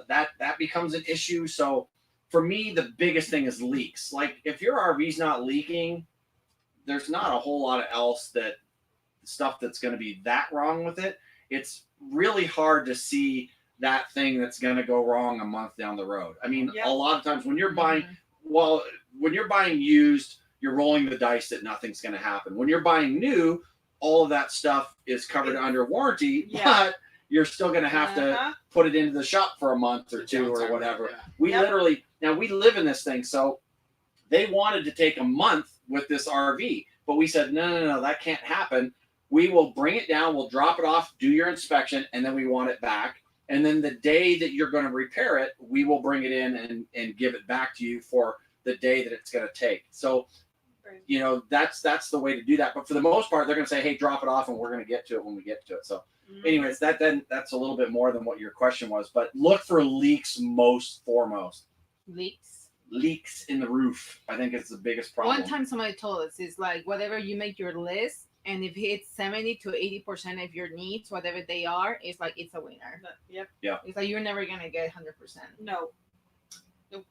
that becomes an issue. So for me, the biggest thing is leaks. Like if your RV's not leaking, there's not a whole lot of else that stuff that's going to be that wrong with it. It's really hard to see that thing that's going to go wrong a month down the road. I mean, a lot of times when you're buying, when you're buying used, you're rolling the dice that nothing's going to happen. When you're buying new, all of that stuff is covered under warranty, but you're still going to have to put it into the shop for a month or two or whatever. We literally, now we live in this thing. So they wanted to take a month with this RV, but we said, no, that can't happen. We will bring it down, we'll drop it off, do your inspection, and then we want it back. And then the day that you're going to repair it, we will bring it in and give it back to you for the day that it's going to take. So, you know, that's the way to do that. But for the most part, they're going to say, hey, drop it off, and we're going to get to it when we get to it. So anyways, that's a little bit more than what your question was. But look for leaks foremost. Leaks in the roof. I think it's the biggest problem. One time somebody told us, it's like whatever you make your list, and if it's 70 to 80% of your needs, whatever they are, it's like it's a winner. Yep. Yeah. It's like you're never gonna get 100%. No. Nope.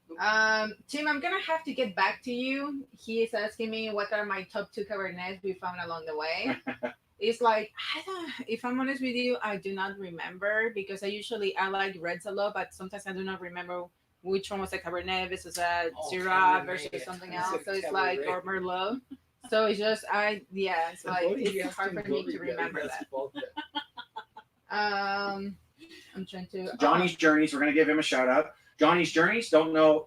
Tim, I'm gonna have to get back to you. He is asking me what are my top 2 Cabernets we found along the way. It's like, if I'm honest with you, I do not remember because I like reds a lot, but sometimes I do not remember which one was a Cabernet versus a Syrah versus something else. So it's like, or Merlot. So it's just, it's like, it's hard for me to remember that. I'm trying to. Johnny's Journeys, we're going to give him a shout out. Johnny's Journeys, don't know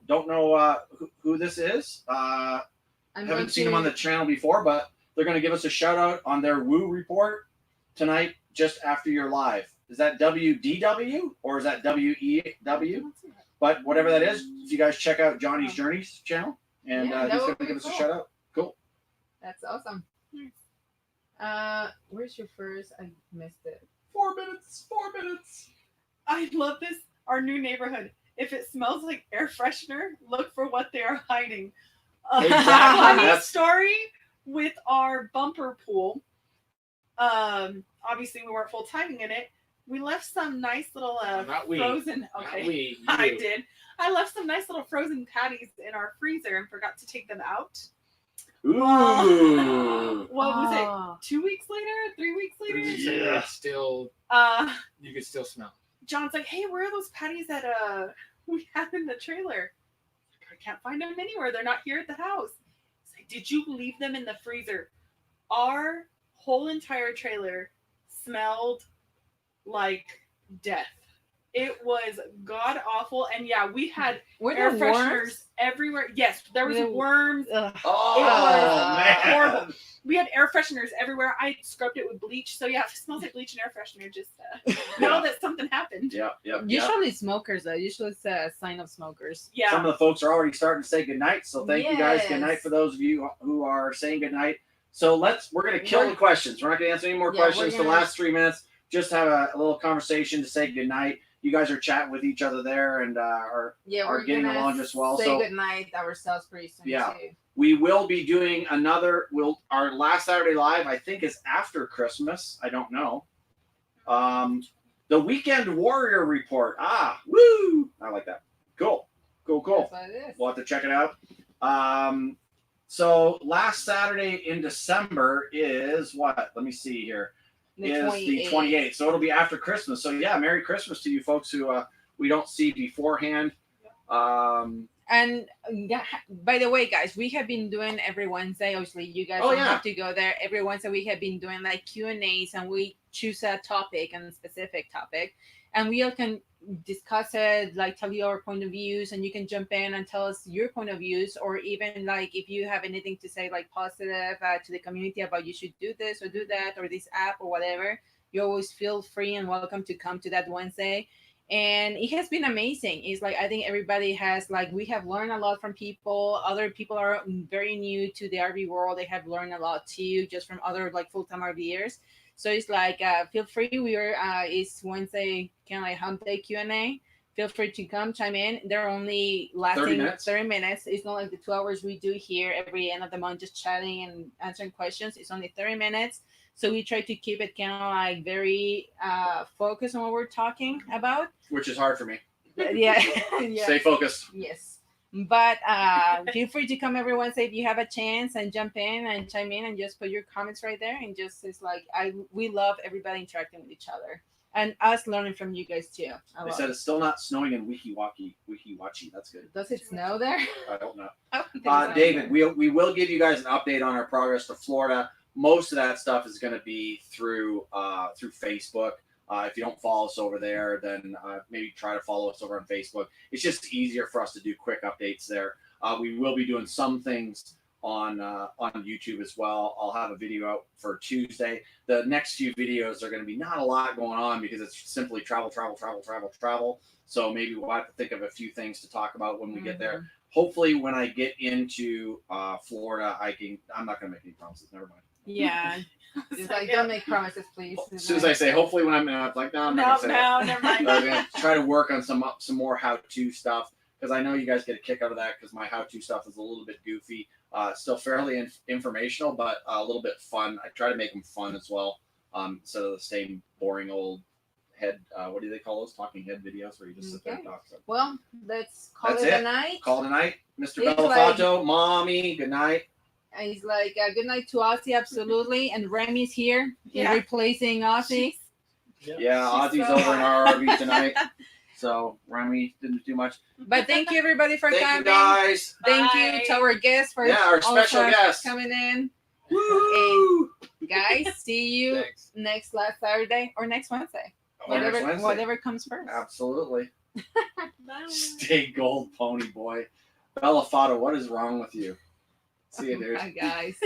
who this is. Haven't seen him on the channel before, but they're going to give us a shout out on their Woo report tonight just after your live. Is that WDW or is that WEW? But whatever that is, if you guys check out Johnny's Journeys channel, and he's going to give us a shout out. Cool. That's awesome. Where's your first? I missed it. 4 minutes. 4 minutes. I love this. Our new neighborhood. If it smells like air freshener, look for what they are hiding. Funny story with our bumper pool. Obviously, we weren't full timing in it. We left some nice little frozen. Okay, I did. I left some nice little frozen patties in our freezer and forgot to take them out. Ooh. What was it? 2 weeks later? 3 weeks later? Yeah. Still, you could still smell. John's like, hey, where are those patties that we have in the trailer? I can't find them anywhere. They're not here at the house. He's like, did you leave them in the freezer? Our whole entire trailer smelled like death. It was god awful, and we had air fresheners everywhere. Yes, there was worms. Oh, it was horrible. We had air fresheners everywhere. I scrubbed it with bleach, so if it smells like bleach and air freshener, just know that something happened. Usually smokers, though. Usually it's a sign of smokers. Yeah. Some of the folks are already starting to say goodnight, so thank you guys. Good night for those of you who are saying goodnight. So we're going to kill the questions. We're not going to answer any more questions the last 3 minutes. Just have a little conversation to say goodnight. You guys are chatting with each other there and are getting along just well. Say goodnight ourselves pretty soon too. We will be doing our last Saturday live, I think, is after Christmas. I don't know. The Weekend Warrior Report. Woo! I like that. Cool. That's what it is. We'll have to check it out. So last Saturday in December is what? Let me see here. The 28th. So it'll be after Christmas. So Merry Christmas to you folks who we don't see beforehand. And by the way, guys, we have been doing every Wednesday. Obviously, you guys don't have to go there. Every Wednesday, we have been doing like Q&As, and we choose a topic and a specific topic. and we all can discuss it, like tell you our point of views, and you can jump in and tell us your point of views, or even like if you have anything to say like positive to the community about you should do this or do that or this app or whatever, you always feel free and welcome to come to that Wednesday. And it has been amazing. It's like I think everybody has, like, we have learned a lot from people. Other people are very new to the RV world. They have learned a lot too, just from other like full-time RVers. So it's like feel free. We are it's Wednesday, kind of like hump day Q&A. Feel free to come chime in. They're only lasting 30 minutes. It's not like the 2 hours we do here every end of the month, just chatting and answering questions. It's only 30 minutes. So we try to keep it kind of like very focused on what we're talking about. Which is hard for me. Yeah. Yeah. Stay focused. Yes. But feel free to come every Wednesday if you have a chance, and jump in and chime in and just put your comments right there. And just, it's like, we love everybody interacting with each other and us learning from you guys too. They said it's still not snowing in Wikiwachi. That's good. Does it snow there? I don't know. Oh, David, we will give you guys an update on our progress to Florida. Most of that stuff is going to be through Facebook. If you don't follow us over there, then maybe try to follow us over on Facebook. It's just easier for us to do quick updates there. We will be doing some things on YouTube as well. I'll have a video out for Tuesday. The next few videos are going to be not a lot going on because it's simply travel. So maybe we'll have to think of a few things to talk about when we get there. Hopefully, when I get into Florida, I'm not going to make any promises. Never mind. Yeah. Just like, don't make promises, please. As soon as I say, hopefully, when I'm like, no, I'm not going to say that. never mind. I'm going to try to work on some more how-to stuff, because I know you guys get a kick out of that, because my how-to stuff is a little bit goofy. Still fairly informational, but a little bit fun. I try to make them fun as well, instead of the same boring old head. What do they call those? Talking head videos where you just sit there and talk. So. Well, let's call That's it a night. Call it a night. Mr. It's Bellafato, Mommy, good night. And he's like, good night to Ozzy, absolutely. And Remy's here, replacing Ozzy. Yeah, Ozzy's over in our RV tonight. So Remy didn't do much. But thank you everybody for coming. Thank you guys. Thank you to our guests for our special guest coming in. Woo! And guys, see you next Saturday or next Wednesday. Whatever comes first. Absolutely. Bye. Stay gold, pony boy. Bellafato, what is wrong with you? See you, dude. Bye, guys.